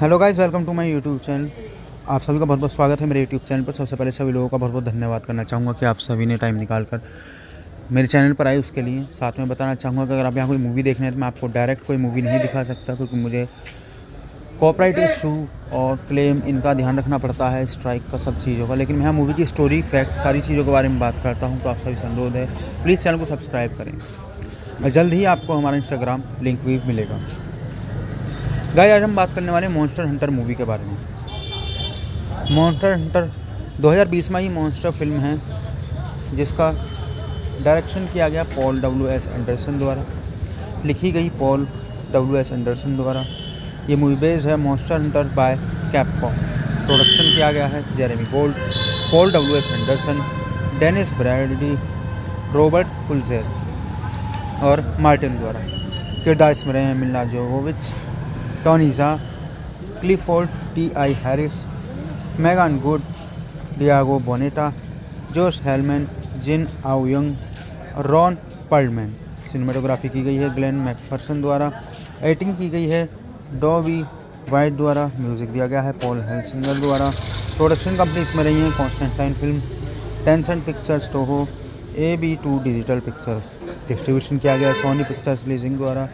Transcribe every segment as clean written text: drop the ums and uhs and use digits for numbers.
Hello guys, welcome to my YouTube channel. आप सभी का बहुत बहुत स्वागत है मेरे यूट्यूब चैनल पर। सबसे पहले सभी लोगों का बहुत बहुत धन्यवाद करना चाहूँगा कि आप सभी ने टाइम निकाल कर मेरे चैनल पर आए उसके लिए। साथ में बताना चाहूँगा कि अगर आप यहाँ कोई मूवी देखने हैं तो मैं आपको डायरेक्ट कोई मूवी नहीं दिखा सकता, क्योंकि मुझे कॉपीराइट इशू और क्लेम इनका ध्यान रखना पड़ता है, स्ट्राइक का, सब चीज़ों का। लेकिन मैं यहाँ मूवी की स्टोरी, फैक्ट, सारी चीज़ों के बारे में बात करता हूँ। तो आप सभी से अनुरोध है, प्लीज़ चैनल को सब्सक्राइब करें और जल्द ही आपको हमारा इंस्टाग्राम लिंक भी मिलेगा। गाइस, आज हम बात करने वाले मॉन्स्टर हंटर मूवी के बारे में। मॉन्स्टर हंटर 2020 में ही मॉन्स्टर फिल्म है, जिसका डायरेक्शन किया गया पॉल W.S. एंडरसन द्वारा, लिखी गई पॉल W.S. एंडरसन द्वारा, ये मूवी बेस्ड है monster Hunter by Capcom. Production किया गया है Jeremy Gold, Paul W S Anderson, Dennis Bradley, Robert पुलजेर और मार्टिन द्वारा। किरदार इसमें रहे हैं Milla Jovovich, Tony Jaa, Clifford Ti. Harris, Megan Good, Diego Boneta, Josh Helman, Jin आउयंग, Ron Perlman. Cinematography की गई है ग्लेन मैकफर्सन द्वारा। एडिटिंग की गई है डॉबी वाइट द्वारा। म्यूजिक दिया गया है पॉल हेल्सिंगर द्वारा। प्रोडक्शन कंपनी इसमें रही है Constantine film, Tencent pictures, Toho, AB2 digital pictures. Distribution किया गया सोनी पिक्चर्स लीजिंग द्वारा।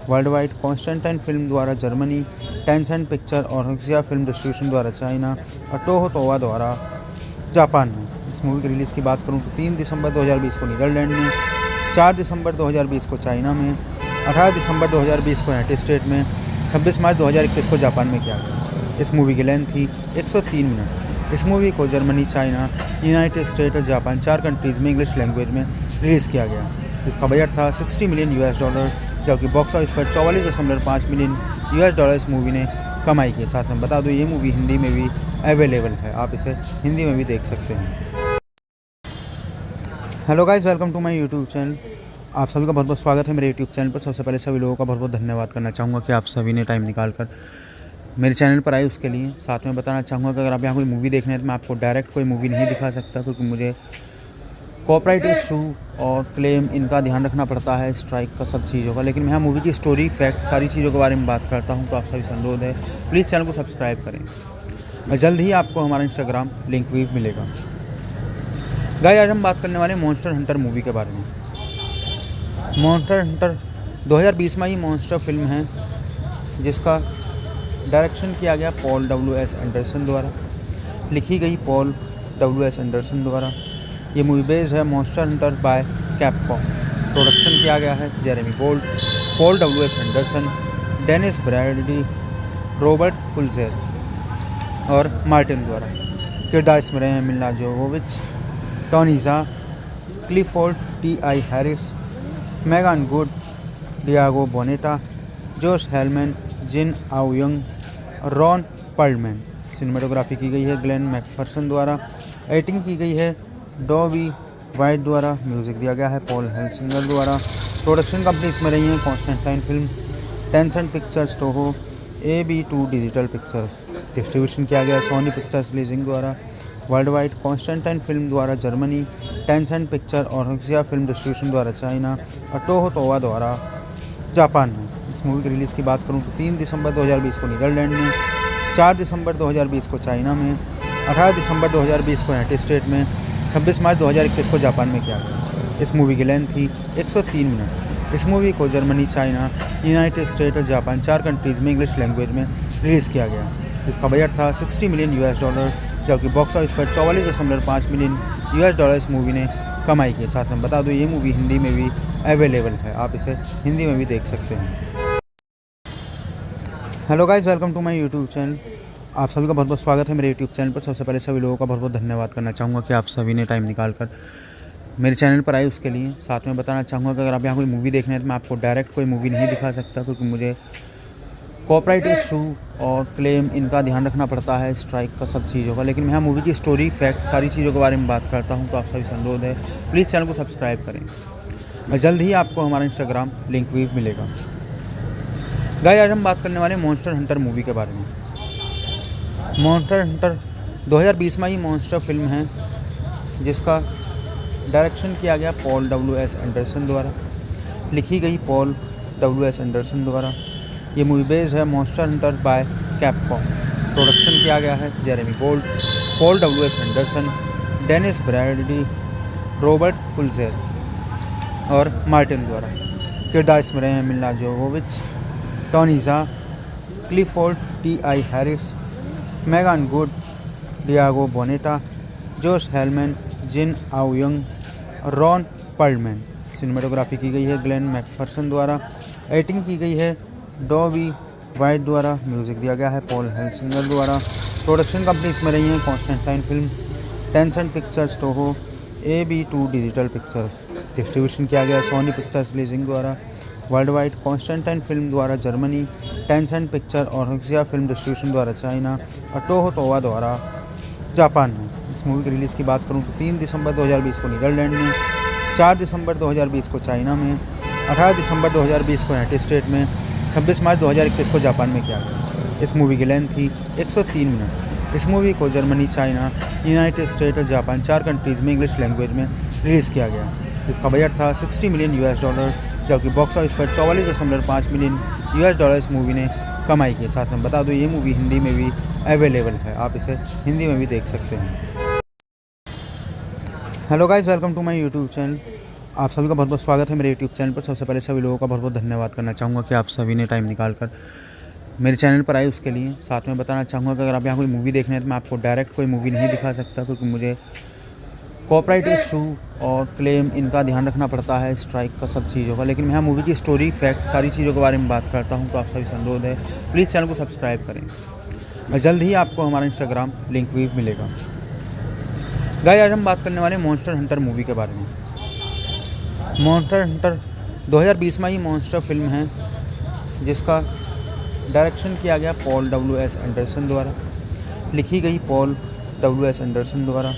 वर्ल्ड वाइड कॉन्स्टेंटाइन फिल्म द्वारा जर्मनी, टेंसेंट पिक्चर और हक्सिया फिल्म डिस्ट्रीब्यूशन द्वारा चाइना और टोहो तोवा द्वारा जापान में। इस मूवी की रिलीज़ की बात करूँ तो 3 दिसंबर 2020 को नीदरलैंड में, 4 दिसंबर 2020 को चाइना में, 18 दिसंबर 2020 को यूनाइटेड स्टेट में, 26 मार्च 2021 को जापान में किया गया। इस मूवी की लेंथ थी 103 मिनट। इस मूवी को जर्मनी, चाइना, यूनाइटेड स्टेट और जापान 4 कंट्रीज़ में इंग्लिश लैंग्वेज में रिलीज़ किया गया, जिसका बजट था $60 मिलियन, जबकि बॉक्स ऑफिस पर $44.5 मिलियन इस मूवी ने कमाई की। साथ में बता दूं ये मूवी हिंदी में भी अवेलेबल है, आप इसे हिंदी में भी देख सकते हैं। Hello guys, welcome to my YouTube channel. आप सभी का बहुत बहुत स्वागत है मेरे यूट्यूब चैनल पर। सबसे पहले सभी लोगों का बहुत बहुत धन्यवाद करना चाहूँगा कि आप सभी ने टाइम निकाल कर मेरे चैनल पर आए उसके लिए। साथ में बताना चाहूँगा कि अगर आप यहाँ कोई मूवी देखने हैं तो मैं आपको डायरेक्ट कोई मूवी नहीं दिखा सकता, क्योंकि मुझे कॉपीराइट इशू और क्लेम इनका ध्यान रखना पड़ता है, स्ट्राइक का सब चीज़ों का। लेकिन मैं यहाँ मूवी की स्टोरी, फैक्ट, सारी चीज़ों के बारे में बात करता हूँ, तो आप सभी से अनुरोध है प्लीज़ चैनल को सब्सक्राइब करें और जल्द ही आपको हमारा इंस्टाग्राम लिंक भी मिलेगा। गाइस, आज हम बात करने वाले मॉन्स्टर हंटर मूवी के बारे में। मॉन्स्टर हंटर 2020 में ही मॉन्स्टर फिल्म है, जिसका डायरेक्शन किया गया पॉल डब्ल्यू.एस. एंडरसन द्वारा, लिखी गई पॉल डब्ल्यू.एस. एंडरसन द्वारा। ये मूवी बेस्ड है monster Hunter by Capcom. Production किया गया है Jeremy Gold, Paul W S. Anderson, Dennis Bradley, Robert पुलजेर और मार्टिन द्वारा। किरदार इसमें रहे हैं Milla Jovovich, Tony Jaa, Clifford Ti. Harris, Megan Good, Diego Boneta, Josh Helman, Jin आउयंग, Ron Perlman. Cinematography की गई है ग्लेन मैकफर्सन द्वारा। एडिटिंग की गई है डॉबी वाइट द्वारा। म्यूजिक दिया गया है पॉल हेल्सिंगर द्वारा। प्रोडक्शन कंपनी इसमें रही है Constantine film, Tencent pictures, Toho, AB2 digital pictures. Distribution किया गया सोनी पिक्चर्स लीजिंग द्वारा। वर्ल्ड वाइड कॉन्स्टेंटाइन फिल्म द्वारा जर्मनी, टेंसेंट पिक्चर और हक्सिया फिल्म डिस्ट्रीब्यूशन द्वारा चाइना और टोहो तोवा द्वारा जापान में। इस मूवी की रिलीज़ की बात करूँ तो 3 दिसंबर 2020 को नीदरलैंड में, 4 दिसंबर 2020 को चाइना में, 18 दिसंबर 2020 को यूनाइटेड स्टेट में, 26 मार्च 2021 को जापान में किया गया। इस मूवी की लेंथ थी 103 मिनट। इस मूवी को जर्मनी, चाइना, यूनाइटेड स्टेट और जापान 4 कंट्रीज़ में इंग्लिश लैंग्वेज में रिलीज़ किया गया, जिसका बजट था $60 मिलियन, जबकि बॉक्स ऑफिस पर $44.5 मिलियन इस मूवी ने कमाई की। साथ में बता दूं ये मूवी हिंदी में भी अवेलेबल है, आप इसे हिंदी में भी देख सकते हैं। Hello guys, welcome to my YouTube channel. आप सभी का बहुत बहुत स्वागत है मेरे यूट्यूब चैनल पर। सबसे पहले सभी लोगों का बहुत बहुत धन्यवाद करना चाहूँगा कि आप सभी ने टाइम निकाल कर मेरे चैनल पर आए उसके लिए। साथ में बताना चाहूँगा कि अगर आप यहाँ कोई मूवी देखने हैं तो मैं आपको डायरेक्ट कोई मूवी नहीं दिखा सकता, क्योंकि मुझे कॉपीराइट इशू और क्लेम इनका ध्यान रखना पड़ता है, स्ट्राइक का सब चीज़ों का। लेकिन मैं यहाँ मूवी की स्टोरी, फैक्ट, सारी चीज़ों के बारे में बात करता हूँ, तो आप सभी से अनुरोध है प्लीज़ चैनल को सब्सक्राइब करें और जल्द ही आपको हमारा इंस्टाग्राम लिंक भी मिलेगा। गाइस, आज हम बात करने वाले मॉन्स्टर हंटर मूवी के बारे में। मॉन्स्टर हंटर 2020 में ही मॉन्स्टर फिल्म है, जिसका डायरेक्शन किया गया पॉल डब्ल्यू.एस. एंडरसन द्वारा, लिखी गई पॉल डब्ल्यू.एस. एंडरसन द्वारा। ये मूवी बेस्ड है monster Hunter by Capcom. Production किया गया है Jeremy Gold, Paul W S. Anderson, Dennis Bradley, Robert पुलजेर और मार्टिन द्वारा। किरदार इसमें रहे हैं Milla Jovovich, Tony Jaa, Clifford Ti. Harris, Megan Good, Diego Boneta, Josh Helman, Jin आउयंग, Ron Perlman. Cinematography की गई है ग्लेन मैकफर्सन द्वारा। एडिटिंग की गई है डॉबी वाइट द्वारा। म्यूजिक दिया गया है पॉल हेल्सिंगर द्वारा। प्रोडक्शन कंपनी इसमें रही है Constantine film, Tencent pictures, Toho, AB2 digital pictures. Distribution किया गया सोनी पिक्चर्स लीजिंग द्वारा। वर्ल्ड वाइड कॉन्स्टेंटाइन फिल्म द्वारा जर्मनी, टेंसेंट पिक्चर और हक्सिया फिल्म डिस्ट्रीब्यूशन द्वारा चाइना और टोहो तोवा द्वारा जापान में। इस मूवी की रिलीज़ की बात करूँ तो 3 दिसंबर 2020 को नीदरलैंड में, 4 दिसंबर 2020 को चाइना में, 18 दिसंबर 2020 को यूनाइटेड स्टेट में, 26 मार्च 2021 को जापान में किया गया। इस मूवी की लेंथ थी 103 मिनट। इस मूवी को जर्मनी, चाइना, यूनाइटेड स्टेट और जापान 4 कंट्रीज़ में इंग्लिश लैंग्वेज में रिलीज़ किया गया, जिसका बजट था $60 मिलियन, जबकि बॉक्स ऑफिस पर 44.5 मिलियन US इस मूवी ने कमाई की। साथ में बता दूँ ये मूवी हिंदी में भी अवेलेबल है, आप इसे हिंदी में भी देख सकते हैं। Hello guys, welcome to my YouTube channel. आप सभी का बहुत बहुत स्वागत है मेरे यूट्यूब चैनल पर। सबसे पहले सभी लोगों का बहुत बहुत धन्यवाद करना चाहूँगा कि आप सभी ने टाइम निकाल कर मेरे चैनल पर आए उसके लिए। साथ में बताना चाहूँगा कि अगर आप यहाँ कोई मूवी देखना है तो मैं आपको डायरेक्ट कोई मूवी नहीं दिखा सकता, क्योंकि मुझे कॉपीराइट इशू और क्लेम इनका ध्यान रखना पड़ता है, स्ट्राइक का, सब चीज़ों का। लेकिन मैं यहाँ मूवी की स्टोरी, फैक्ट, सारी चीज़ों के बारे में बात करता हूँ, तो आप सभी से अनुरोध है प्लीज़ चैनल को सब्सक्राइब करें और जल्द ही आपको हमारा इंस्टाग्राम लिंक भी मिलेगा। गाइस, आज हम बात करने वाले मॉन्स्टर हंटर मूवी के बारे में। मॉन्स्टर हंटर 2020 में ही मॉन्स्टर फिल्म है, जिसका डायरेक्शन किया गया पॉल W.S. एंडरसन द्वारा, लिखी गई पॉल W.S. एंडरसन द्वारा।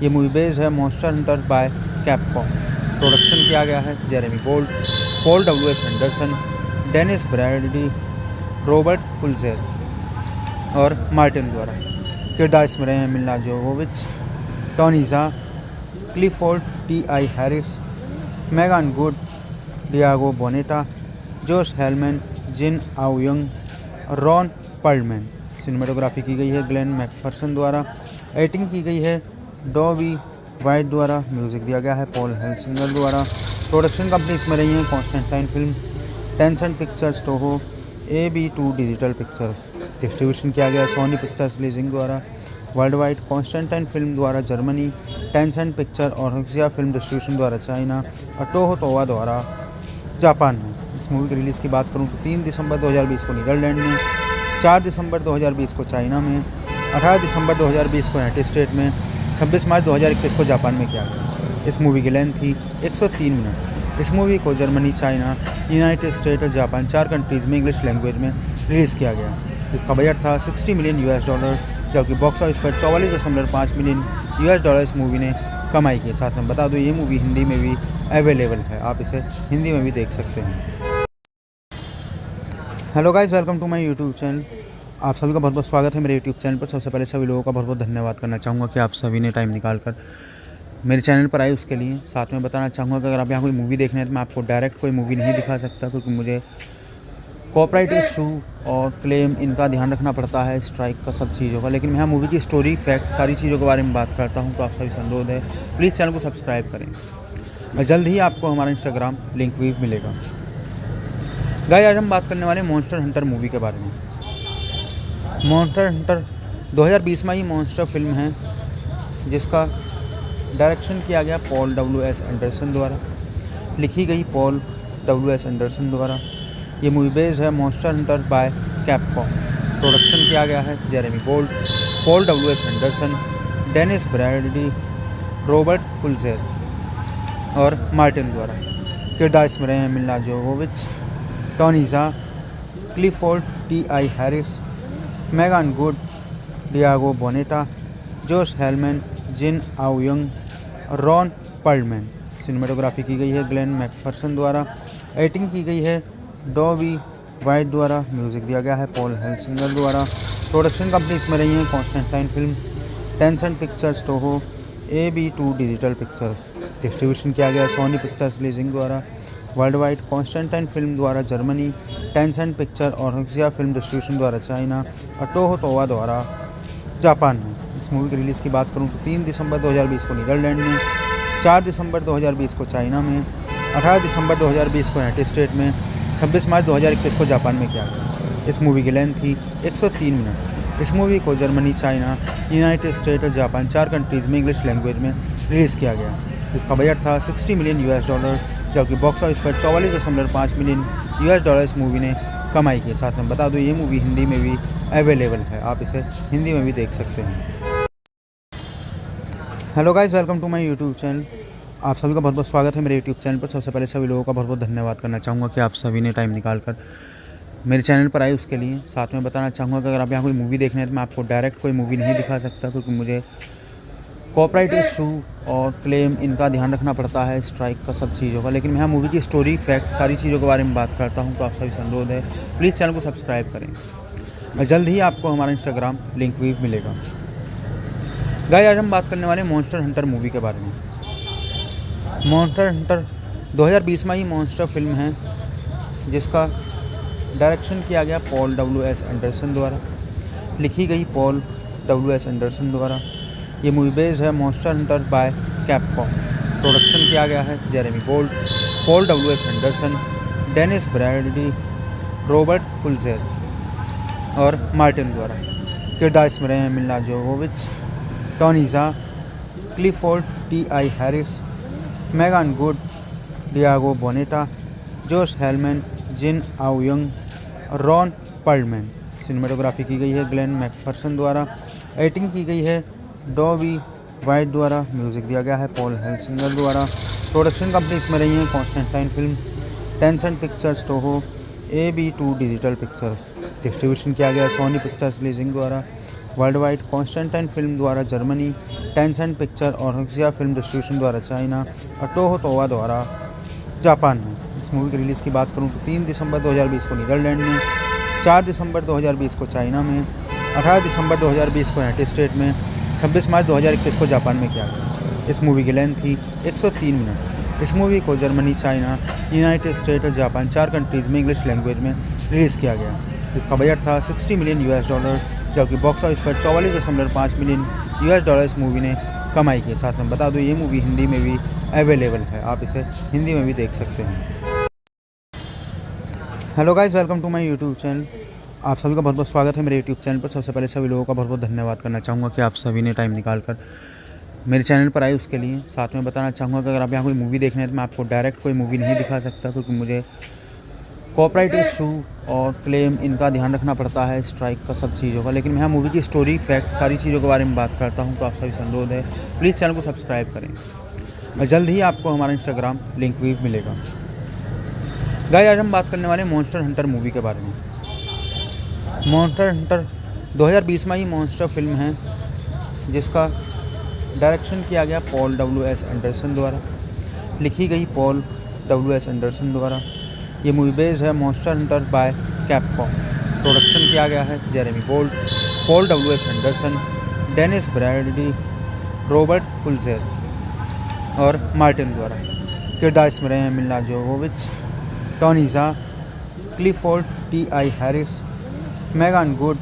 ये मूवी बेस्ड है monster Hunter by Capcom. Production किया गया है Jeremy Bolt, Paul W.S. Anderson, Dennis Brady, Robert Pulzer और मार्टिन द्वारा। किरदार इसमें रहे हैं Milla Jovovich, Tony Jaa, Clifford T.I. Harris, Megan Good, Diego Boneta, Josh Helman, Jin आउयंग और रॉन पर्लमैन। सिनेमेटोग्राफी की गई है ग्लेन मैकफर्सन द्वारा। एडिटिंग की गई है डॉबी वाइट द्वारा। म्यूज़िक दिया गया है पॉल हेल्सिंगर द्वारा। प्रोडक्शन कंपनी इसमें रही है Constantine film, Tencent pictures, Toho, AB2 digital pictures. Distribution किया गया सोनी पिक्चर्स लीजिंग द्वारा। वर्ल्ड वाइड कॉन्स्टेंटाइन फिल्म द्वारा जर्मनी, टेंसेंट पिक्चर और हक्सिया फिल्म डिस्ट्रीब्यूशन द्वारा चाइना और टोहो तोवा द्वारा जापान में। इस मूवी की रिलीज़ की बात करूँ तो 3 दिसंबर 2020 को नीदरलैंड में, 4 दिसंबर 2020 को चाइना में, 18 दिसंबर 2020 को यूनाइटेड स्टेट में, 26 मार्च 2021 को जापान में किया गया। इस मूवी की लेंथ थी 103 मिनट। इस मूवी को जर्मनी, चाइना, यूनाइटेड स्टेट और जापान 4 कंट्रीज़ में इंग्लिश लैंग्वेज में रिलीज़ किया गया, जिसका बजट था $60 मिलियन US, जबकि बॉक्स ऑफिस पर 44.5 मिलियन US इस मूवी ने कमाई की। साथ में बता दूँ ये मूवी हिंदी में भी अवेलेबल है, आप इसे हिंदी में भी देख सकते हैं। Hello guys, welcome to my YouTube channel. आप सभी का बहुत बहुत स्वागत है मेरे यूट्यूब चैनल पर। सबसे पहले सभी लोगों का बहुत बहुत धन्यवाद करना चाहूँगा कि आप सभी ने टाइम निकाल कर मेरे चैनल पर आए उसके लिए। साथ में बताना चाहूँगा कि अगर आप यहाँ कोई मूवी देखना है तो मैं आपको डायरेक्ट कोई मूवी नहीं दिखा सकता, क्योंकि मुझे कॉपीराइट इशू और क्लेम इनका ध्यान रखना पड़ता है, स्ट्राइक का, सब चीज़ों का। लेकिन मैं यहाँ मूवी की स्टोरी, फैक्ट, सारी चीज़ों के बारे में बात करता हूँ, तो आप सभी से अनुरोध है प्लीज़ चैनल को सब्सक्राइब करें और जल्द ही आपको हमारा इंस्टाग्राम लिंक भी मिलेगा। गाइस, आज हम बात करने वाले मॉन्स्टर हंटर मूवी के बारे में। मॉन्स्टर हंटर 2020 में ही मॉन्स्टर फिल्म है, जिसका डायरेक्शन किया गया पॉल W.S. एंडरसन द्वारा, लिखी गई पॉल W.S. एंडरसन द्वारा। ये मूवी बेस्ड है monster Hunter by Capcom. Production किया गया है Jeremy Bolt, Paul W.S. Anderson, Dennis Brady, Robert Pulzer और मार्टिन द्वारा। किरदार इसमें रहे हैं Milla Jovovich, Tony Jaa, Clifford T.I. Harris, Megan Good, Diego Boneta, Josh Helman, Jin आउयंग और रॉन पर्लमैन। सिनेमेटोग्राफी की गई है ग्लेन मैकफर्सन द्वारा। एडिटिंग की गई है डॉबी वाइट द्वारा। म्यूज़िक दिया गया है पॉल हेल्सिंगर द्वारा। प्रोडक्शन कंपनी इसमें रही है Constantine film, Tencent pictures, Toho, AB2 digital pictures. Distribution किया गया सोनी पिक्चर्स लीजिंग द्वारा। वर्ल्ड वाइड कॉन्स्टेंटाइन फिल्म द्वारा जर्मनी, टेंसेंट पिक्चर और हक्सिया फिल्म डिस्ट्रीब्यूशन द्वारा चाइना और टोहो तोवा द्वारा जापान में। इस मूवी की रिलीज़ की बात करूँ तो 3 दिसंबर 2020 को नीदरलैंड में, 4 दिसंबर 2020 को चाइना में, 18 दिसंबर 2020 को यूनाइटेड स्टेट में, 26 मार्च 2021 को जापान में किया गया। इस मूवी की लेंथ थी 103 मिनट। इस मूवी को जर्मनी, चाइना, यूनाइटेड स्टेट और जापान 4 कंट्रीज़ में इंग्लिश लैंग्वेज में रिलीज़ किया गया, जिसका बजट था $60 मिलियन US, जबकि बॉक्स ऑफिस पर 44.5 मिलियन US इस मूवी ने कमाई की। साथ में बता दूँ ये मूवी हिंदी में भी अवेलेबल है, आप इसे हिंदी में भी देख सकते हैं। Hello guys, welcome to my YouTube channel. आप सभी का बहुत बहुत स्वागत है मेरे यूट्यूब चैनल पर। सबसे पहले सभी लोगों का बहुत बहुत धन्यवाद करना चाहूँगा कि आप सभी ने टाइम निकाल कर मेरे चैनल पर आए उसके लिए। साथ में बताना चाहूँगा कि अगर आप यहाँ कोई मूवी देखने हैं तो मैं आपको डायरेक्ट कोई मूवी नहीं दिखा सकता, क्योंकि मुझे कॉपीराइट इशू और क्लेम इनका ध्यान रखना पड़ता है, स्ट्राइक का, सब चीज़ों का। लेकिन मैं यहाँ मूवी की स्टोरी, फैक्ट, सारी चीज़ों के बारे में बात करता हूँ। तो आप सभी से अनुरोध है, प्लीज़ चैनल को सब्सक्राइब करें और जल्द ही आपको हमारा इंस्टाग्राम लिंक भी मिलेगा। गाइस, आज हम बात करने वाले मॉन्स्टर हंटर मूवी के बारे में। मॉन्स्टर हंटर 2020 में ही मॉन्स्टर फिल्म है, जिसका डायरेक्शन किया गया पॉल डब्ल्यू.एस. एंडरसन द्वारा, लिखी गई पॉल डब्ल्यू.एस. एंडरसन द्वारा। ये मूवी बेस्ड है monster Hunter by Capcom. Production किया गया है Jeremy Bolt, Paul W S. Anderson, Dennis Bradley, Robert Pulzer और मार्टिन द्वारा। किरदार इसमें रहे हैं Milla Jovovich, Tony Jaa, Clifford Ti. Harris, Megan Good, Diego Boneta, Josh Helman, Jin आउयंग, Ron Perlman. Cinematography की गई है ग्लेन मैकफर्सन द्वारा। एडिटिंग की गई है डॉबी वाइट द्वारा। म्यूज़िक दिया गया है पॉल हेल्सिंगर द्वारा। प्रोडक्शन कंपनी इसमें रही है Constantine film, Tencent pictures, Toho, AB2 digital pictures. Distribution किया गया सोनी पिक्चर्स लीजिंग द्वारा। वर्ल्ड वाइड कॉन्स्टेंटाइन फिल्म द्वारा जर्मनी, टेंसेंट पिक्चर और हक्सिया फिल्म डिस्ट्रीब्यूशन द्वारा चाइना और टोहो तोवा द्वारा जापान में। इस मूवी की रिलीज़ की बात करूं तो 3 दिसंबर 2020 को नीदरलैंड में, 4 दिसंबर 2020 को चाइना में, 18 दिसंबर 2020 को यूनाइटेड स्टेट में, 26 मार्च 2021 को जापान में किया गया। इस मूवी की लेंथ थी 103 मिनट। इस मूवी को जर्मनी, चाइना, यूनाइटेड स्टेट और जापान, 4 कंट्रीज़ में इंग्लिश लैंग्वेज में रिलीज़ किया गया, जिसका बजट था $60 मिलियन, जबकि बॉक्स ऑफिस पर $44.5 मिलियन इस मूवी ने कमाई की। साथ में बता दूं, ये मूवी हिंदी में भी अवेलेबल है, आप इसे हिंदी में भी देख सकते हैं। Hello guys, welcome to my YouTube channel. आप सभी का बहुत बहुत स्वागत है मेरे यूट्यूब चैनल पर। सबसे पहले सभी लोगों का बहुत बहुत धन्यवाद करना चाहूँगा कि आप सभी ने टाइम निकाल कर मेरे चैनल पर आए उसके लिए। साथ में बताना चाहूँगा कि अगर आप यहाँ कोई मूवी देखने हैं तो मैं आपको डायरेक्ट कोई मूवी नहीं दिखा सकता, क्योंकि मुझे कॉपीराइट इशू और क्लेम इनका ध्यान रखना पड़ता है, स्ट्राइक का, सब चीज़ों का। लेकिन मैं यहाँ मूवी की स्टोरी, फैक्ट, सारी चीज़ों के बारे में बात करता हूँ। तो आप सभी से अनुरोध है, प्लीज़ चैनल को सब्सक्राइब करें और जल्द ही आपको हमारा इंस्टाग्राम लिंक भी मिलेगा। गाइस, आज हम बात करने वाले मॉन्स्टर हंटर मूवी के बारे में। मॉन्स्टर हंटर 2020 में ही मॉन्स्टर फिल्म है, जिसका डायरेक्शन किया गया पॉल डब्ल्यू.एस. एंडरसन द्वारा, लिखी गई पॉल डब्ल्यू.एस. एंडरसन द्वारा। ये मूवी बेस्ड है monster Hunter by Capcom. Production किया गया है Jeremy Bolt, Paul W S. Anderson, Dennis Bradley, Robert Pulzer और मार्टिन द्वारा। किरदार इसमें रहे हैं Milla Jovovich, Tony Jaa, Clifford Ti. Harris, Megan Good,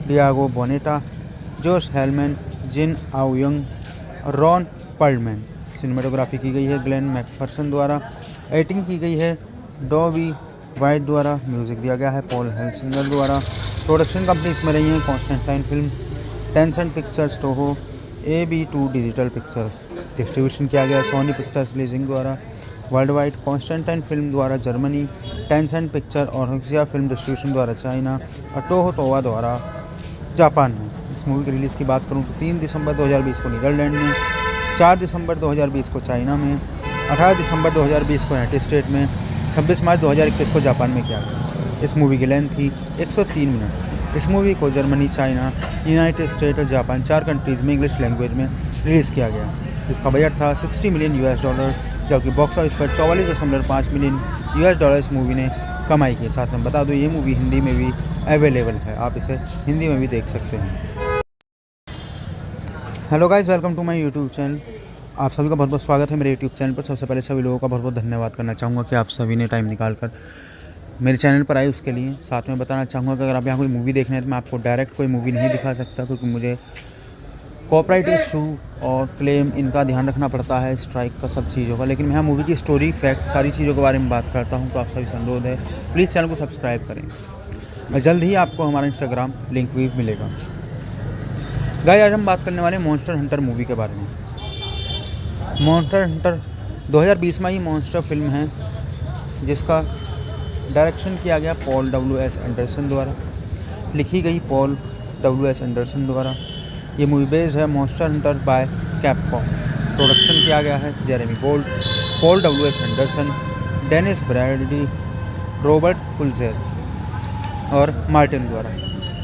Diego Boneta, Josh Helman, Jin आउयंग, Ron Perlman. Cinematography की गई है ग्लेन मैकफर्सन द्वारा। एडिटिंग की गई है डॉबी वाइट द्वारा। म्यूज़िक दिया गया है पॉल हेल्सिंगर द्वारा। प्रोडक्शन कंपनी इसमें रही है Constantine film, Tencent pictures, Toho, AB2 digital pictures. Distribution किया गया सोनी पिक्चर्स लीजिंग द्वारा। वर्ल्ड वाइड कॉन्स्टेंटाइन फिल्म द्वारा जर्मनी, टेंसेंट पिक्चर और हक्सिया फिल्म डिस्ट्रीब्यूशन द्वारा चाइना और टोहो तोवा द्वारा जापान में। इस मूवी की रिलीज़ की बात करूं तो 3 दिसंबर 2020 को नीदरलैंड में, 4 दिसंबर 2020 को चाइना में, 18 दिसंबर 2020 को यूनाइटेड स्टेट में, 26 मार्च 2021 को जापान में किया गया। इस मूवी की लेंथ थी 103 मिनट। इस मूवी को जर्मनी, चाइना, यूनाइटेड स्टेट और जापान, 4 कंट्रीज़ में इंग्लिश लैंग्वेज में रिलीज़ किया गया, जिसका बजट था $60 मिलियन, जबकि बॉक्स ऑफिस पर $44.5 मिलियन इस मूवी ने कमाई की। साथ में बता दूं, ये मूवी हिंदी में भी अवेलेबल है, आप इसे हिंदी में भी देख सकते हैं। Hello guys, welcome to my YouTube channel. आप सभी का बहुत बहुत स्वागत है मेरे यूट्यूब चैनल पर। सबसे पहले सभी लोगों का बहुत बहुत धन्यवाद करना चाहूँगा कि आप सभी ने टाइम निकाल कर मेरे चैनल पर आए उसके लिए। साथ में बताना चाहूँगा कि अगर आप यहाँ कोई मूवी देखने हैं तो मैं आपको डायरेक्ट कोई मूवी नहीं दिखा सकता, क्योंकि मुझे कॉपीराइट इशू और क्लेम इनका ध्यान रखना पड़ता है, स्ट्राइक का, सब चीज़ों का। लेकिन मैं यहाँ मूवी की स्टोरी, फैक्ट, सारी चीज़ों के बारे में बात करता हूँ। तो आप सभी से अनुरोध है, प्लीज़ चैनल को सब्सक्राइब करें और जल्द ही आपको हमारा इंस्टाग्राम लिंक भी मिलेगा। गाइस, आज हम बात करने वाले मॉन्स्टर हंटर मूवी के बारे में। मॉन्स्टर हंटर 2020 में ही मॉन्स्टर फिल्म है, जिसका डायरेक्शन किया गया पॉल डब्ल्यू.एस. एंडरसन द्वारा, लिखी गई पॉल डब्ल्यू.एस. एंडरसन द्वारा। ये मूवी बेस्ड है monster Hunter by Capcom. Production किया गया है Jeremy Bolt, Paul W S. Anderson, Dennis Brady, Robert Pulzer और मार्टिन द्वारा।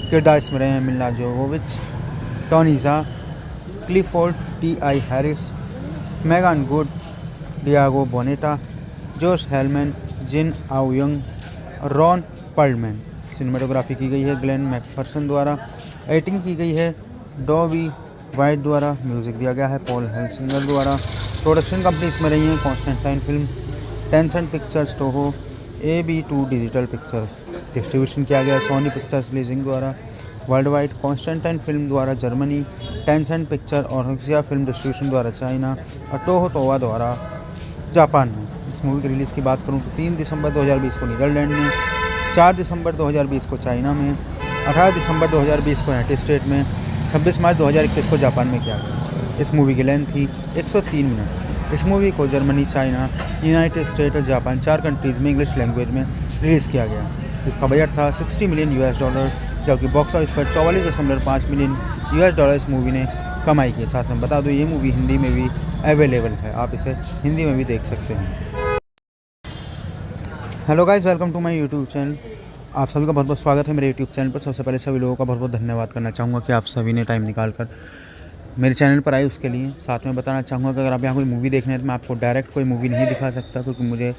किरदार इसमें रहे हैं Milla Jovovich, Tony Jaa, Clifford Ti. Harris, Megan Good, Diego Boneta, Josh Helman, Jin आउयंग, Ron Perlman. Cinematography की गई है ग्लेन मैकफर्सन द्वारा। एडिटिंग की गई है डॉबी वाइट द्वारा। म्यूज़िक दिया गया है पॉल हेल्सिंगर द्वारा। प्रोडक्शन कंपनी इसमें रही है Constantine film, Tencent pictures, Toho, AB2 digital pictures. Distribution किया गया सोनी पिक्चर्स लीजिंग द्वारा। वर्ल्ड वाइड कॉन्स्टेंटाइन फिल्म द्वारा जर्मनी, टेंसेंट पिक्चर और हक्सिया फिल्म डिस्ट्रीब्यूशन द्वारा चाइना और टोहो टोवा द्वारा जापान में। इस मूवी की रिलीज़ की बात करूँ तो 3 दिसंबर 2020 को नीदरलैंड में, 4 दिसंबर 2020 को चाइना में, 18 दिसंबर 2020 को यूनाइटेड स्टेट में, 26 मार्च 2021 को जापान में किया गया। इस मूवी की लेंथ थी 103 मिनट। इस मूवी को जर्मनी, चाइना, यूनाइटेड स्टेट और जापान 4 कंट्रीज़ में इंग्लिश लैंग्वेज में रिलीज़ किया गया, जिसका बजट था $60 मिलियन, जबकि बॉक्स ऑफिस पर $44.5 मिलियन इस मूवी ने कमाई की। साथ में बता दूँ ये मूवी हिंदी में भी अवेलेबल है, आप इसे हिंदी में भी देख सकते हैं। Hello guys, welcome to my YouTube channel. आप सभी का बहुत बहुत स्वागत है मेरे यूट्यूब चैनल पर। सबसे पहले सभी लोगों का बहुत बहुत धन्यवाद करना चाहूँगा कि आप सभी ने टाइम निकाल कर मेरे चैनल पर आए उसके लिए। साथ में बताना चाहूँगा कि अगर आप यहाँ कोई मूवी देखना है तो मैं आपको डायरेक्ट कोई मूवी नहीं दिखा सकता, क्योंकि मुझे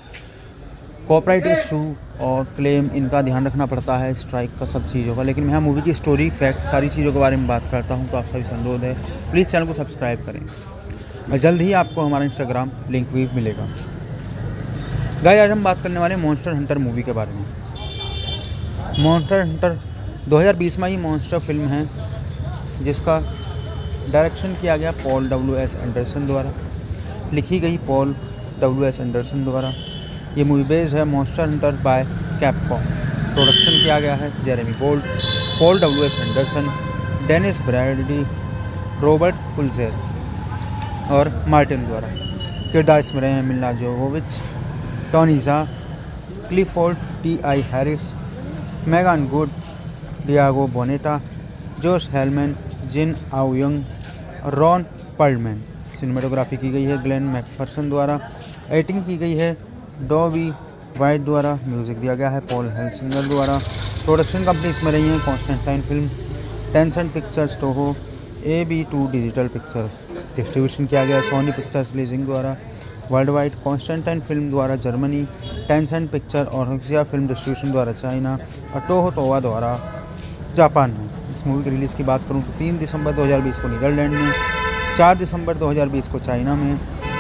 कॉपीराइट इशू और क्लेम इनका ध्यान रखना पड़ता है, स्ट्राइक का, सब चीज़ों का। लेकिन मैं यहाँ मूवी की स्टोरी, फैक्ट, सारी चीज़ों के बारे में बात करता हूँ, तो आप सभी से अनुरोध है प्लीज़ चैनल को सब्सक्राइब करें और जल्द ही आपको हमारा इंस्टाग्राम लिंक भी मिलेगा। गाइस, आज हम बात करने वाले मॉन्स्टर हंटर मूवी के बारे में। मॉन्स्टर हंटर 2020 में ही मॉन्स्टर फिल्म है, जिसका डायरेक्शन किया गया पॉल डब्ल्यू.एस. एंडरसन द्वारा, लिखी गई पॉल डब्ल्यू.एस. एंडरसन द्वारा। ये मूवी बेस्ड है monster Hunter by Capcom. Production किया गया है Jeremy Bolt, Paul W S. Anderson, Dennis Brady, Robert Pulzer और मार्टिन द्वारा। किरदार इसमें रहे हैं Milla Jovovich, Tony Jaa, Clifford Ti. Harris, Megan Good, Diego Boneta, Josh Helman, Jin आउयंग, Ron Perlman. Cinematography की गई है ग्लेन मैकफर्सन द्वारा। एडिटिंग की गई है डॉबी वाइट द्वारा। म्यूज़िक दिया गया है पॉल हेल्सिंगर द्वारा। प्रोडक्शन कंपनी इसमें रही है Constantine film, Tencent pictures, Toho, AB2 digital pictures. Distribution किया गया सोनी पिक्चर्स लीजिंग द्वारा। वर्ल्ड वाइड कॉन्स्टेंटाइन फिल्म द्वारा जर्मनी, टेंसेंट पिक्चर और हक्सिया फिल्म डिस्ट्रीब्यूशन द्वारा चाइना और टोहो टोवा द्वारा जापान में। इस मूवी की रिलीज़ की बात करूँ तो 3 दिसंबर 2020 को नीदरलैंड में, 4 दिसंबर 2020 को चाइना में,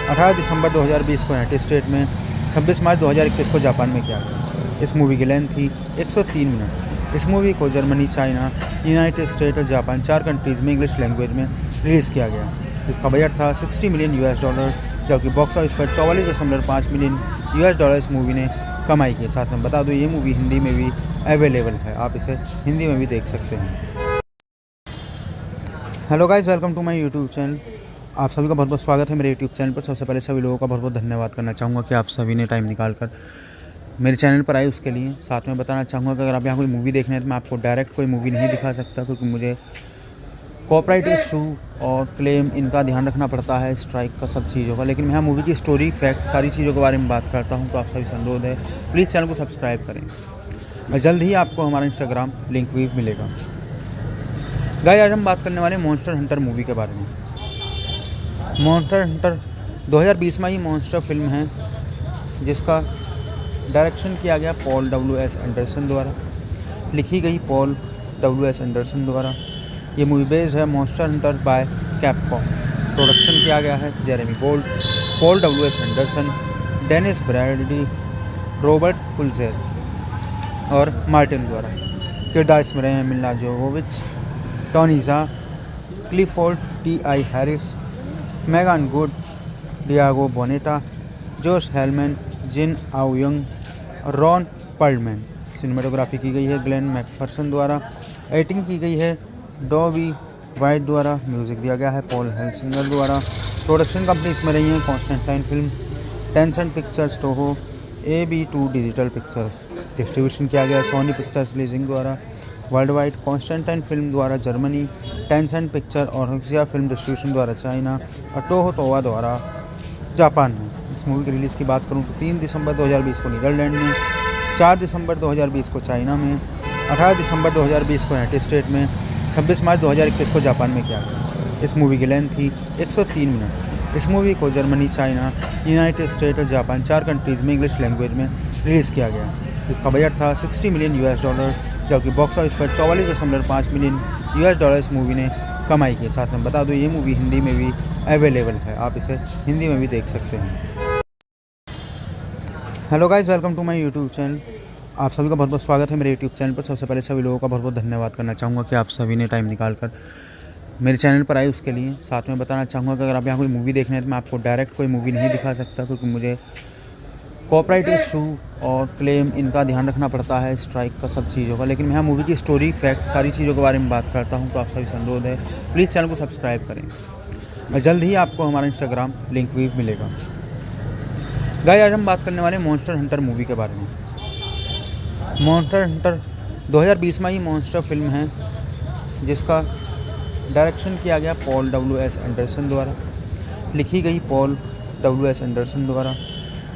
18 दिसंबर 2020 को यूनाइटेड स्टेट में, 26 मार्च 2021 को जापान में किया गया। इस मूवी की लेंथ थी 103 मिनट। इस मूवी को जर्मनी, चाइना, यूनाइटेड स्टेट और जापान 4 कंट्रीज़ में इंग्लिश लैंग्वेज में रिलीज़ किया गया, जिसका बजट था $60 मिलियन, जबकि बॉक्स ऑफिस पर $44.5 मिलियन इस मूवी ने कमाई की। साथ में बता दूँ ये मूवी हिंदी में भी अवेलेबल है, आप इसे हिंदी में भी देख सकते हैं। Hello guys, welcome to my YouTube channel. आप सभी का बहुत बहुत स्वागत है मेरे यूट्यूब चैनल पर। सबसे पहले सभी लोगों का बहुत बहुत धन्यवाद करना चाहूँगा कि आप सभी ने टाइम निकाल कर मेरे चैनल पर आए उसके लिए। साथ में बताना चाहूँगा कि अगर आप यहाँ कोई मूवी देखना है तो मैं आपको डायरेक्ट कोई मूवी नहीं दिखा सकता, क्योंकि मुझे कॉपीराइट इशू और क्लेम इनका ध्यान रखना पड़ता है, स्ट्राइक का, सब चीज़ों का। लेकिन मैं यहाँ मूवी की स्टोरी, फैक्ट, सारी चीज़ों के बारे में बात करता हूँ, तो आप सभी से अनुरोध है प्लीज़ चैनल को सब्सक्राइब करें और जल्द ही आपको हमारा इंस्टाग्राम लिंक भी मिलेगा। गाइस, आज हम बात करने वाले मॉन्स्टर हंटर मूवी के बारे में। मॉन्स्टर हंटर 2020 में ही मॉन्स्टर फिल्म है, जिसका डायरेक्शन किया गया पॉल डब्ल्यू.एस. एंडरसन द्वारा, लिखी गई पॉल डब्ल्यू.एस. एंडरसन द्वारा। ये मूवी बेस्ड है monster Hunter by Capcom. Production किया गया है Jeremy Bolt, Paul W S. Anderson, Dennis Brady, Robert Pulzer और मार्टिन द्वारा। किरदार इसमें रहे हैं Milla Jovovich, Tony Jaa, Clifford Ti. Harris, Megan Good, Diego Boneta, Josh Helman, Jin आउयंग, Ron Perlman. Cinematography की गई है ग्लेन मैकफर्सन द्वारा। एडिटिंग की गई है डॉबी वाइट द्वारा। म्यूज़िक दिया गया है पॉल हेल्सिंगर द्वारा। प्रोडक्शन कंपनी इसमें रही है Constantine film, Tencent pictures, Toho, AB2 digital pictures. Distribution किया गया सोनी पिक्चर्स लीजिंग द्वारा। वर्ल्ड वाइड कॉन्स्टेंटाइन फिल्म द्वारा जर्मनी, टेंसेंट पिक्चर और हक्सिया फिल्म डिस्ट्रीब्यूशन द्वारा चाइना और टोहो तोवा द्वारा जापान में। इस मूवी की रिलीज़ की बात करूँ तो 3 दिसंबर 2020 को नीदरलैंड में, 4 दिसंबर 2020 को चाइना में, 18 दिसंबर 2020 को यूनाइटेड स्टेट में, 26 मार्च 2021 को जापान में किया गया। इस मूवी की लेंथ थी 103 मिनट। इस मूवी को जर्मनी, चाइना, यूनाइटेड स्टेट और जापान 4 कंट्रीज़ में इंग्लिश लैंग्वेज में रिलीज़ किया गया, जिसका बजट था $60 मिलियन, जबकि बॉक्स ऑफिस पर 44.5 मिलियन US इस मूवी ने कमाई की। साथ में बता दूं ये मूवी हिंदी में भी अवेलेबल है, आप इसे हिंदी में भी देख सकते हैं। Hello guys, welcome to my YouTube channel. आप सभी का बहुत बहुत स्वागत है मेरे यूट्यूब चैनल पर। सबसे पहले सभी लोगों का बहुत बहुत धन्यवाद करना चाहूँगा कि आप सभी ने टाइम निकाल कर मेरे चैनल पर आए उसके लिए। साथ में बताना चाहूँगा कि अगर आप यहाँ कोई मूवी देखना है तो मैं आपको डायरेक्ट कोई मूवी नहीं दिखा सकता, क्योंकि मुझे कॉपीराइट इशू और क्लेम इनका ध्यान रखना पड़ता है, स्ट्राइक का सब चीज़ों का। लेकिन मैं यहाँ मूवी की स्टोरी, फैक्ट, सारी चीज़ों के बारे में बात करता हूँ, तो आप सभी से अनुरोध है प्लीज़ चैनल को सब्सक्राइब करें और जल्द ही आपको हमारा इंस्टाग्राम लिंक भी मिलेगा। गाइस, आज हम बात करने वाले मॉन्स्टर हंटर मूवी के बारे में। मॉन्स्टर हंटर 2020 में ही मॉन्स्टर फिल्म है, जिसका डायरेक्शन किया गया पॉल W.S. एंडरसन द्वारा, लिखी गई पॉल W.S. एंडरसन द्वारा।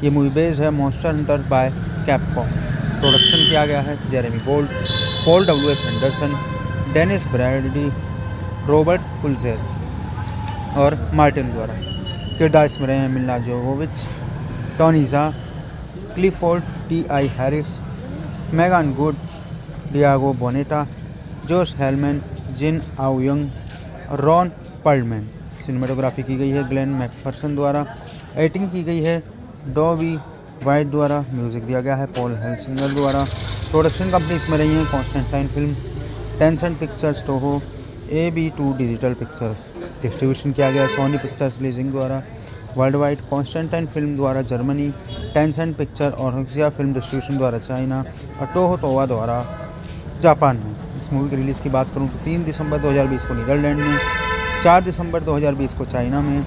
ये मूवी बेस्ड है monster Hunter by Capcom. Production किया गया है Jeremy Gold, Paul W.S. Anderson, Dennis Bradley, Robert Pulzer और मार्टिन द्वारा। किरदार इसमें रहे हैं Milla Jovovich, Tony Jaa, Clifford T.I. Harris, Megan Good, Diego Boneta, Josh Helman, Jin आउयंग, Ron Perlman. Cinematography की गई है ग्लेन मैकफर्सन द्वारा। एडिटिंग की गई है डॉबी वाइट द्वारा। म्यूज़िक दिया गया है पॉल हेल्सिंगर द्वारा। प्रोडक्शन कंपनी इसमें रही है Constantine film, Tencent pictures, Toho, AB2 digital pictures. Distribution किया गया सोनी पिक्चर्स लीजिंग द्वारा। वर्ल्ड वाइड कॉन्स्टेंटाइन फिल्म द्वारा जर्मनी, टेंसेंट पिक्चर और हक्सिया फिल्म डिस्ट्रीब्यूशन द्वारा चाइना और टोहो तोवा द्वारा जापान में। इस मूवी की रिलीज़ की बात करूँ तो 3 दिसंबर 2020 को नीदरलैंड में, 4 दिसंबर 2020 को चाइना में,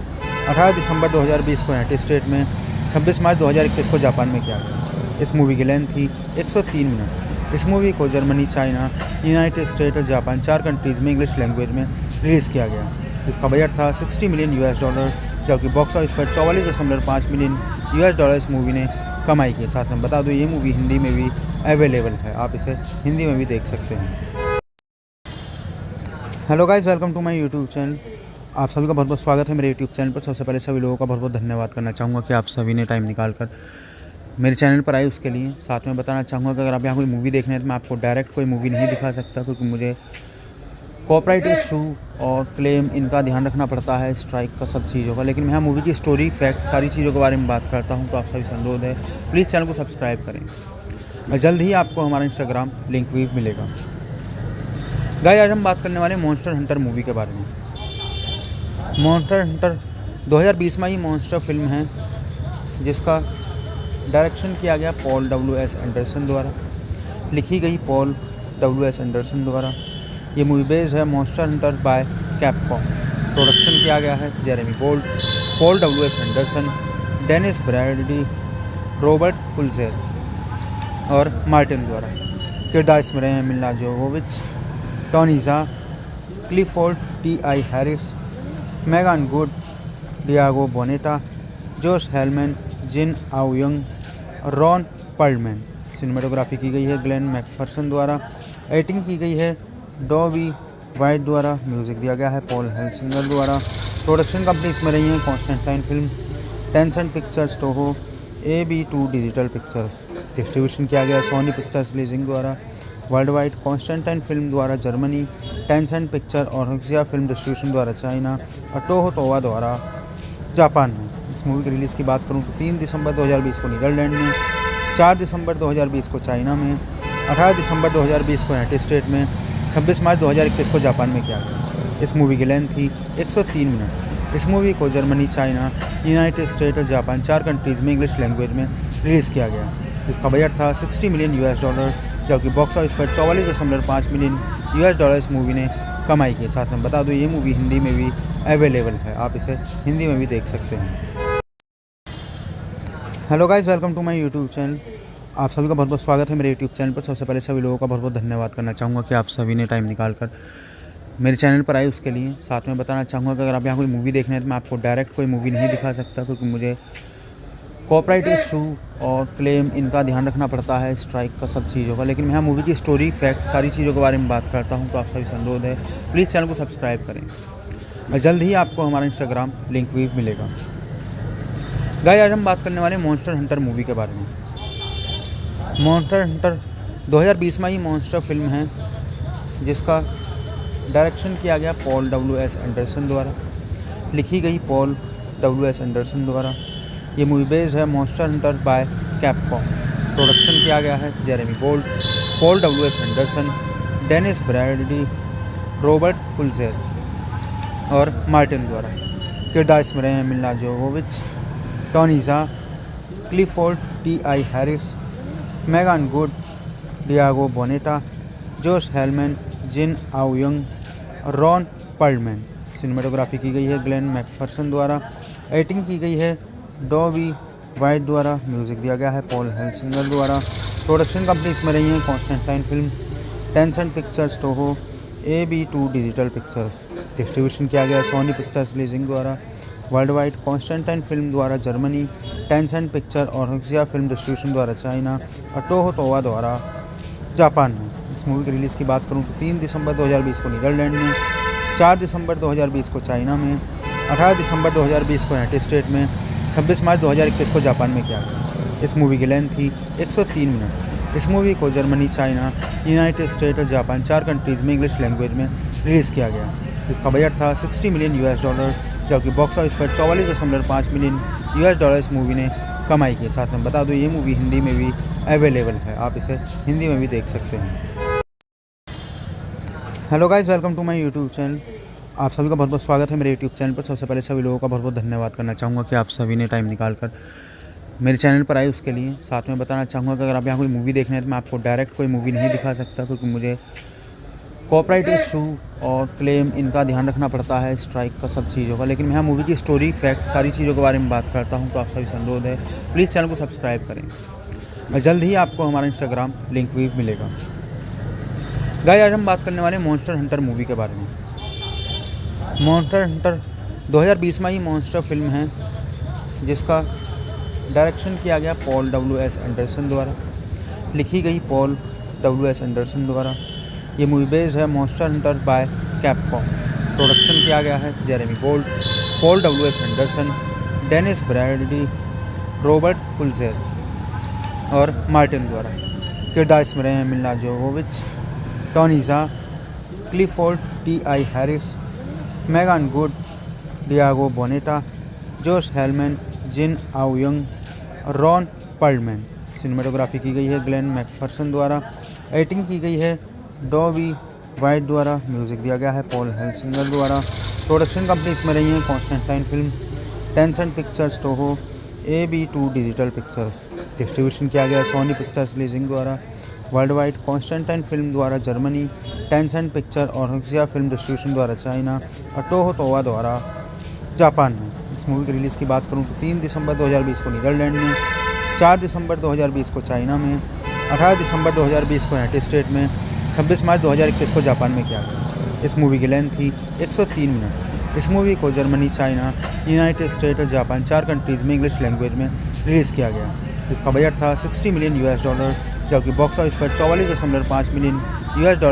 18 दिसंबर 2020 को यूनाइटेड स्टेट में, 26 मार्च 2021 को जापान में किया गया। इस मूवी की लेंथ थी 103 मिनट। इस मूवी को जर्मनी, चाइना, यूनाइटेड स्टेट और जापान 4 कंट्रीज़ में इंग्लिश लैंग्वेज में रिलीज़ किया गया, जिसका बजट था $60 मिलियन US, जबकि बॉक्स ऑफिस पर 44.5 मिलियन US इस मूवी ने कमाई की। साथ में बता दूं ये मूवी हिंदी में भी अवेलेबल है, आप इसे हिंदी में भी देख सकते हैं। Hello guys, welcome to my YouTube channel. आप सभी का बहुत बहुत स्वागत है मेरे यूट्यूब चैनल पर। सबसे पहले सभी लोगों का बहुत बहुत धन्यवाद करना चाहूँगा कि आप सभी ने टाइम निकाल कर मेरे चैनल पर आए उसके लिए। साथ में बताना चाहूँगा कि अगर आप यहाँ कोई मूवी देखना है तो मैं आपको डायरेक्ट कोई मूवी नहीं दिखा सकता, क्योंकि मुझे कॉपीराइट इशू और क्लेम इनका ध्यान रखना पड़ता है, स्ट्राइक का सब चीज़ों का। लेकिन मैं यहाँ मूवी की स्टोरी, फैक्ट, सारी चीज़ों के बारे में बात करता हूँ, तो आप सभी से अनुरोध है प्लीज़ चैनल को सब्सक्राइब करें और जल्द ही आपको हमारा इंस्टाग्राम लिंक भी मिलेगा। गाइस, आज हम बात करने वाले मॉन्स्टर हंटर मूवी के बारे में। मॉन्स्टर हंटर 2020 में ही मॉन्स्टर फिल्म है, जिसका डायरेक्शन किया गया पॉल W.S. एंडरसन द्वारा, लिखी गई पॉल W.S. एंडरसन द्वारा। ये मूवी बेस्ड है monster Hunter by Capcom. Production किया गया है Jeremy Gold, Paul W.S. Anderson, Dennis Bradley, Robert Pulzer और मार्टिन द्वारा। किरदार इसमें रहे हैं Milla Jovovich, Tony Jaa, Clifford T.I. Harris, Megan Good, Diego Boneta, Josh Helman, Jin आउयंग, Ron Perlman. Cinematography की गई है ग्लेन मैकफर्सन द्वारा। एडिटिंग की गई है डॉबी वाइट द्वारा। म्यूज़िक दिया गया है पॉल हेल्सिंगर द्वारा। प्रोडक्शन कंपनी इसमें रही है Constantine film, Tencent pictures, Toho, AB2 digital pictures. Distribution किया गया सोनी पिक्चर्स लीजिंग द्वारा। वर्ल्ड वाइड कॉन्स्टेंटाइन फिल्म द्वारा जर्मनी, टेंसेंट पिक्चर और हक्सिया फिल्म डिस्ट्रीब्यूशन द्वारा चाइना और टोहो तोवा द्वारा जापान में। इस मूवी की रिलीज़ की बात करूँ तो 3 दिसंबर 2020 को नीदरलैंड में, 4 दिसंबर 2020 को चाइना में, 18 दिसंबर 2020 को यूनाइटेड स्टेट में, 26 मार्च 2021 को जापान में किया गया। इस मूवी की लेंथ थी 103 मिनट। इस मूवी को जर्मनी, चाइना, यूनाइटेड स्टेट और जापान 4 कंट्रीज़ में इंग्लिश लैंग्वेज में रिलीज़ किया गया, जिसका बजट था $60 मिलियन US, जबकि बॉक्स ऑफिस पर 44.5 मिलियन US इस मूवी ने कमाई की। साथ में बता दूं ये मूवी हिंदी में भी अवेलेबल है, आप इसे हिंदी में भी देख सकते हैं। Hello guys, welcome to my YouTube channel. आप सभी का बहुत बहुत स्वागत है मेरे यूट्यूब चैनल पर। सबसे पहले सभी लोगों का बहुत बहुत धन्यवाद करना चाहूँगा कि आप सभी ने टाइम निकाल कर मेरे चैनल पर आए। उसके लिए साथ में बताना चाहूँगा कि अगर आप यहाँ कोई मूवी देखना है तो मैं आपको डायरेक्ट कोई मूवी नहीं दिखा सकता, क्योंकि मुझे कॉपीराइट इशू और क्लेम इनका ध्यान रखना पड़ता है, स्ट्राइक का सब चीज़ों का। लेकिन मैं यहाँ मूवी की स्टोरी, फैक्ट, सारी चीज़ों के बारे में बात करता हूँ। तो आप सभी से अनुरोध है, प्लीज़ चैनल को सब्सक्राइब करें और जल्द ही आपको हमारा इंस्टाग्राम लिंक भी मिलेगा। गाइस, आज हम बात करने वाले मॉन्स्टर हंटर मूवी के बारे में। मॉन्स्टर हंटर 2020 में ही मॉन्स्टर फिल्म है, जिसका डायरेक्शन किया गया पॉल W.S. एंडरसन द्वारा, लिखी गई पॉल W.S. एंडरसन द्वारा। ये मूवी बेस्ड है monster Hunter by Capcom. Production किया गया है Jeremy Bolt, Paul W.S. Anderson, Dennis Bradley, Robert Pulzer और मार्टिन द्वारा। किरदार इसमें रहे हैं Milla Jovovich, Tony Jaa, Clifford T.I. Harris, Megan Good, Diego Boneta, Josh Helman, Jin आउयंग, Ron Perlman. Cinematography की गई है ग्लेन मैकफर्सन द्वारा। एडिटिंग की गई है डॉबी वाइट द्वारा। म्यूज़िक दिया गया है पॉल हेल्सिंगर द्वारा। प्रोडक्शन कंपनी इसमें रही है Constantine film, Tencent pictures, Toho, AB2 digital pictures. Distribution किया गया सोनी पिक्चर्स लीजिंग द्वारा। वर्ल्ड वाइड कॉन्स्टेंटाइन फिल्म द्वारा जर्मनी, टेंसेंट पिक्चर और हक्सिया फिल्म डिस्ट्रीब्यूशन द्वारा चाइना और टोहो तोवा द्वारा जापान में। इस मूवी की रिलीज़ की बात करूँ तो 3 दिसंबर 2020 को नीदरलैंड में, 4 दिसंबर 2020 को चाइना में, 18 दिसंबर 2020 को यूनाइटेड स्टेट में, 26 मार्च 2021 को जापान में किया गया। इस मूवी की लेंथ थी 103 मिनट। इस मूवी को जर्मनी, चाइना, यूनाइटेड स्टेट और जापान 4 कंट्रीज़ में इंग्लिश लैंग्वेज में रिलीज़ किया गया, जिसका बजट था $60 मिलियन, जबकि बॉक्स ऑफिस पर $44.5 मिलियन इस मूवी ने कमाई की। साथ में बता दूँ, ये मूवी हिंदी में भी अवेलेबल है, आप इसे हिंदी में भी देख सकते हैं। Hello guys, welcome to my YouTube channel. आप सभी का बहुत बहुत स्वागत है मेरे यूट्यूब चैनल पर। सबसे पहले सभी लोगों का बहुत बहुत धन्यवाद करना चाहूँगा कि आप सभी ने टाइम निकाल कर मेरे चैनल पर आए। उसके लिए साथ में बताना चाहूँगा कि अगर आप यहाँ कोई मूवी देखना है तो मैं आपको डायरेक्ट कोई मूवी नहीं दिखा सकता, क्योंकि मुझे कॉपीराइट इशू और क्लेम इनका ध्यान रखना पड़ता है, स्ट्राइक का सब चीज़ों का। लेकिन मैं यहाँ मूवी की स्टोरी, फैक्ट, सारी चीज़ों के बारे में बात करता हूँ। तो आप सभी से अनुरोध है, प्लीज़ चैनल को सब्सक्राइब करें और जल्द ही आपको हमारा इंस्टाग्राम लिंक भी मिलेगा। गाइस, आज हम बात करने वाले मॉन्स्टर हंटर मूवी के बारे में। मॉन्स्टर हंटर 2020 में ही मॉन्स्टर फिल्म है, जिसका डायरेक्शन किया गया पॉल W.S. एंडरसन द्वारा, लिखी गई पॉल W.S. एंडरसन द्वारा। ये मूवी बेस्ड है monster Hunter by Capcom. Production किया गया है Jeremy Bolt, Paul W.S. Anderson, Dennis Bradley, Robert Pulzer और मार्टिन द्वारा। किरदार इसमें रहे हैं Milla Jovovich, Tony Jaa, Clifford T.I. Harris, Megan Good, Diego Boneta, Josh Helman, Jin आउयंग, Ron Perlman. Cinematography की गई है ग्लेन मैकफर्सन द्वारा। एडिटिंग की गई है डॉबी वाइट द्वारा। म्यूज़िक दिया गया है पॉल हेल्सिंगर द्वारा। प्रोडक्शन कंपनी इसमें रही है Constantine film, Tencent pictures, Toho, AB2 digital pictures. Distribution किया गया सोनी पिक्चर्स लीजिंग द्वारा। वर्ल्ड वाइड कॉन्स्टेंटाइन फिल्म द्वारा जर्मनी, टेंसेंट पिक्चर और हक्सिया फिल्म डिस्ट्रीब्यूशन द्वारा चाइना और टोहो तोवा द्वारा जापान में। इस मूवी की रिलीज़ की बात करूँ तो 3 दिसंबर 2020 को नीदरलैंड में, 4 दिसंबर 2020 को चाइना में, 18 दिसंबर 2020 को यूनाइटेड स्टेट में, 26 मार्च 2021 को जापान में किया गया। इस मूवी की लेंथ थी 103 मिनट। इस मूवी को जर्मनी, चाइना, यूनाइटेड स्टेट और जापान 4 कंट्रीज़ में इंग्लिश लैंग्वेज में रिलीज़ किया गया, जिसका बजट था $60 मिलियन, जबकि बॉक्स ऑफिस पर $44.5 मिलियन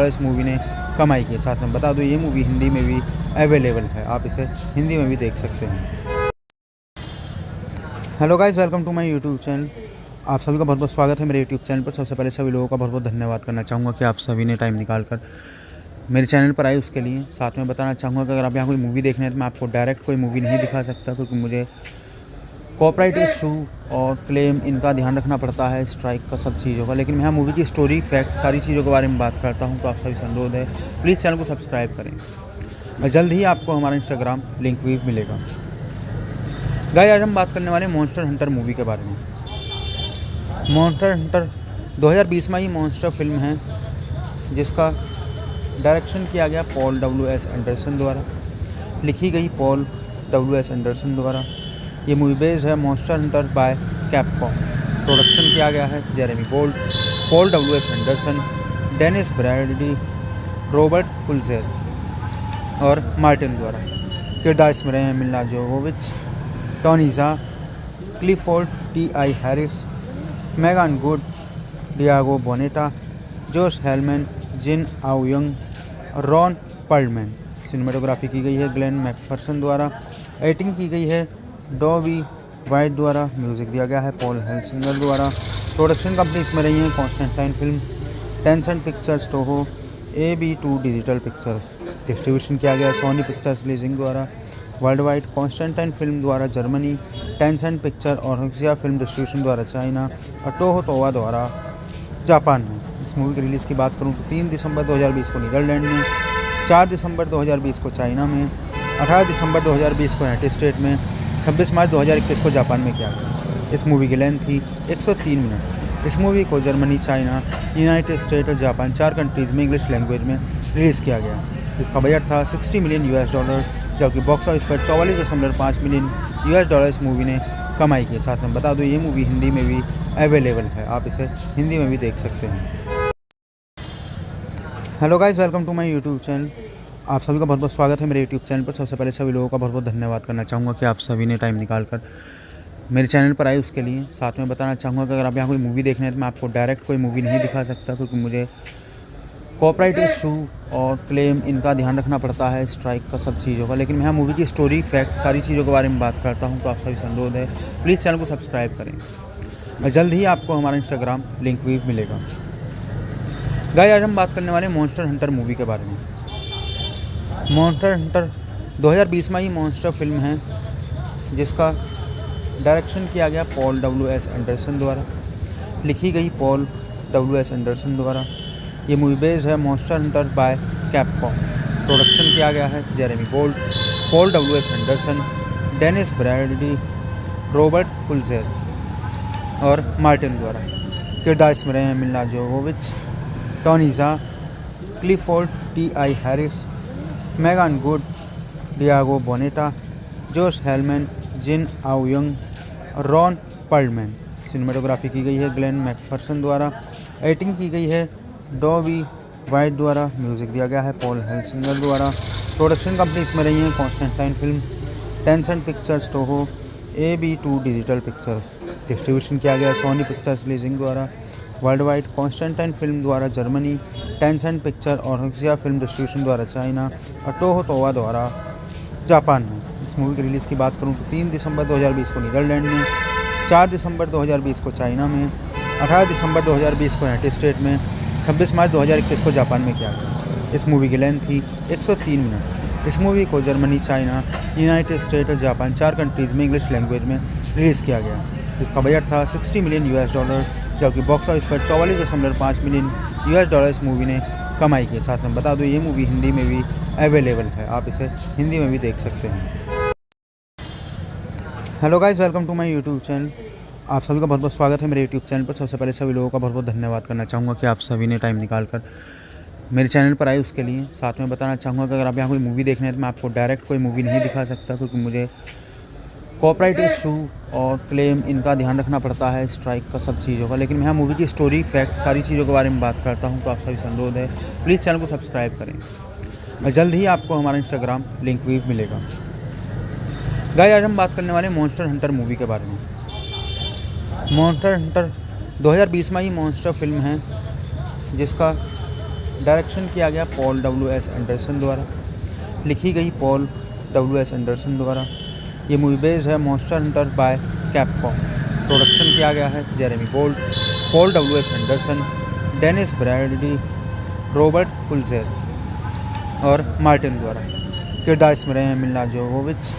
इस मूवी ने कमाई की। साथ में बता दूँ, ये मूवी हिंदी में भी अवेलेबल है, आप इसे हिंदी में भी देख सकते हैं। Hello guys, welcome to my YouTube channel. आप सभी का बहुत बहुत स्वागत है मेरे यूट्यूब चैनल पर। सबसे पहले सभी लोगों का बहुत बहुत धन्यवाद करना चाहूँगा कि आप सभी ने टाइम निकाल कर मेरे चैनल पर आए। उसके लिए साथ में बताना चाहूँगा कि अगर आप यहाँ कोई मूवी देखना है तो मैं आपको डायरेक्ट कोई मूवी नहीं दिखा सकता, क्योंकि मुझे कॉपीराइट इशू और क्लेम इनका ध्यान रखना पड़ता है, स्ट्राइक का सब चीज़ों का। लेकिन मैं यहाँ मूवी की स्टोरी, फैक्ट, सारी चीज़ों के बारे में बात करता हूँ। तो आप सभी से अनुरोध है, प्लीज़ चैनल को सब्सक्राइब करें और जल्द ही आपको हमारा इंस्टाग्राम लिंक भी मिलेगा। गाइस, आज हम बात करने वाले मॉन्स्टर हंटर मूवी के बारे में। मॉन्स्टर हंटर 2020 में ही मॉन्स्टर फिल्म है, जिसका डायरेक्शन किया गया पॉल W.S. एंडरसन द्वारा, लिखी गई पॉल W.S. एंडरसन द्वारा। ये मूवी बेस्ड है monster Hunter by Capcom. Production किया गया है Jeremy Bolt, Paul W S. Anderson, Dennis Brady, Robert Pulzer और मार्टिन द्वारा। किरदार इसमें रहे हैं Milla Jovovich, Tony Jaa, Clifford Ti. Harris, Megan Good, Diego Boneta, Josh Helman, Jin आउयंग, Ron Perlman. Cinematography की गई है ग्लेन मैकफर्सन द्वारा। एडिटिंग की गई है डॉबी वाइट द्वारा। म्यूजिक दिया गया है पॉल हेल्सिंगर द्वारा। प्रोडक्शन कंपनी इसमें रही है Constantine film, Tencent pictures, Toho, AB2 digital pictures. Distribution किया गया सोनी पिक्चर्स लीजिंग द्वारा। वर्ल्ड वाइड कॉन्स्टेंटाइन फिल्म द्वारा जर्मनी, टेंसेंट पिक्चर और हक्सिया फिल्म डिस्ट्रीब्यूशन द्वारा चाइना और टोहो तोवा द्वारा जापान में। इस मूवी की रिलीज़ की बात करूँ तो 3 दिसंबर 2020 को नीदरलैंड में, 4 दिसंबर 2020 को चाइना में, 18 दिसंबर 2020 को यूनाइटेड स्टेट में, 26 मार्च 2021 को जापान में किया गया। इस मूवी की लेंथ थी 103 मिनट। इस मूवी को जर्मनी, चाइना, यूनाइटेड स्टेट और जापान 4 कंट्रीज़ में इंग्लिश लैंग्वेज में रिलीज़ किया गया, जिसका बजट था $60 मिलियन, जबकि बॉक्स ऑफिस पर $44.5 मिलियन इस मूवी ने कमाई की। साथ में बता दूँ ये मूवी हिंदी में भी अवेलेबल है, आप इसे हिंदी में भी देख सकते हैं। Hello guys, welcome to my YouTube channel. आप सभी का बहुत बहुत स्वागत है मेरे यूट्यूब चैनल पर। सबसे पहले सभी लोगों का बहुत बहुत धन्यवाद करना चाहूँगा कि आप सभी ने टाइम निकाल कर मेरे चैनल पर आए उसके लिए। साथ में बताना चाहूँगा कि अगर आप यहाँ कोई मूवी देखना है तो मैं आपको डायरेक्ट कोई मूवी नहीं दिखा सकता, क्योंकि मुझे कॉपीराइट इशू और क्लेम इनका ध्यान रखना पड़ता है, स्ट्राइक का, सब चीज़ों का। लेकिन मैं मूवी की स्टोरी, फैक्ट, सारी चीज़ों के बारे में बात करता हूँ, तो आप सभी से अनुरोध है प्लीज़ चैनल को सब्सक्राइब करें और जल्द ही आपको हमारा इंस्टाग्राम लिंक भी मिलेगा। गाइस, आज हम बात करने वाले मॉन्स्टर हंटर मूवी के बारे में। मॉन्स्टर हंटर 2020 में ही मॉन्स्टर फिल्म है, जिसका डायरेक्शन किया गया पॉल डब्ल्यू.एस. एंडरसन द्वारा, लिखी गई पॉल डब्ल्यू.एस. एंडरसन द्वारा। ये मूवी बेस्ड है monster Hunter by Capcom. Production किया गया है Jeremy Bolt, Paul W S. Anderson, Dennis Brady, Robert Pulzer और मार्टिन द्वारा। किरदार इसमें रहे हैं Milla Jovovich, Tony Jaa, Clifford Ti. Harris, Megan Good, Diego Boneta, Josh Helman, Jin आउयंग, Ron Perlman. Cinematography की गई है ग्लेन मैकफर्सन द्वारा। एडिटिंग की गई है डॉबी वाइट द्वारा। म्यूजिक दिया गया है पॉल हेल्सिंगर द्वारा। प्रोडक्शन कंपनी इसमें रही है Constantine film, Tencent pictures, Toho, AB2 digital pictures. Distribution किया गया सोनी पिक्चर्स लीजिंग द्वारा। वर्ल्ड वाइड कॉन्स्टेंटाइन फिल्म द्वारा जर्मनी, टेंसेंट पिक्चर और हक्सिया फिल्म डिस्ट्रीब्यूशन द्वारा चाइना और टोहो तोवा द्वारा जापान में। इस मूवी की रिलीज़ की बात करूँ तो 3 दिसंबर 2020 को नीदरलैंड में, 4 दिसंबर 2020 को चाइना में, 18 दिसंबर 2020 को यूनाइटेड स्टेट में, 26 मार्च 2021 को जापान में किया गया। इस मूवी की लेंथ थी 103 मिनट। इस मूवी को जर्मनी, चाइना, यूनाइटेड स्टेट और जापान 4 कंट्रीज़ में इंग्लिश लैंग्वेज में रिलीज़ किया गया, जिसका बजट था $60 मिलियन, जबकि बॉक्स ऑफिस पर $44.5 मिलियन इस मूवी ने कमाई की। साथ में बता दूँ ये मूवी हिंदी में भी अवेलेबल है, आप इसे हिंदी में भी देख सकते हैं। Hello guys, welcome to my YouTube channel. आप सभी का बहुत बहुत स्वागत है मेरे यूट्यूब चैनल पर। सबसे पहले सभी लोगों का बहुत बहुत धन्यवाद करना चाहूँगा कि आप सभी ने टाइम निकाल कर मेरे चैनल पर आए उसके लिए। साथ में बताना चाहूँगा कि अगर आप यहाँ कोई मूवी देखना है तो मैं आपको डायरेक्ट कोई मूवी नहीं दिखा सकता, क्योंकि मुझे कॉपीराइट इशू और क्लेम इनका ध्यान रखना पड़ता है, स्ट्राइक का, सब चीज़ों का। लेकिन मैं मूवी की स्टोरी, फैक्ट, सारी चीज़ों के बारे में बात करता हूँ, तो आप सभी से अनुरोध है प्लीज़ चैनल को सब्सक्राइब करें और जल्द ही आपको हमारा इंस्टाग्राम लिंक भी मिलेगा। गाइस, आज हम बात करने वाले मॉन्स्टर हंटर मूवी के बारे में। मॉन्स्टर हंटर 2020 में ही मॉन्स्टर फिल्म है, जिसका डायरेक्शन किया गया पॉल डब्ल्यू.एस. एंडरसन द्वारा, लिखी गई पॉल डब्ल्यू.एस. एंडरसन द्वारा। ये मूवी बेस्ड है monster Hunter by Capcom. Production किया गया है Jeremy Bolt, Paul W S. Anderson, Dennis Brady, Robert Pulzer और मार्टिन द्वारा। किरदार इसमें रहे हैं Milla Jovovich,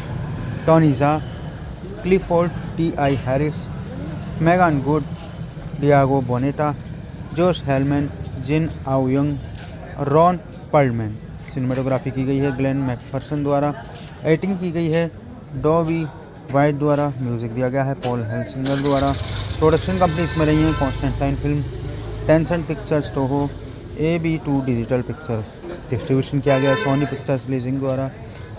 Tony Jaa, Clifford Ti. Harris, Megan Good, Diego Boneta, Josh Helman, Jin आउयंग, Ron Perlman. Cinematography की गई है ग्लेन मैकफर्सन द्वारा। एडिटिंग की गई है डॉबी वाइट द्वारा। म्यूजिक दिया गया है पॉल हेल्सिंगर द्वारा। प्रोडक्शन कंपनी इसमें रही है Constantine film, Tencent pictures, Toho, AB2 digital pictures. Distribution किया गया सोनी पिक्चर्स लीजिंग द्वारा।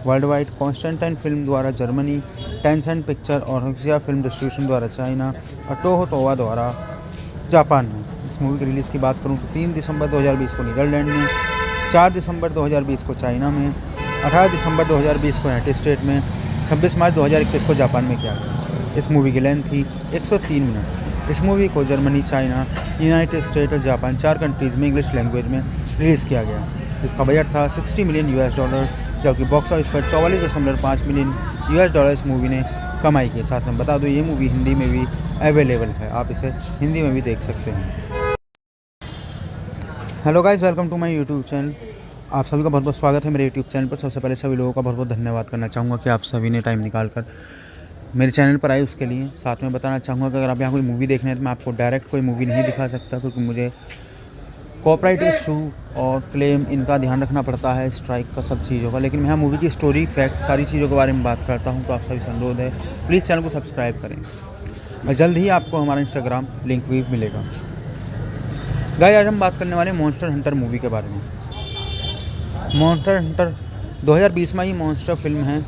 वर्ल्ड वाइड कॉन्स्टेंटाइन फिल्म द्वारा जर्मनी, टेंसेंट पिक्चर और हक्सिया फिल्म डिस्ट्रीब्यूशन द्वारा चाइना और टोहो तोवा द्वारा जापान में। इस मूवी की रिलीज़ की बात करूँ तो 3 दिसंबर 2020 को नीदरलैंड में, 4 दिसंबर 2020 को चाइना में, 18 दिसंबर 2020 को यूनाइटेड स्टेट में, 26 मार्च 2021 को जापान में किया गया। इस मूवी की लेंथ थी 103 मिनट। इस मूवी को जर्मनी, चाइना, यूनाइटेड स्टेट और जापान 4 कंट्रीज़ में इंग्लिश लैंग्वेज में रिलीज़ किया गया, जिसका बजट था $60 मिलियन, जबकि बॉक्स ऑफिस पर 44.5 मिलियन US इस मूवी ने कमाई की। साथ में बता दूं ये मूवी हिंदी में भी अवेलेबल है, आप इसे हिंदी में भी देख सकते हैं। Hello guys, welcome to my YouTube channel. आप सभी का बहुत बहुत स्वागत है मेरे यूट्यूब चैनल पर। सबसे पहले सभी लोगों का बहुत बहुत धन्यवाद करना चाहूँगा कि आप सभी ने टाइम निकाल कर मेरे चैनल पर आए उसके लिए। साथ में बताना चाहूँगा कि अगर आप यहाँ कोई मूवी देखना है तो मैं आपको डायरेक्ट कोई मूवी नहीं दिखा सकता, क्योंकि मुझे कॉपीराइट इशू और क्लेम इनका ध्यान रखना पड़ता है, स्ट्राइक का, सब चीज़ों का। लेकिन मैं यहाँ मूवी की स्टोरी, फैक्ट, सारी चीज़ों के बारे में बात करता हूँ, तो आप सभी से अनुरोध है प्लीज़ चैनल को सब्सक्राइब करें और जल्द ही आपको हमारा इंस्टाग्राम लिंक भी मिलेगा। गाइस, आज हम बात करने वाले मॉन्स्टर हंटर मूवी के बारे में। मॉन्स्टर हंटर 2020 में ही मॉन्स्टर फिल्म है,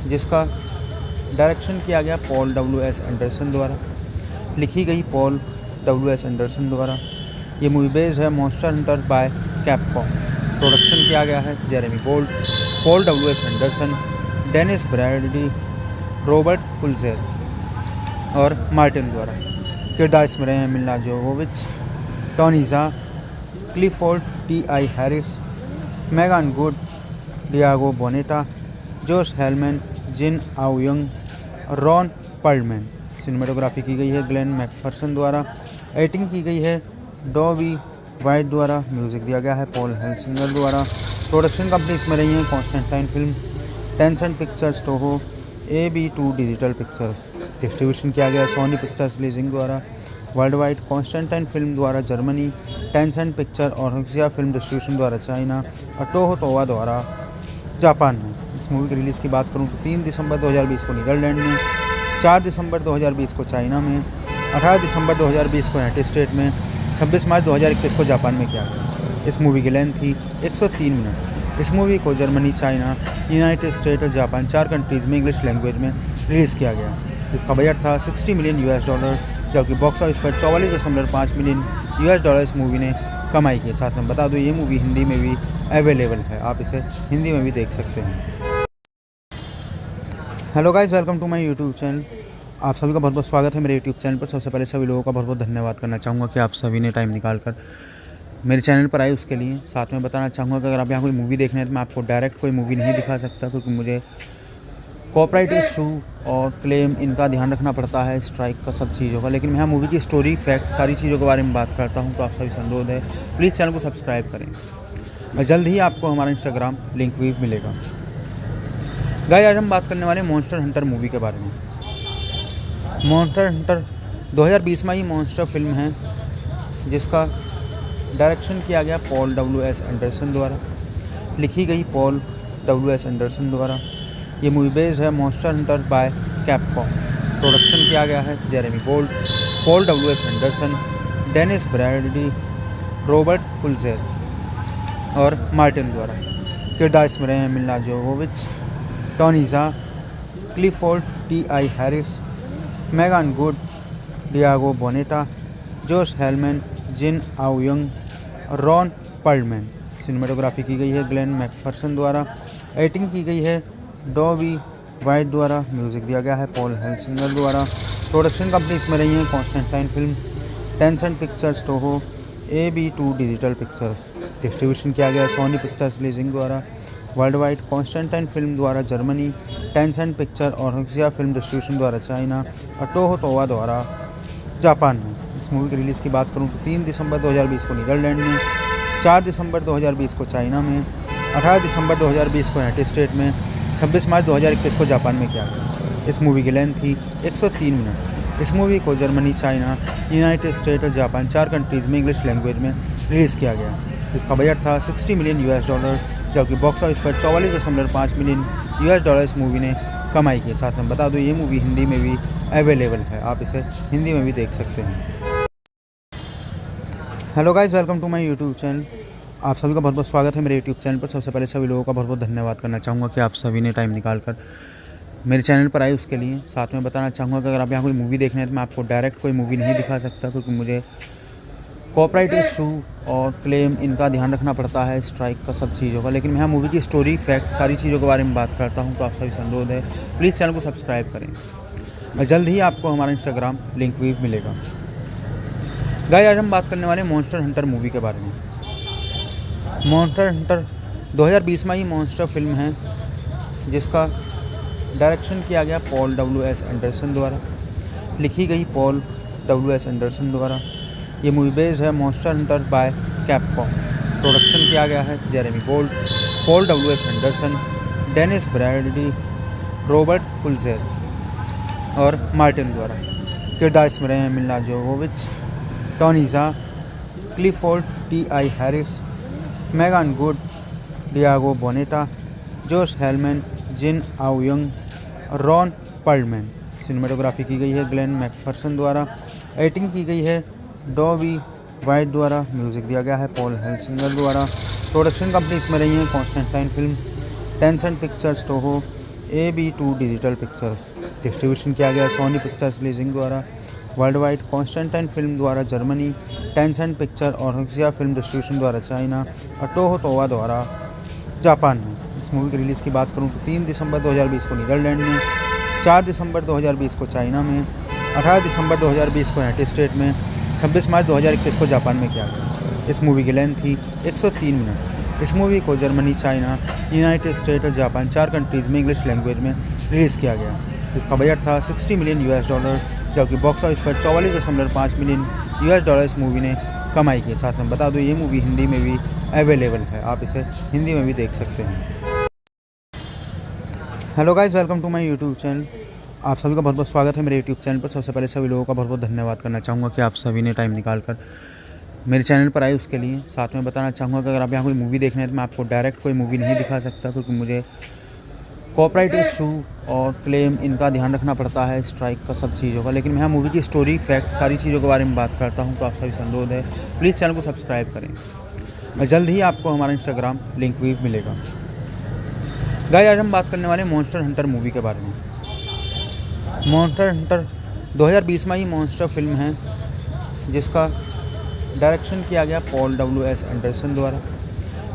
जिसका डायरेक्शन किया गया पॉल W.S. एंडरसन द्वारा, लिखी गई पॉल W.S. एंडरसन द्वारा। ये मूवी बेस्ड है monster Hunter by Capcom. Production किया गया है Jeremy Gold, Paul W.S. Anderson, Dennis Brady, Robert Pulzer और मार्टिन द्वारा। किरदार इसमें रहे हैं Milla Jovovich, Tony Jaa, Clifford T.I. Harris, Megan Good, Diego Boneta, Josh Helman, Jin आउयंग, Ron Perlman. Cinematography की गई है ग्लेन मैकफर्सन द्वारा। एडिटिंग की गई है डॉबी वाइट द्वारा। म्यूज़िक दिया गया है पॉल हेल्सिंगर द्वारा। प्रोडक्शन कंपनी इसमें रही है Constantine film, Tencent pictures, Toho, AB2 digital pictures. Distribution किया गया सोनी पिक्चर्स लीजिंग द्वारा। वर्ल्ड वाइड कॉन्स्टेंटाइन फिल्म द्वारा जर्मनी, टेंसेंट पिक्चर और हक्सिया फिल्म डिस्ट्रीब्यूशन द्वारा चाइना और टोहो तोवा द्वारा जापान में। इस मूवी की रिलीज़ की बात करूँ तो 3 दिसंबर 2020 को नीदरलैंड में, 4 दिसंबर 2020 को चाइना में, 18 दिसंबर 2020 को यूनाइटेड स्टेट में, 26 मार्च 2021 को जापान में किया गया। इस मूवी की लेंथ थी 103 मिनट। इस मूवी को जर्मनी, चाइना, यूनाइटेड स्टेट और जापान 4 कंट्रीज़ में इंग्लिश लैंग्वेज में रिलीज़ किया गया, जिसका बजट था $60 मिलियन US, जबकि बॉक्स ऑफिस पर 44.5 मिलियन US इस मूवी ने कमाई की। साथ में बता दूं ये मूवी हिंदी में भी अवेलेबल है, आप इसे हिंदी में भी देख सकते हैं। Hello guys, welcome to my YouTube channel. आप सभी का बहुत बहुत स्वागत है मेरे यूट्यूब चैनल पर। सबसे पहले सभी लोगों का बहुत बहुत धन्यवाद करना चाहूँगा कि आप सभी ने टाइम निकाल कर मेरे चैनल पर आए उसके लिए। साथ में बताना चाहूँगा कि अगर आप यहाँ कोई मूवी देखना है तो मैं आपको डायरेक्ट कोई मूवी नहीं दिखा सकता, क्योंकि मुझे कॉपीराइट इशू और क्लेम इनका ध्यान रखना पड़ता है, स्ट्राइक का, सब चीज़ों का। लेकिन मैं यहाँ मूवी की स्टोरी, फैक्ट, सारी चीज़ों के बारे में बात करता हूँ, तो आप सभी से अनुरोध है प्लीज़ चैनल को सब्सक्राइब करें और जल्द ही आपको हमारा इंस्टाग्राम लिंक भी मिलेगा। गाइस, आज हम बात करने वाले मॉन्स्टर हंटर मूवी के बारे में। मॉन्स्टर हंटर 2020 में ही मॉन्स्टर फिल्म है, जिसका डायरेक्शन किया गया पॉल W.S. एंडरसन द्वारा, लिखी गई पॉल W.S. एंडरसन द्वारा। ये मूवी बेस्ड है monster Hunter by Capcom. Production किया गया है Jeremy Gold, Paul W.S. Anderson, Dennis Brady, Robert Pulzer और मार्टिन द्वारा। किरदार इसमें रहे हैं Milla Jovovich, Tony Jaa, Clifford T.I. Harris, Megan Good, Diego Boneta, Josh Helman, Jin आउयंग, Ron Perlman. Cinematography की गई है ग्लेन मैकफर्सन द्वारा। एडिटिंग की गई है डॉबी वाइट द्वारा। म्यूज़िक दिया गया है पॉल हेल्सिंगर द्वारा। प्रोडक्शन कंपनी इसमें रही है Constantine film, Tencent pictures, Toho, AB2 digital pictures. Distribution किया गया सोनी पिक्चर्स लीजिंग द्वारा। वर्ल्ड वाइड कॉन्स्टेंटाइन फिल्म द्वारा जर्मनी, टेंसेंट पिक्चर और हक्सिया फिल्म डिस्ट्रीब्यूशन द्वारा चाइना और टोहो तोवा द्वारा जापान में। इस मूवी की रिलीज़ की बात करूँ तो 3 दिसंबर 2020 को नीदरलैंड में, 4 दिसंबर 2020 को चाइना में, 18 दिसंबर 2020 को यूनाइटेड स्टेट में, 26 मार्च 2021 को जापान में किया गया। इस मूवी की लेंथ थी 103 मिनट। इस मूवी को जर्मनी, चाइना, यूनाइटेड स्टेट और जापान 4 कंट्रीज़ में इंग्लिश लैंग्वेज में रिलीज़ किया गया, जिसका बजट था $60 मिलियन US, जबकि बॉक्स ऑफिस पर 44.5 मिलियन US इस मूवी ने कमाई की। साथ में बता दूं ये मूवी हिंदी में भी अवेलेबल है, आप इसे हिंदी में भी देख सकते हैं। Hello guys, welcome to my YouTube channel. आप सभी का बहुत बहुत स्वागत है मेरे यूट्यूब चैनल पर। सबसे पहले सभी लोगों का बहुत बहुत धन्यवाद करना चाहूँगा कि आप सभी ने टाइम निकाल कर मेरे चैनल पर आए उसके लिए। साथ में बताना चाहूँगा कि अगर आप यहाँ कोई मूवी देखना है तो मैं आपको डायरेक्ट कोई मूवी नहीं दिखा सकता, क्योंकि मुझे कॉपीराइट इशू और क्लेम इनका ध्यान रखना पड़ता है, स्ट्राइक का, सब चीज़ों का। लेकिन मैं यहाँ मूवी की स्टोरी, फैक्ट, सारी चीज़ों के बारे में बात करता हूँ। तो आप सभी से अनुरोध है, प्लीज़ चैनल को सब्सक्राइब करें और जल्द ही आपको हमारा इंस्टाग्राम लिंक भी मिलेगा। गाइस, आज हम बात करने वाले मॉन्स्टर हंटर मूवी के बारे में। मॉन्स्टर हंटर 2020 में ही मॉन्स्टर फिल्म है, जिसका डायरेक्शन किया गया पॉल W.S. एंडरसन द्वारा, लिखी गई पॉल W.S. एंडरसन द्वारा। ये मूवी बेस्ड है monster Hunter by Capcom. Production किया गया है Jeremy Gold, Paul W.S. Anderson, Dennis Bradley, Robert पुलजेर और मार्टिन द्वारा। किरदार इसमें रहे हैं Milla Jovovich, Tony Jaa, Clifford T.I. Harris, Meagan Good, Diego Boneta, Josh Helman, Jin आउयंग, Ron Perlman. Cinematography की गई है ग्लेन मैकफर्सन द्वारा। एडिटिंग की गई है डॉबी वाइट द्वारा। म्यूज़िक दिया गया है पॉल हेल्सिंगर द्वारा। प्रोडक्शन कंपनी इसमें रही है Constantine film, Tencent pictures, Toho, AB2 digital pictures. Distribution किया गया सोनी पिक्चर्स लीजिंग द्वारा। वर्ल्ड वाइड कॉन्स्टेंटाइन फिल्म द्वारा जर्मनी, टेंसेंट पिक्चर और हक्सिया फिल्म डिस्ट्रीब्यूशन द्वारा चाइना और टोहो टोवा द्वारा जापान में। इस मूवी की रिलीज़ की बात करूँ तो 3 दिसंबर 2020 को नीदरलैंड में, 4 दिसंबर 2020 को चाइना में, 18 दिसंबर 2020 को यूनाइटेड स्टेट में, 26 मार्च 2021 को जापान में किया गया। इस मूवी की लेंथ थी 103 मिनट। इस मूवी को जर्मनी, चाइना, यूनाइटेड स्टेट और जापान 4 कंट्रीज़ में इंग्लिश लैंग्वेज में रिलीज़ किया गया, जिसका बजट था $60 मिलियन, जबकि बॉक्स ऑफिस पर $44.5 मिलियन इस मूवी ने कमाई की। साथ में बता दूँ, ये मूवी हिंदी में भी अवेलेबल है, आप इसे हिंदी में भी देख सकते हैं। Hello guys, welcome to my YouTube channel. आप सभी का बहुत बहुत स्वागत है मेरे यूट्यूब चैनल पर। सबसे पहले सभी लोगों का बहुत बहुत धन्यवाद करना चाहूँगा कि आप सभी ने टाइम निकाल कर मेरे चैनल पर आए उसके लिए। साथ में बताना चाहूँगा कि अगर आप यहाँ कोई मूवी देखना है तो मैं आपको डायरेक्ट कोई मूवी नहीं दिखा सकता, क्योंकि मुझे कॉपीराइट इशू और क्लेम इनका ध्यान रखना पड़ता है, स्ट्राइक का, सब चीज़ों का। लेकिन मैं यहाँ मूवी की स्टोरी, फैक्ट, सारी चीज़ों के बारे में बात करता हूँ। तो आप सभी से अनुरोध है, प्लीज़ चैनल को सब्सक्राइब करें और जल्द ही आपको हमारा इंस्टाग्राम लिंक भी मिलेगा। गाइस, आज हम बात करने वाले मॉन्स्टर हंटर मूवी के बारे में। मॉन्स्टर हंटर 2020 में ही मॉन्स्टर फिल्म है, जिसका डायरेक्शन किया गया पॉल W.S. एंडरसन द्वारा,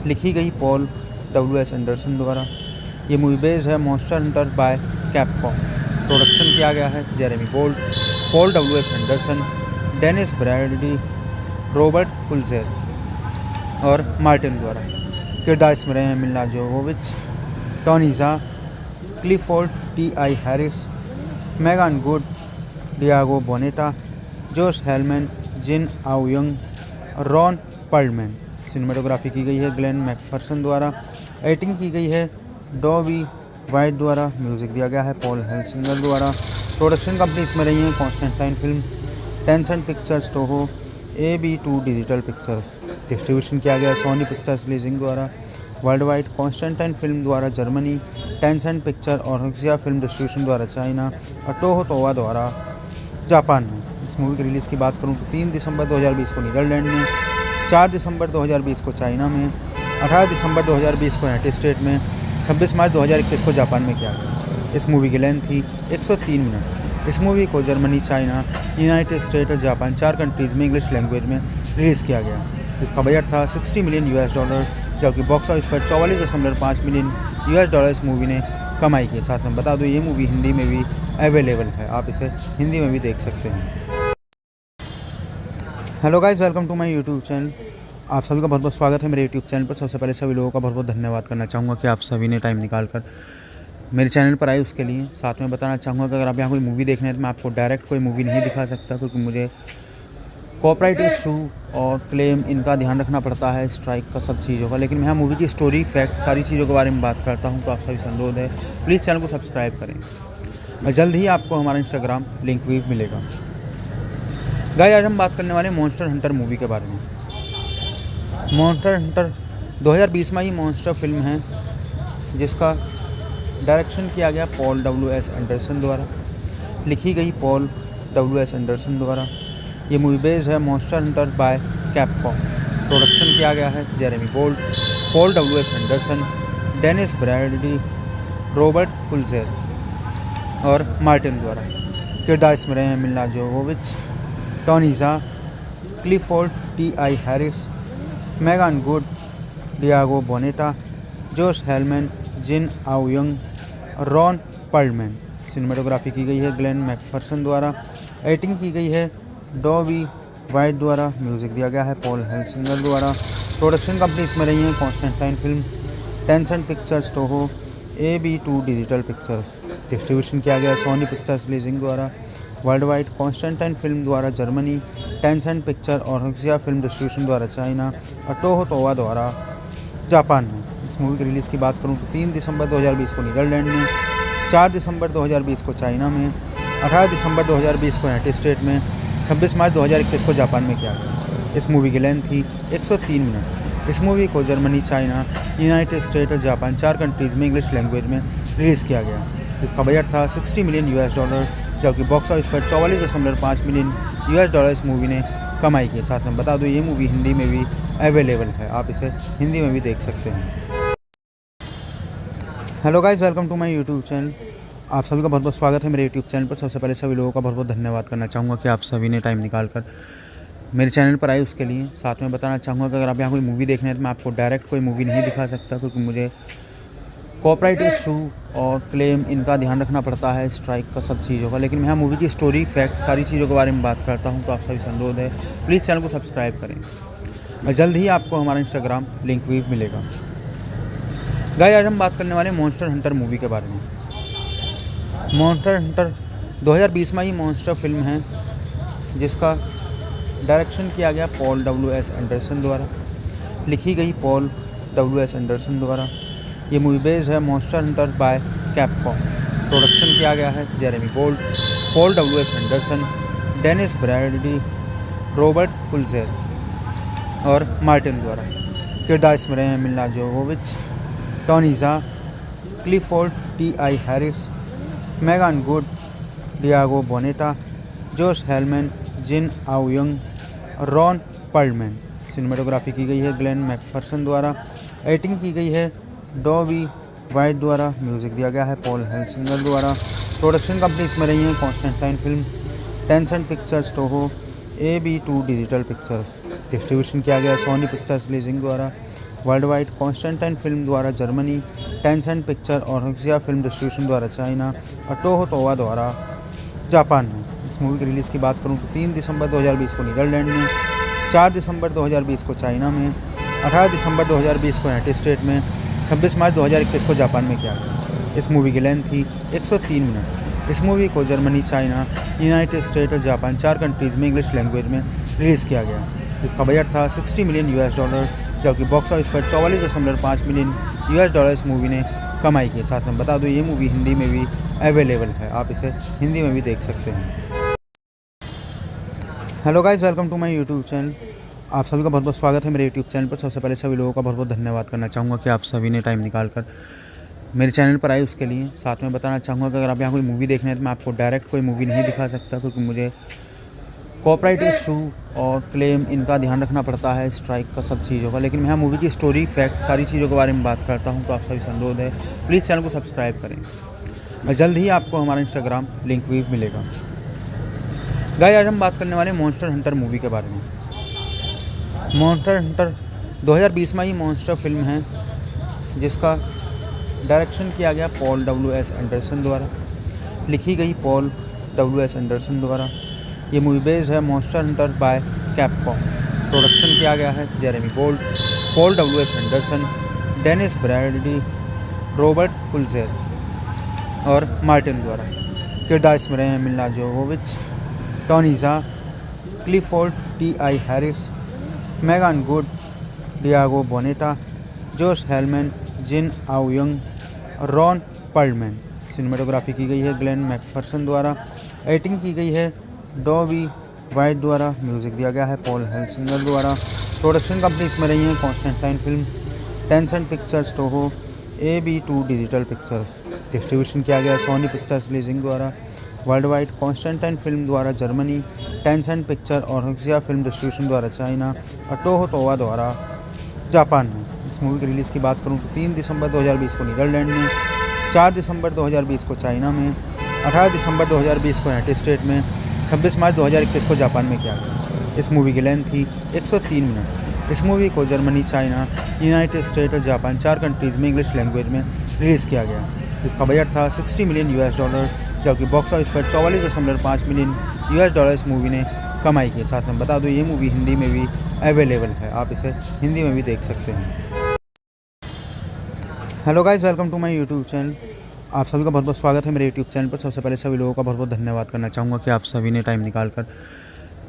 लिखी गई पॉल W.S. एंडरसन द्वारा। ये मूवी बेस्ड है monster Hunter by Capcom. Production किया गया है Jeremy Gold, Paul W.S. Anderson, Dennis Bradley, Robert पुलजेर और मार्टिन द्वारा। किरदार इसमें रहे हैं Milla Jovovich, Tony Jaa, Clifford T.I. Harris, Meagan Good, Diego Boneta, Josh Helman, Jin आउयंग, Ron Perlman. Cinematography की गई है ग्लेन मैकफर्सन द्वारा। एडिटिंग की गई है डॉबी वाइट द्वारा। म्यूज़िक दिया गया है पॉल हेल्सिंगर द्वारा। प्रोडक्शन कंपनी इसमें रही है Constantine film, Tencent pictures, Toho, AB2 digital pictures. Distribution किया गया सोनी पिक्चर्स लीजिंग द्वारा। वर्ल्ड वाइड कॉन्स्टेंटाइन फिल्म द्वारा जर्मनी, टेंसेंट पिक्चर और हक्सिया फिल्म डिस्ट्रीब्यूशन द्वारा चाइना और टोहो टोवा द्वारा जापान में। इस मूवी की रिलीज़ की बात करूँ तो 3 दिसंबर 2020 को नीदरलैंड में, 4 दिसंबर 2020 को चाइना में, 18 दिसंबर 2020 को यूनाइटेड स्टेट में, 26 मार्च 2021 को जापान में किया गया। इस मूवी की लेंथ थी 103 मिनट। इस मूवी को जर्मनी, चाइना, यूनाइटेड स्टेट और जापान 4 कंट्रीज़ में इंग्लिश लैंग्वेज में रिलीज़ किया गया, जिसका बजट था $60 मिलियन, जबकि बॉक्स ऑफिस पर $44.5 मिलियन इस मूवी ने कमाई की। साथ में बता दूँ, ये मूवी हिंदी में भी अवेलेबल है, आप इसे हिंदी में भी देख सकते हैं। Hello guys, welcome to my YouTube channel. आप सभी का बहुत बहुत स्वागत है मेरे यूट्यूब चैनल पर। सबसे पहले सभी लोगों का बहुत बहुत धन्यवाद करना चाहूँगा कि आप सभी ने टाइम निकाल कर मेरे चैनल पर आए उसके लिए। साथ में बताना चाहूँगा कि अगर आप यहाँ कोई मूवी देखना है तो मैं आपको डायरेक्ट कोई मूवी नहीं दिखा सकता, क्योंकि मुझे कॉपीराइट इशू और क्लेम इनका ध्यान रखना पड़ता है, स्ट्राइक का, सब चीज़ों का। लेकिन मैं यहाँ मूवी की स्टोरी, फैक्ट, सारी चीज़ों के बारे में बात करता हूँ। तो आप सभी से अनुरोध है, प्लीज़ चैनल को सब्सक्राइब करें और जल्द ही आपको हमारा इंस्टाग्राम लिंक भी मिलेगा। गाइस, आज हम बात करने वाले मॉन्स्टर हंटर मूवी के बारे में। मॉन्स्टर हंटर 2020 में ही मॉन्स्टर फिल्म है, जिसका डायरेक्शन किया गया पॉल W.S. एंडरसन द्वारा, लिखी गई पॉल W.S. एंडरसन द्वारा। ये मूवी बेस्ड है monster Hunter by Capcom. Production किया गया है Jeremy Gold, Paul W S Anderson, Dennis Bradley, Robert Pulzer और मार्टिन द्वारा। किरदार इसमें रहे हैं Milla Jovovich, Tony Jaa, Clifford T I Harris, Megan Good, Diego Boneta, Josh Helman, Jin आउयंग, Ron Perlman. Cinematography की गई है ग्लेन मैकफर्सन द्वारा। एडिटिंग की गई है डॉबी वाइट द्वारा। म्यूज़िक दिया गया है पॉल हेल्सिंगर द्वारा। प्रोडक्शन कंपनी इसमें रही है Constantine film, Tencent pictures, Toho, AB2 digital pictures. Distribution किया गया सोनी पिक्चर्स लीजिंग द्वारा। वर्ल्ड वाइड कॉन्स्टेंटाइन फिल्म द्वारा जर्मनी, टेंसेंट पिक्चर और हक्सिया फिल्म डिस्ट्रीब्यूशन द्वारा चाइना और टोहो तोवा द्वारा जापान में। इस मूवी की रिलीज़ की बात करूँ तो 3 दिसंबर 2020 को नीदरलैंड में, 4 दिसंबर 2020 को चाइना में, 18 दिसंबर 2020 को यूनाइटेड स्टेट में, 26 मार्च 2021 को जापान में किया गया। इस मूवी की लेंथ थी 103 मिनट। इस मूवी को जर्मनी, चाइना, यूनाइटेड स्टेट और जापान 4 कंट्रीज़ में इंग्लिश लैंग्वेज में रिलीज़ किया गया, जिसका बजट था $60 मिलियन, जबकि बॉक्स ऑफिस पर $44.5 मिलियन इस मूवी ने कमाई की। साथ में बता दूँ ये मूवी हिंदी में भी अवेलेबल है, आप इसे हिंदी में भी देख सकते हैं। Hello guys, welcome to my YouTube channel. आप सभी का बहुत बहुत स्वागत है मेरे यूट्यूब चैनल पर। सबसे पहले सभी लोगों का बहुत बहुत धन्यवाद करना चाहूँगा कि आप सभी ने टाइम निकाल कर मेरे चैनल पर आए उसके लिए। साथ में बताना चाहूँगा कि अगर आप यहाँ कोई मूवी देखने हैं तो मैं आपको डायरेक्ट कोई मूवी नहीं दिखा सकता, क्योंकि मुझे कॉपीराइट इशू और क्लेम इनका ध्यान रखना पड़ता है, स्ट्राइक का, सब चीज़ों का। लेकिन मैं यहाँ मूवी की स्टोरी, फैक्ट, सारी चीज़ों के बारे में बात करता हूँ, तो आप सभी से अनुरोध है प्लीज़ चैनल को सब्सक्राइब करें और जल्द ही आपको हमारा इंस्टाग्राम लिंक भी मिलेगा। गाइस, आज हम बात करने वाले मॉन्स्टर हंटर मूवी के बारे में। मॉन्स्टर हंटर 2020 में ही मॉन्स्टर फिल्म है, जिसका डायरेक्शन किया गया पॉल डब्ल्यू एस एंडरसन द्वारा, लिखी गई पॉल डब्ल्यू एस एंडरसन द्वारा। ये मूवी बेस्ड है monster Hunter by Capcom. Production किया गया है Jeremy Gold, Paul W S Anderson, Dennis Bradley, Robert Pulzer और मार्टिन द्वारा। किरदार इसमें रहे हैं Milla Jovovich, Tony Jaa, Clifford T I Harris, Megan Good, Diego Boneta, Josh Helman, Jin आउयंग, Ron Perlman. Cinematography की गई है ग्लेन मैकफर्सन द्वारा। एडिटिंग की गई है डॉबी वाइट द्वारा। म्यूज़िक दिया गया है पॉल हेल्सिंगर द्वारा। प्रोडक्शन कंपनी इसमें रही है Constantine film, Tencent pictures, Toho, AB2 digital pictures. Distribution किया गया सोनी पिक्चर्स लीजिंग द्वारा। वर्ल्ड वाइड कॉन्स्टेंटाइन फिल्म द्वारा जर्मनी, टेंसेंट पिक्चर और हक्सिया फिल्म डिस्ट्रीब्यूशन द्वारा चाइना और टोहो तोवा द्वारा जापान में। इस मूवी की रिलीज़ की बात करूँ तो 3 दिसंबर 2020 को नीदरलैंड में, 4 दिसंबर 2020 को चाइना में, 18 दिसंबर 2020 को यूनाइटेड स्टेट में, 26 मार्च 2021 को जापान में किया गया। इस मूवी की लेंथ थी 103 मिनट। इस मूवी को जर्मनी, चाइना, यूनाइटेड स्टेट और जापान 4 कंट्रीज़ में इंग्लिश लैंग्वेज में रिलीज़ किया गया, जिसका बजट था $60 मिलियन, जबकि बॉक्स ऑफिस पर $44.5 मिलियन इस मूवी ने कमाई की। साथ में बता दूँ ये मूवी हिंदी में भी अवेलेबल है, आप इसे हिंदी में भी देख सकते हैं। Hello guys, welcome to my YouTube channel. आप सभी का बहुत बहुत स्वागत है मेरे यूट्यूब चैनल पर। सबसे पहले सभी लोगों का बहुत बहुत धन्यवाद करना चाहूँगा कि आप सभी ने टाइम निकाल कर मेरे चैनल पर आए उसके लिए। साथ में बताना चाहूँगा कि अगर आप यहाँ कोई मूवी देखने हैं तो मैं आपको डायरेक्ट कोई मूवी नहीं दिखा सकता, क्योंकि मुझे कॉपीराइट इशू और क्लेम इनका ध्यान रखना पड़ता है, स्ट्राइक का, सब चीज़ों का। लेकिन मैं यहाँ मूवी की स्टोरी, फैक्ट, सारी चीज़ों के बारे में बात करता हूँ, तो आप सभी से अनुरोध है प्लीज़ चैनल को सब्सक्राइब करें और जल्द ही आपको हमारा इंस्टाग्राम लिंक भी मिलेगा। गाइस, आज हम बात करने वाले मॉन्स्टर हंटर मूवी के बारे में। मॉन्स्टर हंटर 2020 में ही मॉन्स्टर फिल्म है, जिसका डायरेक्शन किया गया पॉल डब्ल्यू एस एंडरसन द्वारा, लिखी गई पॉल डब्ल्यू एस एंडरसन द्वारा। ये मूवी बेस्ड है monster Hunter by Capcom. Production किया गया है Jeremy Gold, Paul W S Anderson, Dennis Bradley, Robert Pulzer और मार्टिन द्वारा। किरदार इसमें रहे हैं Milla Jovovich, Tony Jaa, Clifford T I Harris, Megan Good, Diego Boneta, Josh Helman, Jin आउयंग, Ron Perlman. Cinematography की गई है ग्लेन मैकफर्सन द्वारा। एडिटिंग की गई है डॉबी वाइट द्वारा। म्यूज़िक दिया गया है पॉल हेल्सिंगर द्वारा। प्रोडक्शन कंपनी इसमें रही है Constantine film, Tencent pictures, Toho, AB2 digital pictures. Distribution किया गया सोनी पिक्चर्स लीजिंग द्वारा। वर्ल्ड वाइड कॉन्स्टेंटाइन फिल्म द्वारा जर्मनी, टेंसेंट पिक्चर और हक्सिया फिल्म डिस्ट्रीब्यूशन द्वारा चाइना और टोहो तोवा द्वारा जापान में। इस मूवी की रिलीज़ की बात करूँ तो 3 दिसंबर 2020 को नीदरलैंड में, 4 दिसंबर 2020 को चाइना में, 18 दिसंबर 2020 को यूनाइटेड स्टेट में, 26 मार्च 2021 को जापान में किया गया। इस मूवी की लेंथ थी 103 मिनट। इस मूवी को जर्मनी, चाइना, यूनाइटेड स्टेट और जापान 4 कंट्रीज़ में इंग्लिश लैंग्वेज में रिलीज़ किया गया, जिसका बजट था $60 मिलियन, जबकि बॉक्स ऑफिस पर 44.5 मिलियन US इस मूवी ने कमाई की। साथ में बता दूं ये मूवी हिंदी में भी अवेलेबल है, आप इसे हिंदी में भी देख सकते हैं। Hello guys, welcome to my YouTube channel. आप सभी का बहुत बहुत स्वागत है मेरे यूट्यूब चैनल पर। सबसे पहले सभी लोगों का बहुत बहुत धन्यवाद करना चाहूँगा कि आप सभी ने टाइम निकाल कर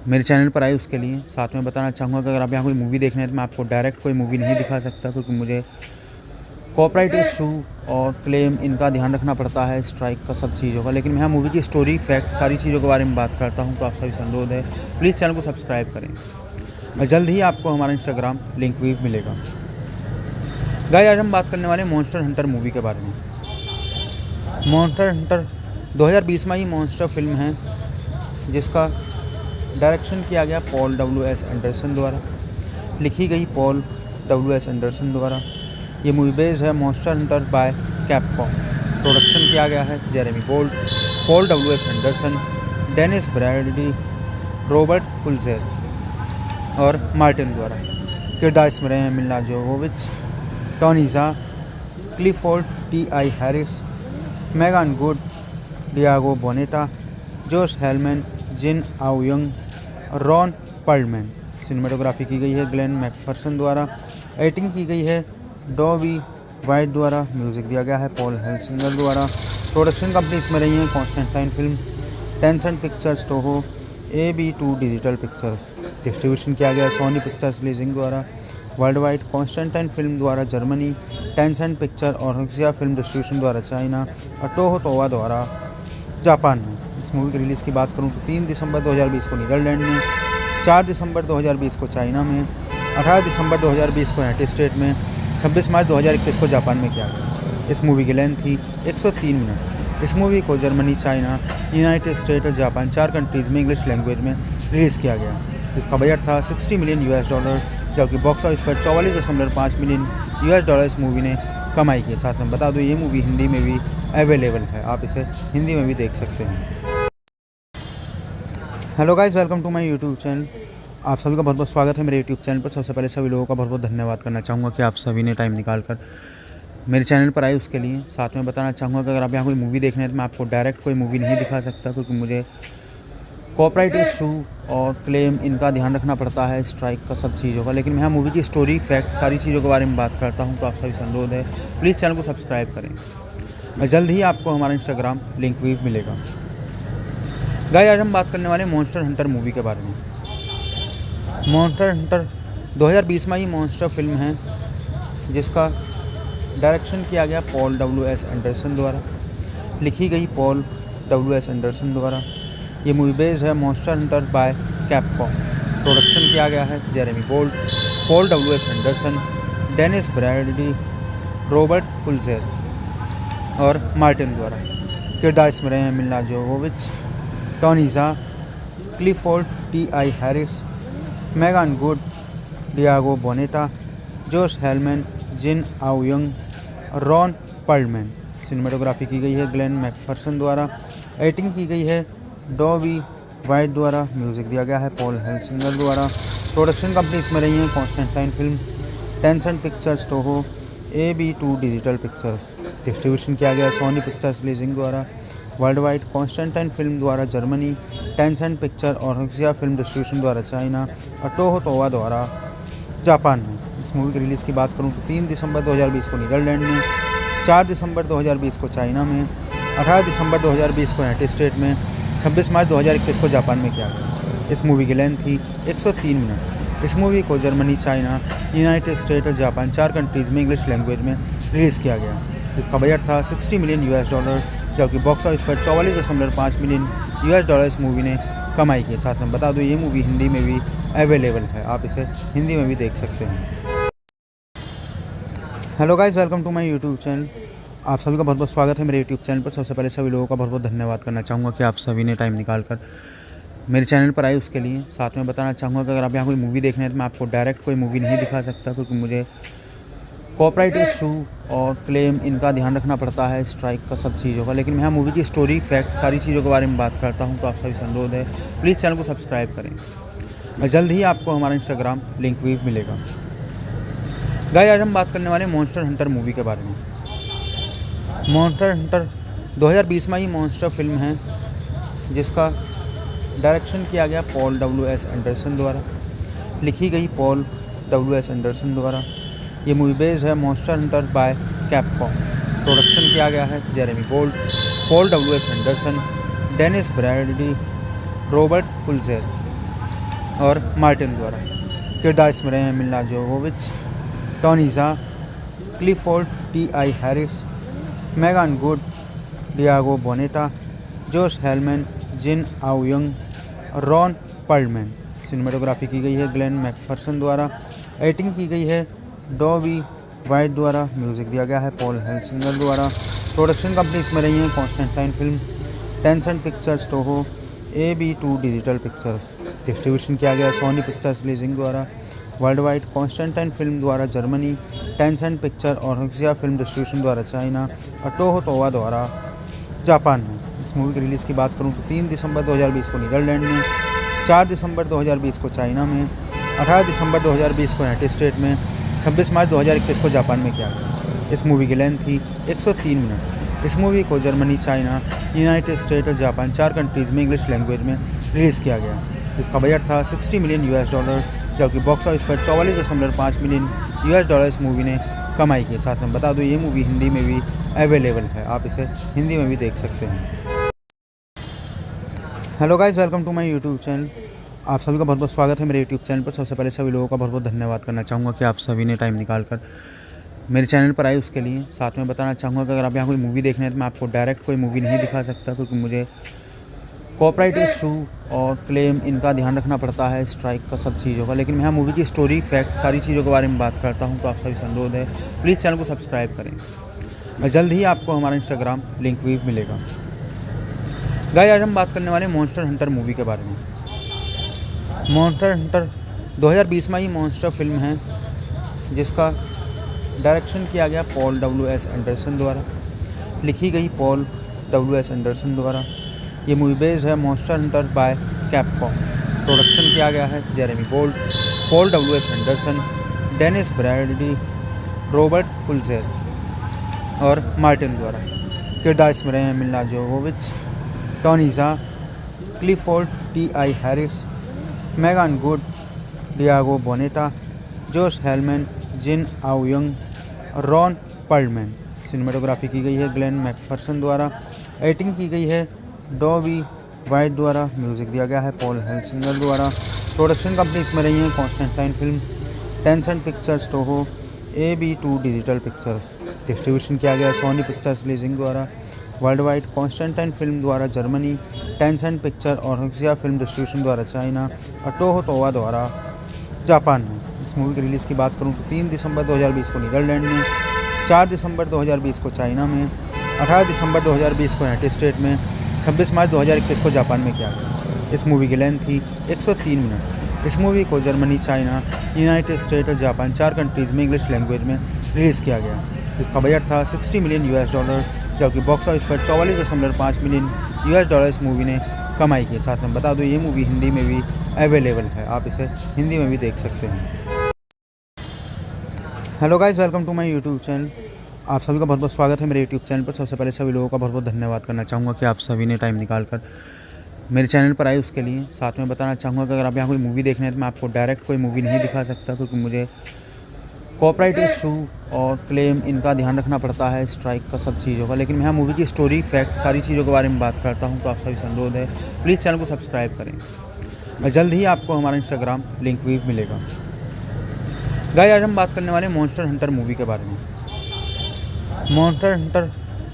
मेरे चैनल पर आए उसके लिए। साथ में बताना चाहूँगा कि अगर आप यहाँ कोई मूवी देखना है तो मैं आपको डायरेक्ट कोई मूवी नहीं दिखा सकता, क्योंकि मुझे कॉपीराइट इशू और क्लेम इनका ध्यान रखना पड़ता है, स्ट्राइक का, सब चीज़ों का। लेकिन मैं यहाँ मूवी की स्टोरी, फैक्ट, सारी चीज़ों के बारे में बात करता हूँ, तो आप सभी से अनुरोध है प्लीज़ चैनल को सब्सक्राइब करें और जल्द ही आपको हमारा इंस्टाग्राम लिंक भी मिलेगा। गाइस, आज हम बात करने वाले मॉन्स्टर हंटर मूवी के बारे में। मॉन्स्टर हंटर 2020 में ही मॉन्स्टर फिल्म है, जिसका डायरेक्शन किया गया पॉल W.S. एंडरसन द्वारा, लिखी गई पॉल W.S. एंडरसन द्वारा। ये मूवी बेस्ड है monster Hunter by Capcom. Production किया गया है Jeremy Bolt, Paul W.S. Anderson, Dennis Bradley, Robert Pulzer और मार्टिन द्वारा। किरदार इसमें रहे हैं Milla Jovovich, Tony Jaa, Clifford T.I. Harris, Megan Good, Diego Boneta, Josh Helman, Jin आउयंग, Ron Perlman. Cinematography की गई है ग्लेन मैकफर्सन द्वारा। एडिटिंग की गई है डॉबी वाइट द्वारा। म्यूज़िक दिया गया है पॉल हेल्सिंगर द्वारा। प्रोडक्शन कंपनी इसमें रही है Constantine film, Tencent pictures, Toho, AB2 digital pictures. Distribution किया गया सोनी पिक्चर्स लीजिंग द्वारा। वर्ल्ड वाइड कॉन्स्टेंटाइन फिल्म द्वारा जर्मनी, टेंसेंट पिक्चर और हक्सिया फिल्म डिस्ट्रीब्यूशन द्वारा चाइना और टोहो तोवा द्वारा जापान में। इस मूवी की रिलीज़ की बात करूँ तो 3 दिसंबर 2020 को नीदरलैंड में, 4 दिसंबर 2020 को चाइना में, 18 दिसंबर 2020 को यूनाइटेड स्टेट में, 26 मार्च 2021 को जापान में किया गया। इस मूवी की लेंथ थी 103 मिनट। इस मूवी को जर्मनी, चाइना, यूनाइटेड स्टेट और जापान 4 कंट्रीज़ में इंग्लिश लैंग्वेज में रिलीज़ किया गया, जिसका बजट था $60 मिलियन US, जबकि बॉक्स ऑफिस पर 44.5 मिलियन US इस मूवी ने कमाई की। साथ में बता दूं ये मूवी हिंदी में भी अवेलेबल है, आप इसे हिंदी में भी देख सकते हैं। Hello guys, welcome to my YouTube channel. आप सभी का बहुत बहुत स्वागत है मेरे यूट्यूब चैनल पर। सबसे पहले सभी लोगों का बहुत बहुत धन्यवाद करना चाहूँगा कि आप सभी ने टाइम निकाल कर मेरे चैनल पर आए उसके लिए। साथ में बताना चाहूँगा कि अगर आप यहाँ कोई मूवी देखना है तो मैं आपको डायरेक्ट कोई मूवी नहीं दिखा सकता, क्योंकि मुझे कॉपीराइट इशू और क्लेम इनका ध्यान रखना पड़ता है, स्ट्राइक का, सब चीज़ों का। लेकिन मैं यहाँ मूवी की स्टोरी, फैक्ट, सारी चीज़ों के बारे में बात करता हूँ, तो आप सभी से अनुरोध है प्लीज़ चैनल को सब्सक्राइब करें और जल्द ही आपको हमारा इंस्टाग्राम लिंक भी मिलेगा। गाइस, आज हम बात करने वाले मॉन्स्टर हंटर मूवी के बारे में। मॉन्स्टर हंटर 2020 में ही मॉन्स्टर फिल्म है, जिसका डायरेक्शन किया गया पॉल W.S. एंडरसन द्वारा, लिखी गई पॉल W.S. एंडरसन द्वारा। ये मूवी बेस्ड है monster Hunter by Capcom. Production किया गया है Jeremy Bolt, Paul W.S. Anderson, Dennis Bradley, Robert Pulzer और मार्टिन द्वारा। किरदार इसमें रहे हैं Milla Jovovich, Tony Jaa, Clifford T.I. Harris, Megan Good, Diego Boneta, Josh Helman, Jin आउयंग, Ron Perlman. Cinematography की गई है ग्लेन मैकफर्सन द्वारा। एडिटिंग की गई है डॉबी वाइट द्वारा। म्यूज़िक दिया गया है पॉल हेल्सिंगर द्वारा। प्रोडक्शन कंपनी इसमें रही है Constantine film, Tencent pictures, Toho, AB2 digital pictures. Distribution किया गया सोनी पिक्चर्स लीजिंग द्वारा। वर्ल्ड वाइड कॉन्स्टेंटाइन फिल्म द्वारा जर्मनी, टेंसेंट पिक्चर और हक्सिया फिल्म डिस्ट्रीब्यूशन द्वारा चाइना और टोहो तोवा द्वारा जापान में। इस मूवी की रिलीज़ की बात करूँ तो 3 दिसंबर 2020 को नीदरलैंड में, 4 दिसंबर 2020 को चाइना में, 18 दिसंबर 2020 को यूनाइटेड स्टेट में, 26 मार्च 2021 को जापान में किया गया। इस मूवी की लेंथ थी 103 मिनट। इस मूवी को जर्मनी, चाइना, यूनाइटेड स्टेट और जापान 4 कंट्रीज़ में इंग्लिश लैंग्वेज में रिलीज़ किया गया, जिसका बजट था $60 मिलियन US, जबकि बॉक्स ऑफिस पर 44.5 मिलियन US इस मूवी ने कमाई की। साथ में बता दूं ये मूवी हिंदी में भी अवेलेबल है, आप इसे हिंदी में भी देख सकते हैं। Hello guys, welcome to my YouTube channel. आप सभी का बहुत बहुत स्वागत है मेरे यूट्यूब चैनल पर। सबसे पहले सभी लोगों का बहुत बहुत धन्यवाद करना चाहूँगा कि आप सभी ने टाइम निकाल कर मेरे चैनल पर आए उसके लिए। साथ में बताना चाहूँगा कि अगर आप यहाँ कोई मूवी देखना है तो मैं आपको डायरेक्ट कोई मूवी नहीं दिखा सकता, क्योंकि मुझे कॉपीराइट इशू और क्लेम इनका ध्यान रखना पड़ता है, स्ट्राइक का सब चीज़ों का। लेकिन मैं यहाँ मूवी की स्टोरी, फैक्ट, सारी चीज़ों के बारे में बात करता हूँ। तो आप सभी से अनुरोध है, प्लीज़ चैनल को सब्सक्राइब करें और जल्द ही आपको हमारा इंस्टाग्राम लिंक भी मिलेगा। गाइस, आज हम बात करने वाले मॉन्स्टर हंटर मूवी के बारे में। मॉन्स्टर हंटर 2020 में ही मॉन्स्टर फिल्म है, जिसका डायरेक्शन किया गया पॉल डब्ल्यू.एस. एंडरसन द्वारा, लिखी गई पॉल डब्ल्यू.एस. एंडरसन द्वारा। ये मूवी बेस्ड है monster Hunter by Capcom. Production किया गया है Jeremy Gold, Paul W S. Anderson, Dennis Brady, Robert Pulzer और मार्टिन द्वारा। किरदार इसमें रहे हैं Milla Jovovich, Tony Jaa, Clifford Ti. Harris, Megan Good, Diego Boneta, Josh Helman, Jin आउयंग, Ron Perlman. Cinematography की गई है ग्लेन मैकफर्सन द्वारा। एडिटिंग की गई है डॉबी वाइट द्वारा। म्यूज़िक दिया गया है पॉल हेल्सिंगर द्वारा। प्रोडक्शन कंपनी इसमें रही है Constantine film, Tencent pictures, Toho, AB2 digital pictures. Distribution किया गया सोनी पिक्चर्स लीजिंग द्वारा। वर्ल्ड वाइड कॉन्स्टेंटाइन फिल्म द्वारा जर्मनी, टेंसेंट पिक्चर और हक्सिया फिल्म डिस्ट्रीब्यूशन द्वारा चाइना और टोहो तोवा द्वारा जापान में। इस मूवी की रिलीज़ की बात करूँ तो 3 दिसंबर 2020 को नीदरलैंड में, 4 दिसंबर 2020 को चाइना में, 18 दिसंबर 2020 को यूनाइटेड स्टेट में, 26 मार्च 2021 को जापान में किया गया। इस मूवी की लेंथ थी 103 मिनट। इस मूवी को जर्मनी, चाइना, यूनाइटेड स्टेट और जापान 4 कंट्रीज़ में इंग्लिश लैंग्वेज में रिलीज़ किया गया, जिसका बजट था $60 मिलियन, जबकि बॉक्स ऑफिस पर $44.5 मिलियन इस मूवी ने कमाई की। साथ में बता दूँ ये मूवी हिंदी में भी अवेलेबल है, आप इसे हिंदी में भी देख सकते हैं। Hello guys, welcome to my YouTube channel. आप सभी का बहुत बहुत स्वागत है मेरे यूट्यूब चैनल पर। सबसे पहले सभी लोगों का बहुत बहुत धन्यवाद करना चाहूँगा कि आप सभी ने टाइम निकाल कर मेरे चैनल पर आए उसके लिए। साथ में बताना चाहूँगा कि अगर आप यहाँ कोई मूवी देखना है तो मैं आपको डायरेक्ट कोई मूवी नहीं दिखा सकता, क्योंकि मुझे कॉपीराइट इशू और क्लेम इनका ध्यान रखना पड़ता है, स्ट्राइक का सब चीज़ों का। लेकिन मैं यहाँ मूवी की स्टोरी, फैक्ट, सारी चीज़ों के बारे में बात करता हूँ। तो आप सभी से अनुरोध है, प्लीज़ चैनल को सब्सक्राइब करें और जल्द ही आपको हमारा इंस्टाग्राम लिंक भी मिलेगा। गाइस, आज हम बात करने वाले मॉन्स्टर हंटर मूवी के बारे में। मॉन्स्टर हंटर 2020 में ही मॉन्स्टर फिल्म है, जिसका डायरेक्शन किया गया पॉल डब्ल्यू.एस. एंडरसन द्वारा, लिखी गई पॉल डब्ल्यू.एस. एंडरसन द्वारा। ये मूवी बेस्ड है monster Hunter by Capcom. Production किया गया है Jeremy Gold, Paul W S. Anderson, Dennis Brady, Robert Pulzer और मार्टिन द्वारा। किरदार इसमें रहे हैं Milla Jovovich, Tony Jaa, Clifford Ti. Harris, Megan Good, Diego Boneta, Josh Helman, Jin आउयंग, Ron Perlman. Cinematography की गई है ग्लेन मैकफर्सन द्वारा। एडिटिंग की गई है डॉबी वाइट द्वारा। म्यूज़िक दिया गया है पॉल हेल्सिंगर द्वारा। प्रोडक्शन कंपनी इसमें रही है Constantine film, Tencent pictures, Toho, AB2 digital pictures. Distribution किया गया सोनी पिक्चर्स लीजिंग द्वारा। वर्ल्ड वाइड कॉन्स्टेंटाइन फिल्म द्वारा जर्मनी, टेंसेंट पिक्चर और हक्सिया फिल्म डिस्ट्रीब्यूशन द्वारा चाइना और टोहो तोवा द्वारा जापान में। इस मूवी की रिलीज़ की बात करूँ तो 3 दिसंबर 2020 को नीदरलैंड में, 4 दिसंबर 2020 को चाइना में, 18 दिसंबर 2020 को यूनाइटेड स्टेट में, 26 मार्च 2021 को जापान में किया गया। इस मूवी की लेंथ थी 103 मिनट। इस मूवी को जर्मनी, चाइना, यूनाइटेड स्टेट और जापान 4 कंट्रीज़ में इंग्लिश लैंग्वेज में रिलीज़ किया गया, जिसका बजट था $60 मिलियन, जबकि बॉक्स ऑफिस पर $44.5 मिलियन इस मूवी ने कमाई की। साथ में बता दूँ ये मूवी हिंदी में भी अवेलेबल है, आप इसे हिंदी में भी देख सकते हैं। Hello guys, welcome to my YouTube channel. आप सभी का बहुत बहुत स्वागत है मेरे यूट्यूब चैनल पर। सबसे पहले सभी लोगों का बहुत बहुत धन्यवाद करना चाहूँगा कि आप सभी ने टाइम निकाल कर मेरे चैनल पर आए उसके लिए। साथ में बताना चाहूँगा कि अगर आप यहाँ कोई मूवी देखना है तो मैं आपको डायरेक्ट कोई मूवी नहीं दिखा सकता, क्योंकि मुझे कॉपीराइट इशू और क्लेम इनका ध्यान रखना पड़ता है, स्ट्राइक का सब चीज़ों का। लेकिन मैं यहाँ मूवी की स्टोरी, फैक्ट, सारी चीज़ों के बारे में बात करता हूँ। तो आप सभी से अनुरोध है, प्लीज़ चैनल को सब्सक्राइब करें और जल्द ही आपको हमारा इंस्टाग्राम लिंक भी मिलेगा। गाइस, आज हम बात करने वाले मॉन्स्टर हंटर मूवी के बारे में। मॉन्स्टर हंटर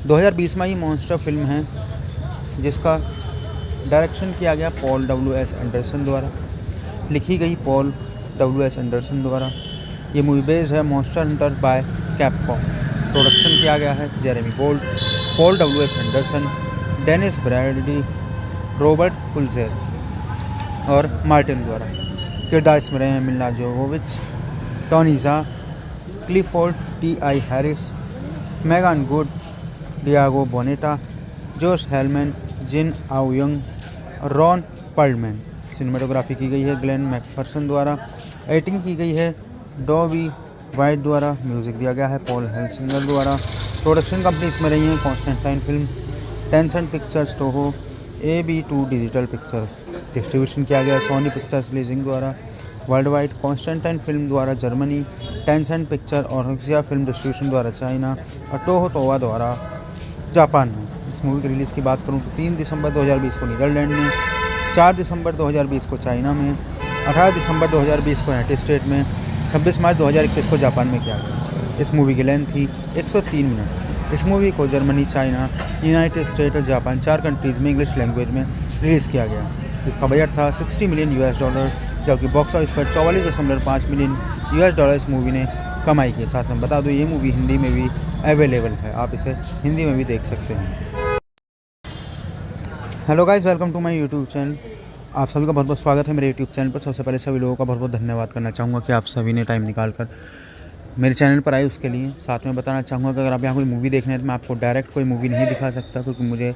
2020 में ही मॉन्स्टर फिल्म है, जिसका डायरेक्शन किया गया पॉल डब्ल्यू.एस. एंडरसन द्वारा, लिखी गई पॉल डब्ल्यू.एस. एंडरसन द्वारा। ये मूवी बेस्ड है monster Hunter by Capcom. Production किया गया है Jeremy Gold, Paul W S. Anderson, Dennis Bradley, Robert Pulzer और मार्टिन द्वारा। किरदार इसमें रहे हैं Milla Jovovich, Tony Jaa, Clifford Ti. Harris, Megan Good, Diego Boneta, Josh Helman, Jin आउयंग, Ron Perlman. Cinematography की गई है ग्लेन मैकफर्सन द्वारा। एडिटिंग की गई है डॉबी वाइट द्वारा। म्यूज़िक दिया गया है पॉल हेल्सिंगर द्वारा। प्रोडक्शन कंपनी इसमें रही है Constantine film, Tencent pictures, Toho, AB2 digital pictures. Distribution किया गया सोनी पिक्चर्स रिलीजिंग द्वारा वर्ल्ड वाइड, कॉन्स्टेंटाइन फिल्म द्वारा जर्मनी, टेंसेंट पिक्चर और हक्सिया फिल्म डिस्ट्रीब्यूशन द्वारा चाइना और टोहो टोवा द्वारा जापान में। इस मूवी की रिलीज़ की बात करूँ तो 3 दिसंबर 2020 को नीदरलैंड में, 4 दिसंबर 2020 को चाइना में, 18 दिसंबर 2020 को यूनाइटेड स्टेट में, 26 मार्च 2021 को जापान में किया गया। इस मूवी की लेंथ थी 103 मिनट। इस मूवी को जर्मनी, चाइना, यूनाइटेड स्टेट और जापान 4 कंट्रीज़ में इंग्लिश लैंग्वेज में रिलीज़ किया गया, जिसका बजट था $60 मिलियन, जबकि बॉक्स ऑफिस पर 44.5 मिलियन US इस मूवी ने कमाई की। साथ में बता दूँ ये मूवी हिंदी में भी अवेलेबल है, आप इसे हिंदी में भी देख सकते हैं। Hello guys, welcome to my YouTube channel. आप सभी का बहुत बहुत स्वागत है मेरे यूट्यूब चैनल पर। सबसे पहले सभी लोगों का बहुत बहुत धन्यवाद करना चाहूँगा कि आप सभी ने टाइम निकाल कर मेरे चैनल पर आए उसके लिए। साथ में बताना चाहूँगा कि अगर आप यहाँ कोई मूवी देखना है तो मैं आपको डायरेक्ट कोई मूवी नहीं दिखा सकता, क्योंकि मुझे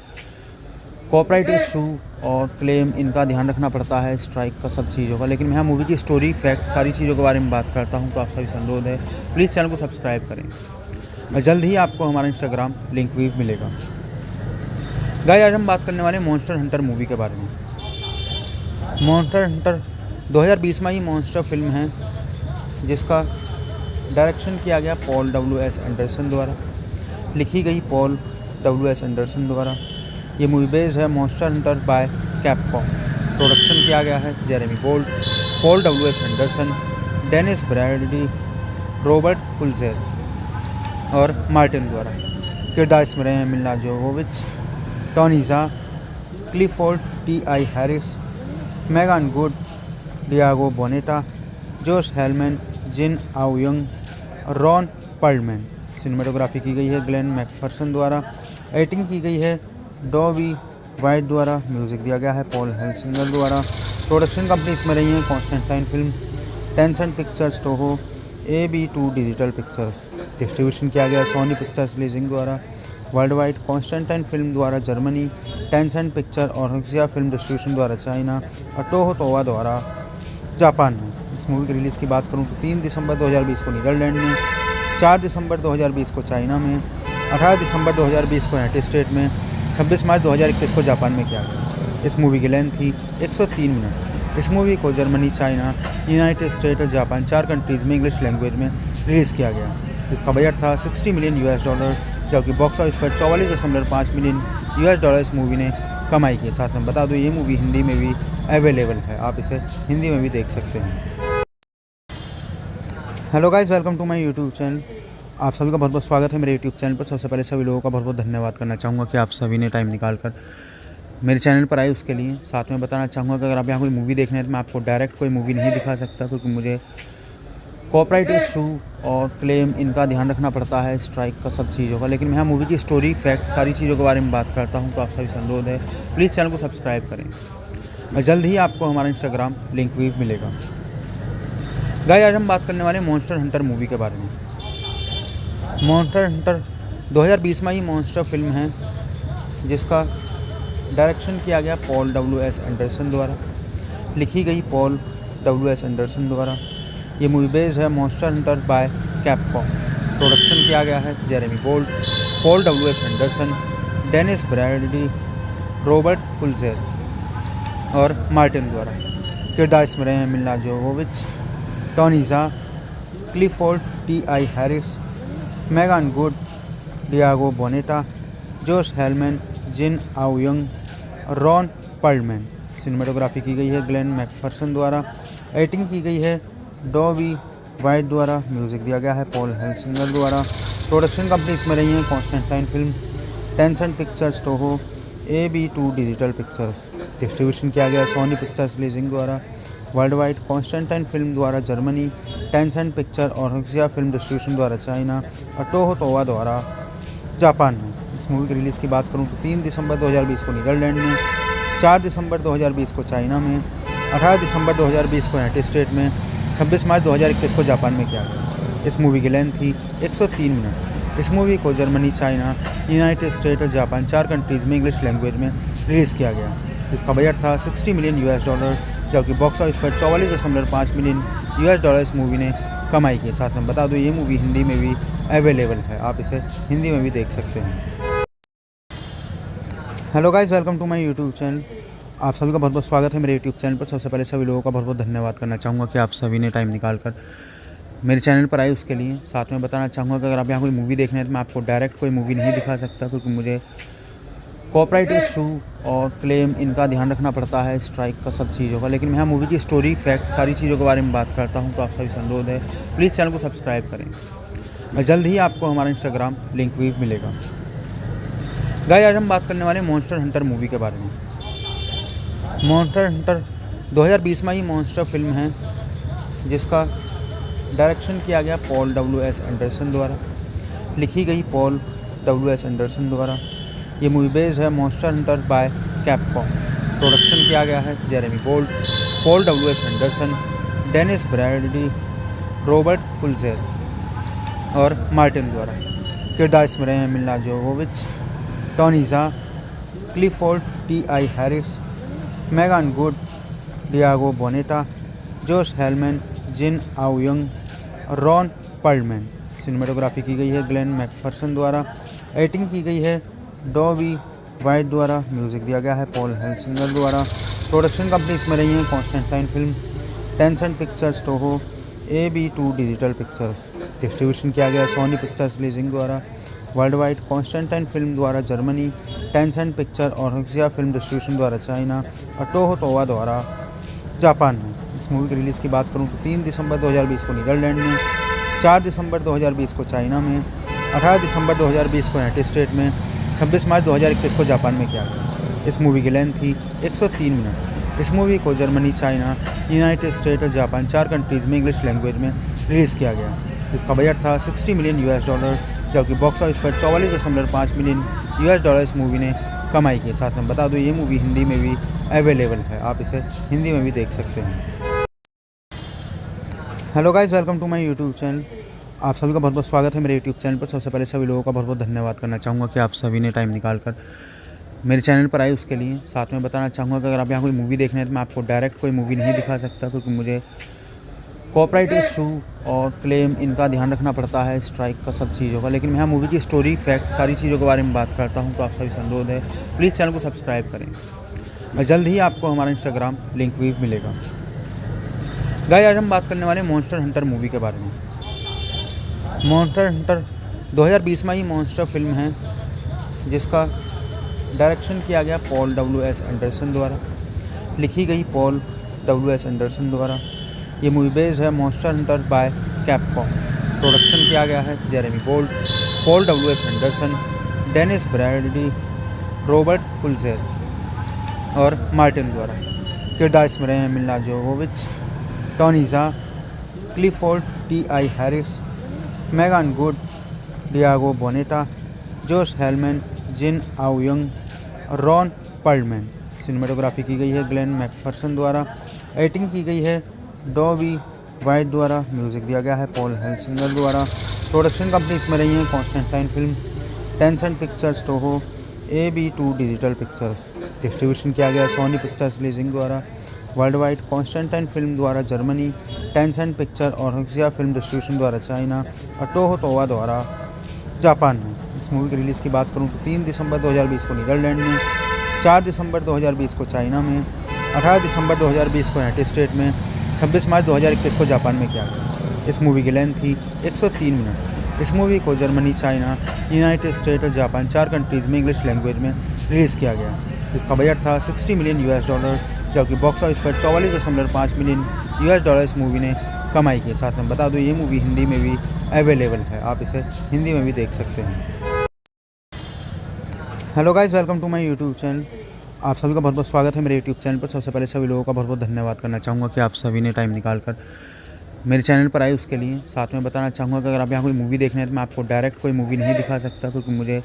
कॉपीराइट इशू और क्लेम इनका ध्यान रखना पड़ता है, स्ट्राइक का, सब चीज़ों का। लेकिन मैं यहाँ मूवी की स्टोरी, फैक्ट, सारी चीज़ों के बारे में बात करता हूँ, तो आप सभी से अनुरोध है प्लीज़ चैनल को सब्सक्राइब करें और जल्द ही आपको हमारा इंस्टाग्राम लिंक भी मिलेगा। गाइस, आज हम बात करने वाले मॉन्स्टर हंटर मूवी के बारे में। मॉन्स्टर हंटर 2020 में ही मॉन्स्टर फिल्म है, जिसका डायरेक्शन किया गया पॉल डब्ल्यू.एस. एंडरसन द्वारा, लिखी गई पॉल डब्ल्यू.एस. एंडरसन द्वारा। ये मूवी बेस्ड है monster Hunter by Capcom. Production किया गया है Jeremy Gold, Paul W S. Anderson, Dennis Bradley, Robert Pulzer और मार्टिन द्वारा। किरदार इसमें रहे हैं Milla Jovovich, Tony Jaa, Clifford Ti. Harris, Megan Good, Diego Boneta, Josh Helman, Jin आउयंग, Ron Perlman. Cinematography की गई है ग्लेन मैकफर्सन द्वारा। एडिटिंग की गई है डॉबी वाइट द्वारा। म्यूज़िक दिया गया है पॉल हेल्सिंगर द्वारा। प्रोडक्शन कंपनी इसमें रही है Constantine film, Tencent pictures, Toho, AB2 digital pictures. Distribution किया गया सोनी पिक्चर्स रिलीजिंग द्वारा वर्ल्ड वाइड, कॉन्स्टेंटाइन फिल्म द्वारा जर्मनी, टेंसेंट पिक्चर और हक्सिया फिल्म डिस्ट्रीब्यूशन द्वारा चाइना और टोहो टोवा द्वारा जापान में। इस मूवी की रिलीज़ की बात करूँ तो 3 दिसंबर 2020 को नीदरलैंड में, 4 दिसंबर 2020 को चाइना में, 18 दिसंबर 2020 को यूनाइटेड स्टेट में, 26 मार्च 2021 को जापान में किया गया। इस मूवी की लेंथ थी 103 मिनट। इस मूवी को जर्मनी, चाइना, यूनाइटेड स्टेट और जापान 4 कंट्रीज़ में इंग्लिश लैंग्वेज में रिलीज़ किया गया, जिसका बजट था $60 मिलियन US, जबकि बॉक्स ऑफिस पर 44.5 मिलियन US इस मूवी ने कमाई की। साथ में बता दूँ ये मूवी हिंदी में भी अवेलेबल है, आप इसे हिंदी में भी देख सकते हैं। Hello guys, welcome to my YouTube channel. आप सभी का बहुत बहुत स्वागत है मेरे यूट्यूब चैनल पर। सबसे पहले सभी लोगों का बहुत बहुत धन्यवाद करना चाहूँगा कि आप सभी ने टाइम निकाल कर मेरे चैनल पर आए उसके लिए। साथ में बताना चाहूँगा कि अगर आप यहाँ कोई मूवी देखना है तो मैं आपको डायरेक्ट कोई मूवी नहीं दिखा सकता, क्योंकि मुझे कॉपीराइट इशू और क्लेम इनका ध्यान रखना पड़ता है, स्ट्राइक का, सब चीज़ों का। लेकिन मैं यहाँ मूवी की स्टोरी, फैक्ट, सारी चीज़ों के बारे में बात करता हूँ, तो आप सभी से अनुरोध है प्लीज़ चैनल को सब्सक्राइब करें और जल्द ही आपको हमारा इंस्टाग्राम लिंक भी मिलेगा। गाइस, आज हम बात करने वाले मॉन्स्टर हंटर मूवी के बारे में। मॉन्स्टर हंटर 2020 में ही मॉन्स्टर फिल्म है, जिसका डायरेक्शन किया गया पॉल डब्ल्यू.एस. एंडरसन द्वारा, लिखी गई पॉल डब्ल्यू.एस. एंडरसन द्वारा। ये मूवी बेस्ड है monster Hunter by Capcom. Production किया गया है Jeremy Gold, Paul W S. Anderson, Dennis Bradley, Robert Pulzer और मार्टिन द्वारा। किरदार इसमें रहे हैं Milla Jovovich, Tony Jaa, Clifford Ti. Harris, Megan Good, Diego Boneta, Josh Helman, Jin आउयंग, Ron Perlman. Cinematography की गई है ग्लेन मैकफर्सन द्वारा। एडिटिंग की गई है डॉबी वाइट द्वारा। म्यूज़िक दिया गया है पॉल हेल्सिंगर द्वारा। प्रोडक्शन कंपनी इसमें रही है Constantine film, Tencent pictures, Toho, AB2 digital pictures. Distribution किया गया सोनी पिक्चर्स रिलीजिंग द्वारा वर्ल्ड वाइड कॉन्स्टेंटाइन फिल्म द्वारा जर्मनी, टेंसेंट पिक्चर और हक्सिया फिल्म डिस्ट्रीब्यूशन द्वारा चाइना और टोहो तोवा द्वारा जापान में। इस मूवी की रिलीज़ की बात करूँ तो 3 दिसंबर 2020 को नीदरलैंड में, 4 दिसंबर 2020 को चाइना में, 18 दिसंबर 2020 को यूनाइटेड स्टेट में, 26 मार्च 2021 को जापान में किया गया। इस मूवी की लेंथ थी 103 मिनट। इस मूवी को जर्मनी, चाइना, यूनाइटेड स्टेट और जापान 4 कंट्रीज़ में इंग्लिश लैंग्वेज में रिलीज़ किया गया, जिसका बजट था $60 मिलियन, जबकि बॉक्स ऑफिस पर 44.5 मिलियन US इस मूवी ने कमाई की। साथ में बता दूं ये मूवी हिंदी में भी अवेलेबल है, आप इसे हिंदी में भी देख सकते हैं। Hello guys, welcome to my YouTube channel. आप सभी का बहुत बहुत स्वागत है मेरे यूट्यूब चैनल पर। सबसे पहले सभी लोगों का बहुत बहुत धन्यवाद करना चाहूँगा कि आप सभी ने टाइम निकाल कर मेरे चैनल पर आए उसके लिए। साथ में बताना चाहूँगा कि अगर आप यहाँ कोई मूवी देखने हैं तो मैं आपको डायरेक्ट कोई मूवी नहीं दिखा सकता, क्योंकि मुझे कॉपीराइट इशू और क्लेम इनका ध्यान रखना पड़ता है, स्ट्राइक का सब चीज़ों का। लेकिन मैं यहाँ मूवी की स्टोरी, फैक्ट, सारी चीज़ों के बारे में बात करता हूँ, तो आप सभी से अनुरोध है प्लीज़ चैनल को सब्सक्राइब करें और जल्द ही आपको हमारा इंस्टाग्राम लिंक भी मिलेगा। गाइस, आज हम बात करने वाले मॉन्स्टर हंटर मूवी के बारे में। मॉन्स्टर हंटर 2020 में ही मॉन्स्टर फिल्म है, जिसका डायरेक्शन किया गया पॉल W.S. एंडरसन द्वारा, लिखी गई पॉल W.S. एंडरसन द्वारा। ये मूवी बेस्ड है monster Hunter by Capcom. Production किया गया है Jeremy Bolt, Paul W.S. Anderson, Dennis Bradley, Robert Pulzer और मार्टिन द्वारा। किरदार इसमें रहे हैं Milla Jovovich, Tony Jaa, Clifford T.I. Harris, Megan Good, Diego Boneta, Josh Helman, Jin आउयंग और रॉन पर्लमैन। सिनेमेटोग्राफी की गई है ग्लेन मैकफर्सन द्वारा। एडिटिंग की गई है डॉबी वाइट द्वारा। म्यूज़िक दिया गया है पॉल हेल्सिंगर द्वारा। प्रोडक्शन कंपनी इसमें रही है Constantine film, Tencent pictures, Toho, AB2 digital pictures. Distribution किया गया सोनी पिक्चर्स लीजिंग द्वारा। वर्ल्ड वाइड कॉन्स्टेंटाइन फिल्म द्वारा जर्मनी, टेंसेंट पिक्चर और हक्सिया फिल्म डिस्ट्रीब्यूशन द्वारा चाइना और टोहो तोवा द्वारा जापान में। इस मूवी की रिलीज़ की बात करूँ तो 3 दिसंबर 2020 को नीदरलैंड में, 4 दिसंबर 2020 को चाइना में, 18 दिसंबर 2020 को यूनाइटेड स्टेट में, 26 मार्च 2021 को जापान में किया गया। इस मूवी की लेंथ थी 103 मिनट। इस मूवी को जर्मनी, चाइना, यूनाइटेड स्टेट और जापान 4 कंट्रीज़ में इंग्लिश लैंग्वेज में रिलीज़ किया गया, जिसका बजट था $60 मिलियन US, जबकि बॉक्स ऑफिस पर 44.5 मिलियन US इस मूवी ने कमाई की। साथ में बता दूं ये मूवी हिंदी में भी अवेलेबल है, आप इसे हिंदी में भी देख सकते हैं। Hello guys, welcome to my YouTube channel. आप सभी का बहुत बहुत स्वागत है मेरे यूट्यूब चैनल पर। सबसे पहले सभी लोगों का बहुत बहुत धन्यवाद करना चाहूँगा कि आप सभी ने टाइम निकाल कर मेरे चैनल पर आए उसके लिए। साथ में बताना चाहूँगा कि अगर आप यहाँ कोई मूवी देखने हैं तो मैं आपको डायरेक्ट कोई मूवी नहीं दिखा सकता, क्योंकि मुझे कॉपीराइट इशू और क्लेम इनका ध्यान रखना पड़ता है, स्ट्राइक का सब चीज़ों का। लेकिन मैं यहाँ मूवी की स्टोरी, फैक्ट, सारी चीज़ों के बारे में बात करता हूँ, तो आप सभी से अनुरोध है प्लीज़ चैनल को सब्सक्राइब करें और जल्द ही आपको हमारा इंस्टाग्राम लिंक भी मिलेगा। गाइस, आज हम बात करने वाले मॉन्स्टर हंटर मूवी के बारे में। मॉन्स्टर हंटर 2020 में ही मॉन्स्टर फिल्म है, जिसका डायरेक्शन किया गया पॉल W.S. एंडरसन द्वारा, लिखी गई पॉल W.S. एंडरसन द्वारा। ये मूवी बेस्ड है monster Hunter by Capcom. Production किया गया है Jeremy Bolt, Paul W.S. Anderson, Dennis Bradley, Robert Pulzer और मार्टिन द्वारा। किरदार इसमें रहे हैं Milla Jovovich, Tony Jaa, Clifford T.I. Harris, Megan Good, Diego Boneta, Josh Helman, Jin आउयंग और रॉन पर्लमैन। सिनेमेटोग्राफी की गई है ग्लेन मैकफर्सन द्वारा। एडिटिंग की गई है डॉबी वाइट द्वारा। म्यूज़िक दिया गया है पॉल हेल्सिंगर द्वारा। प्रोडक्शन कंपनी इसमें रही है Constantine film, Tencent pictures, Toho, AB2 digital pictures. Distribution किया गया सोनी पिक्चर्स लीजिंग द्वारा। वर्ल्ड वाइड कॉन्स्टेंटाइन फिल्म द्वारा जर्मनी, टेंसेंट पिक्चर और हक्सिया फिल्म डिस्ट्रीब्यूशन द्वारा चाइना और टोहो तोवा द्वारा जापान में। इस मूवी की रिलीज़ की बात करूँ तो 3 दिसंबर 2020 को नीदरलैंड में, 4 दिसंबर 2020 को चाइना में, 18 दिसंबर 2020 को यूनाइटेड स्टेट में, 26 मार्च 2021 को जापान में किया गया। इस मूवी की लेंथ थी 103 मिनट। इस मूवी को जर्मनी, चाइना, यूनाइटेड स्टेट और जापान 4 कंट्रीज़ में इंग्लिश लैंग्वेज में रिलीज़ किया गया, जिसका बजट था $60 मिलियन US, जबकि बॉक्स ऑफिस पर 44.5 मिलियन US इस मूवी ने कमाई की। साथ में बता दूं ये मूवी हिंदी में भी अवेलेबल है, आप इसे हिंदी में भी देख सकते हैं। Hello guys, welcome to my YouTube channel. आप सभी का बहुत बहुत स्वागत है मेरे यूट्यूब चैनल पर। सबसे पहले सभी लोगों का बहुत बहुत धन्यवाद करना चाहूँगा कि आप सभी ने टाइम निकाल कर मेरे चैनल पर आए उसके लिए। साथ में बताना चाहूँगा कि अगर आप यहाँ कोई मूवी देखने हैं तो मैं आपको डायरेक्ट कोई मूवी नहीं दिखा सकता, क्योंकि मुझे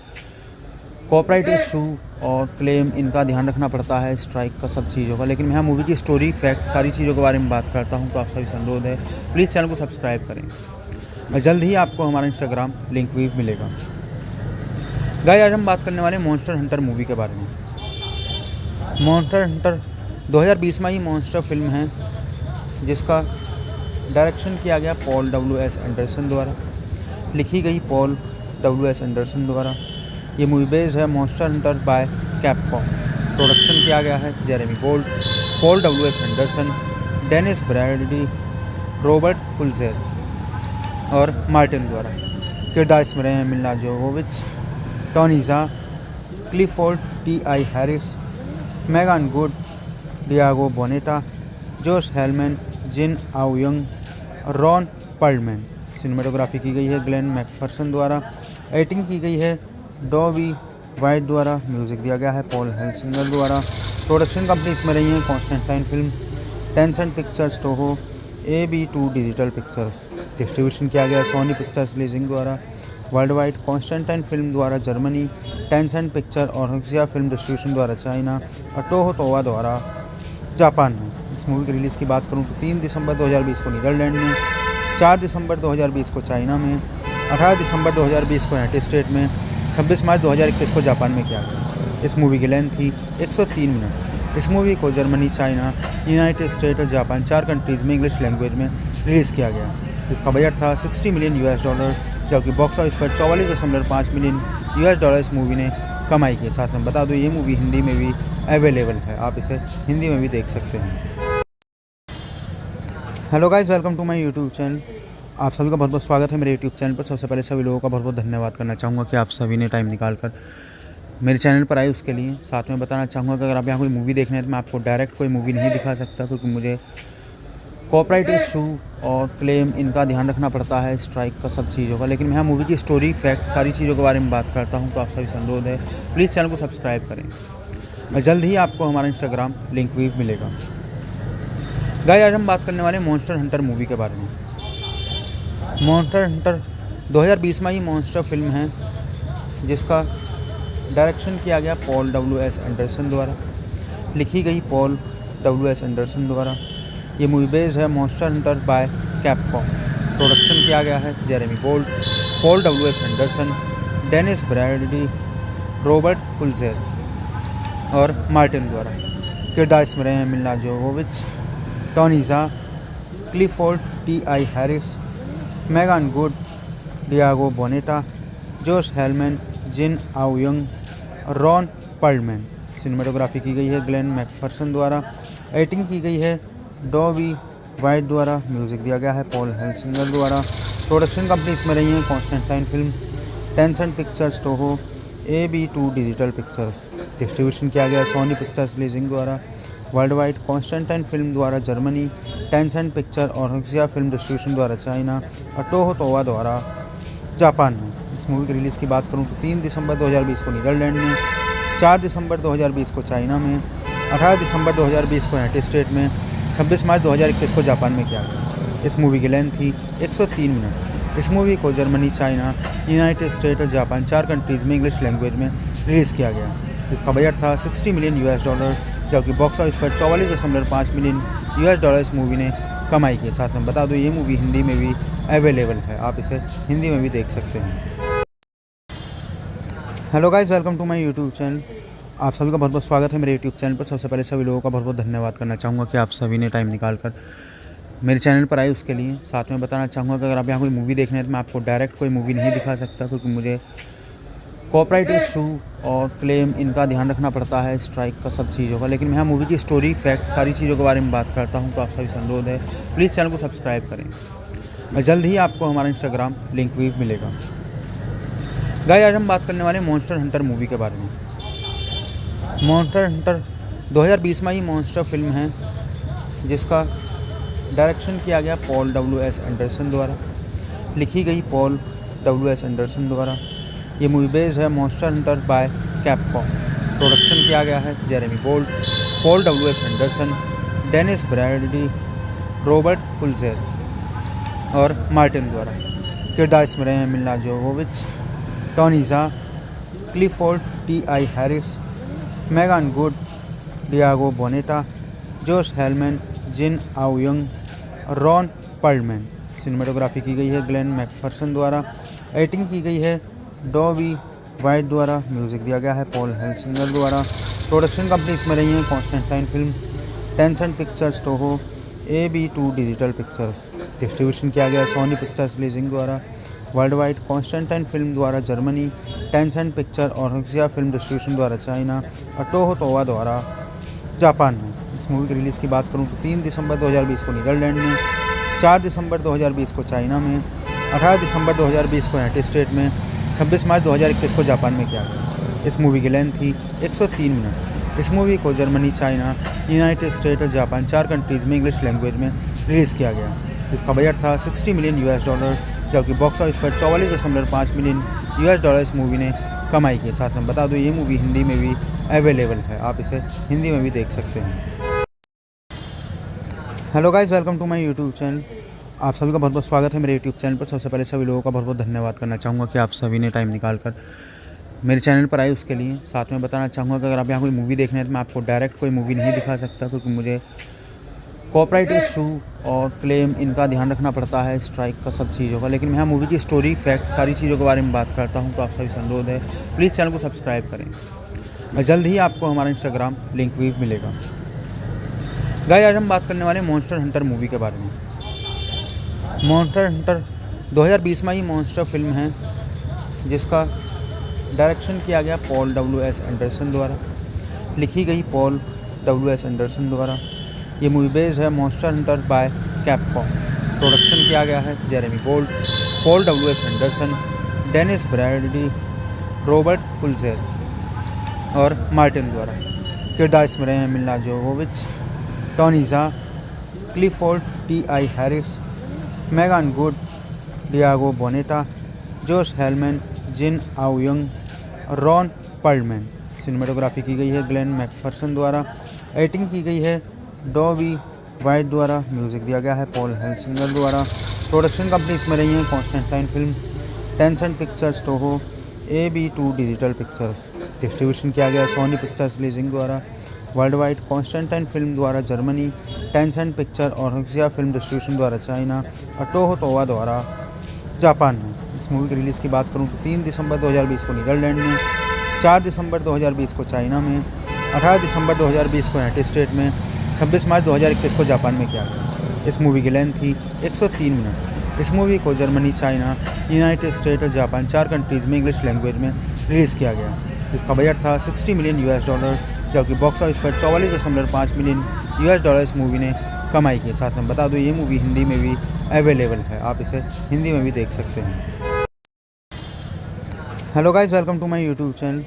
कॉपीराइट इशू और क्लेम इनका ध्यान रखना पड़ता है, स्ट्राइक का सब चीज़ों का। लेकिन मैं यहाँ मूवी की स्टोरी, फैक्ट, सारी चीज़ों के बारे में बात करता हूँ। तो आप सभी से अनुरोध है, प्लीज़ चैनल को सब्सक्राइब करें और जल्द ही आपको हमारा इंस्टाग्राम लिंक भी मिलेगा। गाइस, आज हम बात करने वाले मॉन्स्टर हंटर मूवी के बारे में। मॉन्स्टर हंटर 2020 में ही मॉन्स्टर फिल्म है, जिसका डायरेक्शन किया गया पॉल W.S. एंडरसन द्वारा, लिखी गई पॉल W.S. एंडरसन द्वारा। ये मूवी बेस्ड है monster Hunter by Capcom. Production किया गया है Jeremy Bolt, Paul W.S. Anderson, Dennis Brady, Robert Pulzer और मार्टिन द्वारा। किरदार इसमें रहे हैं Milla Jovovich, Tony Jaa, Clifford T.I. Harris, Megan Good, Diego Boneta, Josh Helman, Jin आउयंग, Ron Perlman. Cinematography की गई है ग्लेन मैकफर्सन द्वारा। एडिटिंग की गई है डॉबी वाइट द्वारा। म्यूज़िक दिया गया है पॉल हेल्सिंगर द्वारा। प्रोडक्शन कंपनी इसमें रही है Constantine film, Tencent pictures, Toho, AB2 digital pictures. Distribution किया गया सोनी पिक्चर्स लीजिंग द्वारा। वर्ल्ड वाइड कॉन्स्टेंटाइन फिल्म द्वारा जर्मनी, टेंसेंट पिक्चर और हक्सिया फिल्म डिस्ट्रीब्यूशन द्वारा चाइना और टोहो तोवा द्वारा जापान में। इस मूवी की रिलीज़ की बात करूं तो 3 दिसंबर 2020 को नीदरलैंड में, 4 दिसंबर 2020 को चाइना में, 18 दिसंबर 2020 को यूनाइटेड स्टेट में, 26 मार्च 2021 को जापान में किया गया। इस मूवी की लेंथ थी 103 मिनट। इस मूवी को जर्मनी, चाइना, यूनाइटेड स्टेट और जापान 4 कंट्रीज़ में इंग्लिश लैंग्वेज में रिलीज़ किया गया, जिसका बजट था $60 मिलियन, जबकि बॉक्स ऑफिस पर 44.5 मिलियन US इस मूवी ने कमाई की। साथ में बता दूं, ये मूवी हिंदी में भी अवेलेबल है, आप इसे हिंदी में भी देख सकते हैं। Hello guys, welcome to my YouTube channel. आप सभी का बहुत बहुत स्वागत है मेरे यूट्यूब चैनल पर। सबसे पहले सभी लोगों का बहुत बहुत धन्यवाद करना चाहूँगा कि आप सभी ने टाइम निकाल कर मेरे चैनल पर आए उसके लिए। साथ में बताना चाहूँगा कि अगर आप यहाँ कोई मूवी देखने हैं तो मैं आपको डायरेक्ट कोई मूवी नहीं दिखा सकता, क्योंकि मुझे कॉपीराइट इशू और क्लेम इनका ध्यान रखना पड़ता है, स्ट्राइक का सब चीज़ों का। लेकिन मैं यहाँ मूवी की स्टोरी, फैक्ट, सारी चीज़ों के बारे में बात करता हूँ। तो आप सभी से अनुरोध है, प्लीज़ चैनल को सब्सक्राइब करें और जल्द ही आपको हमारा इंस्टाग्राम लिंक भी मिलेगा। गाइस, आज हम बात करने वाले मॉन्स्टर हंटर मूवी के बारे में। मॉन्स्टर हंटर 2020 में ही मॉन्स्टर फिल्म है, जिसका डायरेक्शन किया गया पॉल W.S. एंडरसन द्वारा, लिखी गई पॉल W.S. एंडरसन द्वारा। ये मूवी बेस्ड है monster Hunter by Capcom. Production किया गया है Jeremy Bolt, Paul W.S. Anderson, Dennis Brady, Robert Pulzer और मार्टिन द्वारा। किरदार इसमें रहे हैं Milla Jovovich, Tony Jaa, Clifford T.I. Harris, Megan Good, Diego Boneta, Josh Helman, Jin आउयंग, Ron Perlman. Cinematography की गई है ग्लेन मैकफर्सन द्वारा। एडिटिंग की गई है डॉबी वाइट द्वारा। म्यूज़िक दिया गया है पॉल हेल्सिंगर द्वारा। प्रोडक्शन कंपनी इसमें रही है Constantine film, Tencent pictures, Toho, AB2 digital pictures. Distribution किया गया सोनी पिक्चर्स लीजिंग द्वारा। वर्ल्ड वाइड कॉन्स्टेंटाइन फिल्म द्वारा जर्मनी, टेंसेंट पिक्चर और हक्सिया फिल्म डिस्ट्रीब्यूशन द्वारा चाइना और टोहो तोवा द्वारा जापान में। इस मूवी की रिलीज़ की बात करूं तो 3 दिसंबर 2020 को नीदरलैंड में, 4 दिसंबर 2020 को चाइना में, 18 दिसंबर 2020 को यूनाइटेड स्टेट में, 26 मार्च 2021 को जापान में किया गया। इस मूवी की लेंथ थी 103 मिनट। इस मूवी को जर्मनी, चाइना, यूनाइटेड स्टेट और जापान 4 कंट्रीज़ में इंग्लिश लैंग्वेज में रिलीज़ किया गया, जिसका बजट था $60 मिलियन US, जबकि बॉक्स ऑफिस पर 44.5 मिलियन US इस मूवी ने कमाई की। साथ में बता दूं, ये मूवी हिंदी में भी अवेलेबल है, आप इसे हिंदी में भी देख सकते हैं। Hello guys, welcome to my YouTube channel. आप सभी का बहुत बहुत स्वागत है मेरे यूट्यूब चैनल पर। सबसे पहले सभी लोगों का बहुत बहुत धन्यवाद करना चाहूँगा कि आप सभी ने टाइम निकाल कर मेरे चैनल पर आए उसके लिए। साथ में बताना चाहूँगा कि अगर आप यहाँ कोई मूवी देखने हैं तो मैं आपको डायरेक्ट कोई मूवी नहीं दिखा सकता, क्योंकि मुझे कॉपीराइट इशू और क्लेम इनका ध्यान रखना पड़ता है, स्ट्राइक का सब चीज़ों का। लेकिन मैं यहाँ मूवी की स्टोरी, फैक्ट, सारी चीज़ों के बारे में बात करता हूँ। तो आप सभी से अनुरोध है, प्लीज़ चैनल को सब्सक्राइब करें और जल्द ही आपको हमारा इंस्टाग्राम लिंक भी मिलेगा। गाइस, आज हम बात करने वाले मॉन्स्टर हंटर मूवी के बारे में। मॉन्स्टर हंटर 2020 में ही मॉन्स्टर फिल्म है, जिसका डायरेक्शन किया गया पॉल W.S. एंडरसन द्वारा, लिखी गई पॉल W.S. एंडरसन द्वारा। ये मूवी बेस्ड है monster Hunter by Capcom. Production किया गया है Jeremy Bolt, Paul W S. Anderson, Dennis Brady, Robert Pulzer और मार्टिन द्वारा। किरदार इसमें रहे हैं Milla Jovovich, Tony Jaa, Clifford Ti. Harris, Megan Good, Diego Boneta, Josh Helman, Jin आउयंग, Ron Perlman. Cinematography की गई है ग्लेन मैकफर्सन द्वारा। एडिटिंग की गई है डॉबी वाइट द्वारा। म्यूजिक दिया गया है पॉल हेल्सिंगर द्वारा। प्रोडक्शन कंपनी इसमें रही है Constantine film, Tencent pictures, Toho, AB2 digital pictures. Distribution किया गया सोनी पिक्चर्स लीजिंग द्वारा। वर्ल्ड वाइड कॉन्स्टेंटाइन फिल्म द्वारा जर्मनी, टेंसेंट पिक्चर और हक्सिया फिल्म डिस्ट्रीब्यूशन द्वारा चाइना और टोहो टोवा द्वारा जापान में। इस मूवी की रिलीज़ की बात करूँ तो 3 दिसंबर 2020 को नीदरलैंड में, 4 दिसंबर 2020 को चाइना में, 18 दिसंबर 2020 को यूनाइटेड स्टेट में, 26 मार्च 2021 को जापान में किया गया। इस मूवी की लेंथ थी 103 मिनट। इस मूवी को जर्मनी, चाइना, यूनाइटेड स्टेट और जापान 4 कंट्रीज़ में इंग्लिश लैंग्वेज में रिलीज़ किया गया, जिसका बजट था $60 मिलियन, जबकि बॉक्स ऑफिस पर $44.5 मिलियन इस मूवी ने कमाई की। साथ में बता दूँ ये मूवी हिंदी में भी अवेलेबल है, आप इसे हिंदी में भी देख सकते हैं। Hello guys, welcome to my YouTube channel. आप सभी का बहुत बहुत स्वागत है मेरे यूट्यूब चैनल पर। सबसे पहले सभी लोगों का बहुत बहुत धन्यवाद करना चाहूँगा कि आप सभी ने टाइम निकाल कर मेरे चैनल पर आए उसके लिए। साथ में बताना चाहूँगा कि अगर आप यहाँ कोई मूवी देखना है तो मैं आपको डायरेक्ट कोई मूवी नहीं दिखा सकता, क्योंकि मुझे कॉपीराइट इशू और क्लेम इनका ध्यान रखना पड़ता है, स्ट्राइक का, सब चीज़ों का। लेकिन मैं यहाँ मूवी की स्टोरी, फैक्ट, सारी चीज़ों के बारे में बात करता हूँ, तो आप सभी से अनुरोध है प्लीज़ चैनल को सब्सक्राइब करें और जल्द ही आपको हमारा इंस्टाग्राम लिंक भी मिलेगा। गाइस, आज हम बात करने वाले मॉन्स्टर हंटर मूवी के बारे में। मॉन्स्टर हंटर 2020 में ही मॉन्स्टर फिल्म है, जिसका डायरेक्शन किया गया पॉल डब्ल्यू.एस. एंडरसन द्वारा, लिखी गई पॉल डब्ल्यू.एस. एंडरसन द्वारा। ये मूवी बेस्ड है monster Hunter by Capcom. Production किया गया है Jeremy Bolt, Paul W S. Anderson, Dennis Brady, Robert Pulzer और मार्टिन द्वारा। किरदार इसमें रहे हैं Milla Jovovich, Tony Jaa, Clifford Ti. Harris, Megan Good, Diego Boneta, Josh Helman, Jin आउयंग, Ron Perlman. Cinematography की गई है ग्लेन मैकफर्सन द्वारा। एडिटिंग की गई है डॉबी वाइट द्वारा। म्यूजिक दिया गया है पॉल हेल्सिंगर द्वारा। प्रोडक्शन कंपनी इसमें रही है Constantine film, Tencent pictures, Toho, AB2 digital pictures. Distribution किया गया सोनी पिक्चर्स लीजिंग द्वारा। वर्ल्ड वाइड कॉन्स्टेंटाइन फिल्म द्वारा जर्मनी, टेंसेंट पिक्चर और हक्सिया फिल्म डिस्ट्रीब्यूशन द्वारा चाइना और टोहो टोवा द्वारा जापान में। इस मूवी की रिलीज़ की बात करूँ तो 3 दिसंबर 2020 को नीदरलैंड में, 4 दिसंबर 2020 को चाइना में, 18 दिसंबर 2020 को यूनाइटेड स्टेट में, 26 मार्च 2021 को जापान में किया गया। इस मूवी की लेंथ थी 103 मिनट। इस मूवी को जर्मनी, चाइना, यूनाइटेड स्टेट और जापान 4 कंट्रीज़ में इंग्लिश लैंग्वेज में रिलीज़ किया गया, जिसका बजट था $60 मिलियन, जबकि बॉक्स ऑफिस पर $44.5 मिलियन इस मूवी ने कमाई की। साथ में बता दूँ ये मूवी हिंदी में भी अवेलेबल है, आप इसे हिंदी में भी देख सकते हैं। Hello guys, welcome to my YouTube channel.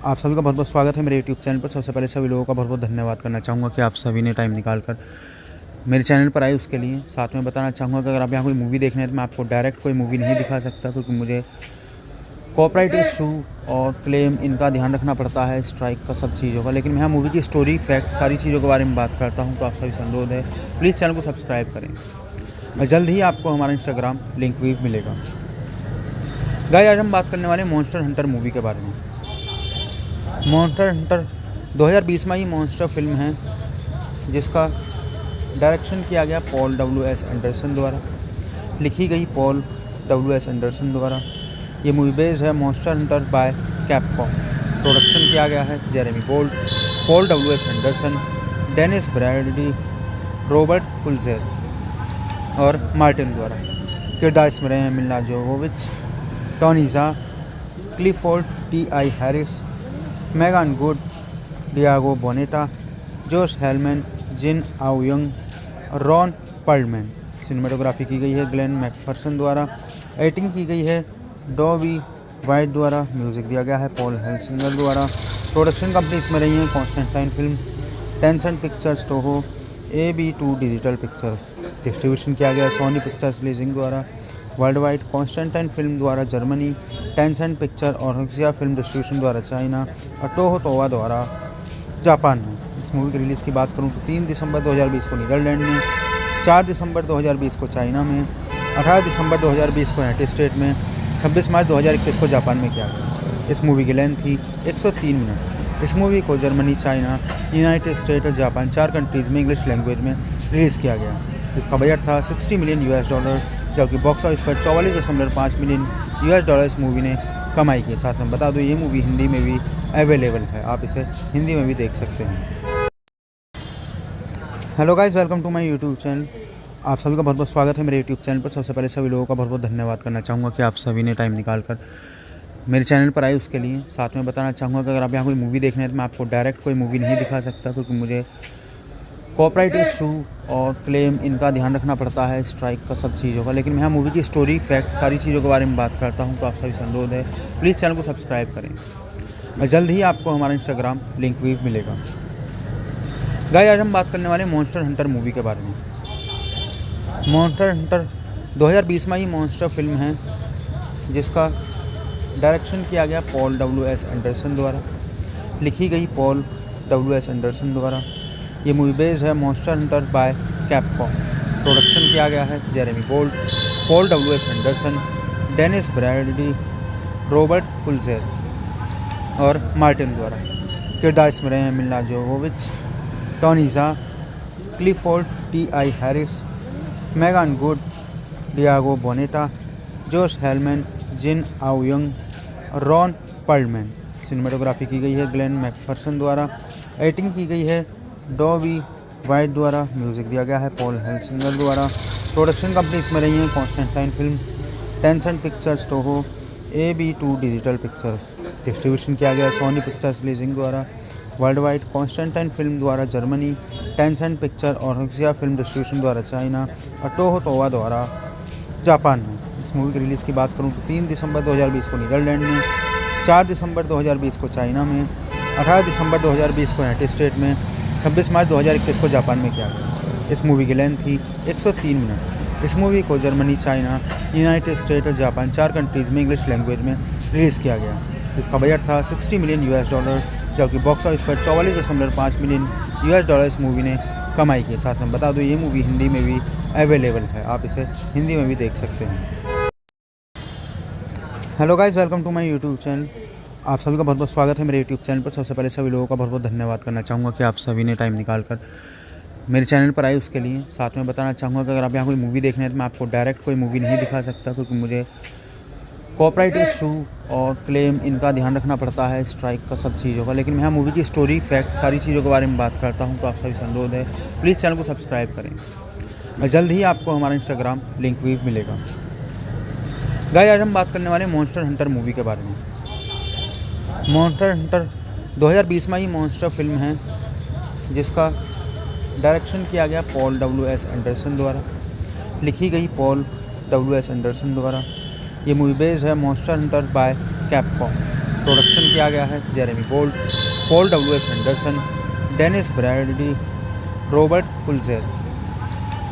आप सभी का बहुत बहुत स्वागत है मेरे यूट्यूब चैनल पर। सबसे पहले सभी लोगों का बहुत बहुत धन्यवाद करना चाहूँगा कि आप सभी ने टाइम निकाल कर मेरे चैनल पर आए उसके लिए। साथ में बताना चाहूँगा कि अगर आप यहाँ कोई मूवी देखना है तो मैं आपको डायरेक्ट कोई मूवी नहीं दिखा सकता, क्योंकि मुझे कॉपीराइट इशू और क्लेम इनका ध्यान रखना पड़ता है, स्ट्राइक का, सब चीज़ों का। लेकिन मैं यहाँ मूवी की स्टोरी, फैक्ट, सारी चीज़ों के बारे में बात करता हूँ, तो आप सभी से अनुरोध है प्लीज़ चैनल को सब्सक्राइब करें और जल्द ही आपको हमारा इंस्टाग्राम लिंक भी मिलेगा। गाइस, आज हम बात करने वाले मॉन्स्टर हंटर मूवी के बारे में। मॉन्स्टर हंटर 2020 में ही मॉन्स्टर फिल्म है, जिसका डायरेक्शन किया गया पॉल डब्ल्यू.एस. एंडरसन द्वारा, लिखी गई पॉल डब्ल्यू.एस. एंडरसन द्वारा। ये मूवी बेस्ड है monster Hunter by Capcom. Production किया गया है Jeremy Bolt, Paul W S. Anderson, Dennis Brady, Robert Pulzer और मार्टिन द्वारा। किरदार इसमें रहे हैं Milla Jovovich, Tony Jaa, Clifford Ti. Harris, Megan Good, Diego Boneta, Josh Helman, Jin आउयंग, Ron Perlman. Cinematography की गई है ग्लेन मैकफर्सन द्वारा। एडिटिंग की गई है डॉबी वाइट द्वारा। म्यूजिक दिया गया है पॉल हेल्सिंगर द्वारा। प्रोडक्शन कंपनी इसमें रही है Constantine film, Tencent pictures, Toho, AB2 digital pictures. Distribution किया गया सोनी पिक्चर्स लीजिंग द्वारा। वर्ल्ड वाइड कॉन्स्टेंटाइन फिल्म द्वारा जर्मनी, टेंसेंट पिक्चर और हक्सिया फिल्म डिस्ट्रीब्यूशन द्वारा चाइना और टोहो तोवा द्वारा जापान में। इस मूवी की रिलीज़ की बात करूँ तो 3 दिसंबर 2020 को नीदरलैंड में, 4 दिसंबर 2020 को चाइना में, 18 दिसंबर 2020 को यूनाइटेड स्टेट में, 26 मार्च 2021 को जापान में किया गया। इस मूवी की लेंथ थी 103 मिनट। इस मूवी को जर्मनी, चाइना, यूनाइटेड स्टेट और जापान 4 कंट्रीज़ में इंग्लिश लैंग्वेज में रिलीज़ किया गया, जिसका बजट था $60 मिलियन, जबकि बॉक्स ऑफिस पर 44.5 मिलियन US इस मूवी ने कमाई की। साथ में बता दूँ ये मूवी हिंदी में भी अवेलेबल है, आप इसे हिंदी में भी देख सकते हैं। Hello guys, welcome to my YouTube channel. आप सभी का बहुत बहुत स्वागत है मेरे यूट्यूब चैनल पर। सबसे पहले सभी लोगों का बहुत बहुत धन्यवाद करना चाहूँगा कि आप सभी ने टाइम निकाल कर मेरे चैनल पर आए उसके लिए। साथ में बताना चाहूँगा कि अगर आप यहाँ कोई मूवी देखना है तो मैं आपको डायरेक्ट कोई मूवी नहीं दिखा सकता, क्योंकि मुझे कॉपीराइट इशू और क्लेम इनका ध्यान रखना पड़ता है, स्ट्राइक का, सब चीज़ों का। लेकिन मैं यहाँ मूवी की स्टोरी, फैक्ट, सारी चीज़ों के बारे में बात करता हूँ, तो आप सभी से अनुरोध है प्लीज़ चैनल को सब्सक्राइब करें और जल्द ही आपको हमारा इंस्टाग्राम लिंक भी मिलेगा। गाइस, आज हम बात करने वाले मॉन्स्टर हंटर मूवी के बारे में। मॉन्स्टर हंटर 2020 में ही मॉन्स्टर फिल्म है, जिसका डायरेक्शन किया गया पॉल W.S. एंडरसन द्वारा, लिखी गई पॉल W.S. एंडरसन द्वारा। ये मूवी बेस्ड है monster Hunter by Capcom. Production किया गया है Jeremy Gold, Paul W.S. Anderson, Dennis Bradley, Robert पुलजेर और मार्टिन द्वारा। किरदार इसमें रहे हैं Milla Jovovich, Tony Jaa, Clifford T.I. Harris, Megan Good, Diego Boneta, Josh Helman, Jin आउयंग और रॉन पर्लमैन। सिनेमेटोग्राफी की गई है ग्लेन मैकफर्सन द्वारा। एडिटिंग की गई है डॉबी वाइट द्वारा। म्यूज़िक दिया गया है पॉल हेल्सिंगर द्वारा। प्रोडक्शन कंपनी इसमें रही है Constantine film, Tencent pictures, Toho, AB2 digital pictures. Distribution किया गया सोनी पिक्चर्स लीजिंग द्वारा। वर्ल्ड वाइड कॉन्स्टेंटाइन फिल्म द्वारा जर्मनी, टेंसेंट पिक्चर और हक्सिया फिल्म डिस्ट्रीब्यूशन द्वारा चाइना और टोहो तोवा द्वारा जापान में। इस मूवी की रिलीज़ की बात करूँ तो 3 दिसंबर 2020 को नीदरलैंड में, 4 दिसंबर 2020 को चाइना में, 18 दिसंबर 2020 को यूनाइटेड स्टेट में, 26 मार्च 2021 को जापान में किया गया। इस मूवी की लेंथ थी 103 मिनट। इस मूवी को जर्मनी, चाइना, यूनाइटेड स्टेट और जापान 4 कंट्रीज़ में इंग्लिश लैंग्वेज में रिलीज़ किया गया, जिसका बजट था $60 मिलियन, जबकि बॉक्स ऑफिस पर 44.5 मिलियन US इस मूवी ने कमाई की। साथ में बता दूँ ये मूवी हिंदी में भी अवेलेबल है, आप इसे हिंदी में भी देख सकते हैं। Hello guys, welcome to my YouTube channel. आप सभी का बहुत बहुत स्वागत है मेरे यूट्यूब चैनल पर। सबसे पहले सभी लोगों का बहुत बहुत धन्यवाद करना चाहूँगा कि आप सभी ने टाइम निकाल कर मेरे चैनल पर आए उसके लिए। साथ में बताना चाहूँगा कि अगर आप यहाँ कोई मूवी देखना है तो मैं आपको डायरेक्ट कोई मूवी नहीं दिखा सकता, क्योंकि मुझे कॉपीराइट इशू और क्लेम इनका ध्यान रखना पड़ता है, स्ट्राइक का, सब चीज़ों का। लेकिन मैं यहाँ मूवी की स्टोरी, फैक्ट, सारी चीज़ों के बारे में बात करता हूँ, तो आप सभी से अनुरोध है प्लीज़ चैनल को सब्सक्राइब करें और जल्द ही आपको हमारा इंस्टाग्राम लिंक भी मिलेगा। गाइस, आज हम बात करने वाले मॉन्स्टर हंटर मूवी के बारे में। मॉन्स्टर हंटर 2020 में ही मॉन्स्टर फिल्म है, जिसका डायरेक्शन किया गया पॉल W.S. एंडरसन द्वारा, लिखी गई पॉल W.S. एंडरसन द्वारा। ये मूवी बेस्ड है monster Hunter by Capcom. Production किया गया है Jeremy Gold, Paul W.S. Anderson, Dennis Bradley, Robert पुलजेर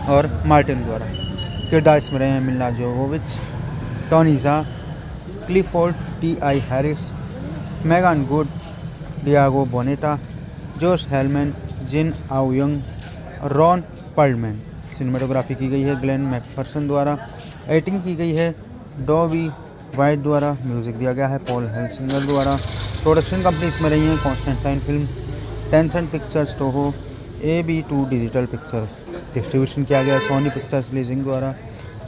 और मार्टिन द्वारा। किरदार इसमें रहे हैं Milla Jovovich, Tony Jaa, Clifford T.I. Harris, Megan Good, Diego Boneta, Josh Helman, Jin आउयंग और रॉन पर्लमैन। सिनेमेटोग्राफी की गई है ग्लेन मैकफर्सन द्वारा। एडिटिंग की गई है डॉबी वाइट द्वारा। म्यूज़िक दिया गया है पॉल हेल्सिंगर द्वारा। प्रोडक्शन कंपनी इसमें रही है Constantine film, Tencent pictures, Toho, AB2 digital pictures. Distribution किया गया सोनी पिक्चर्स लीजिंग द्वारा।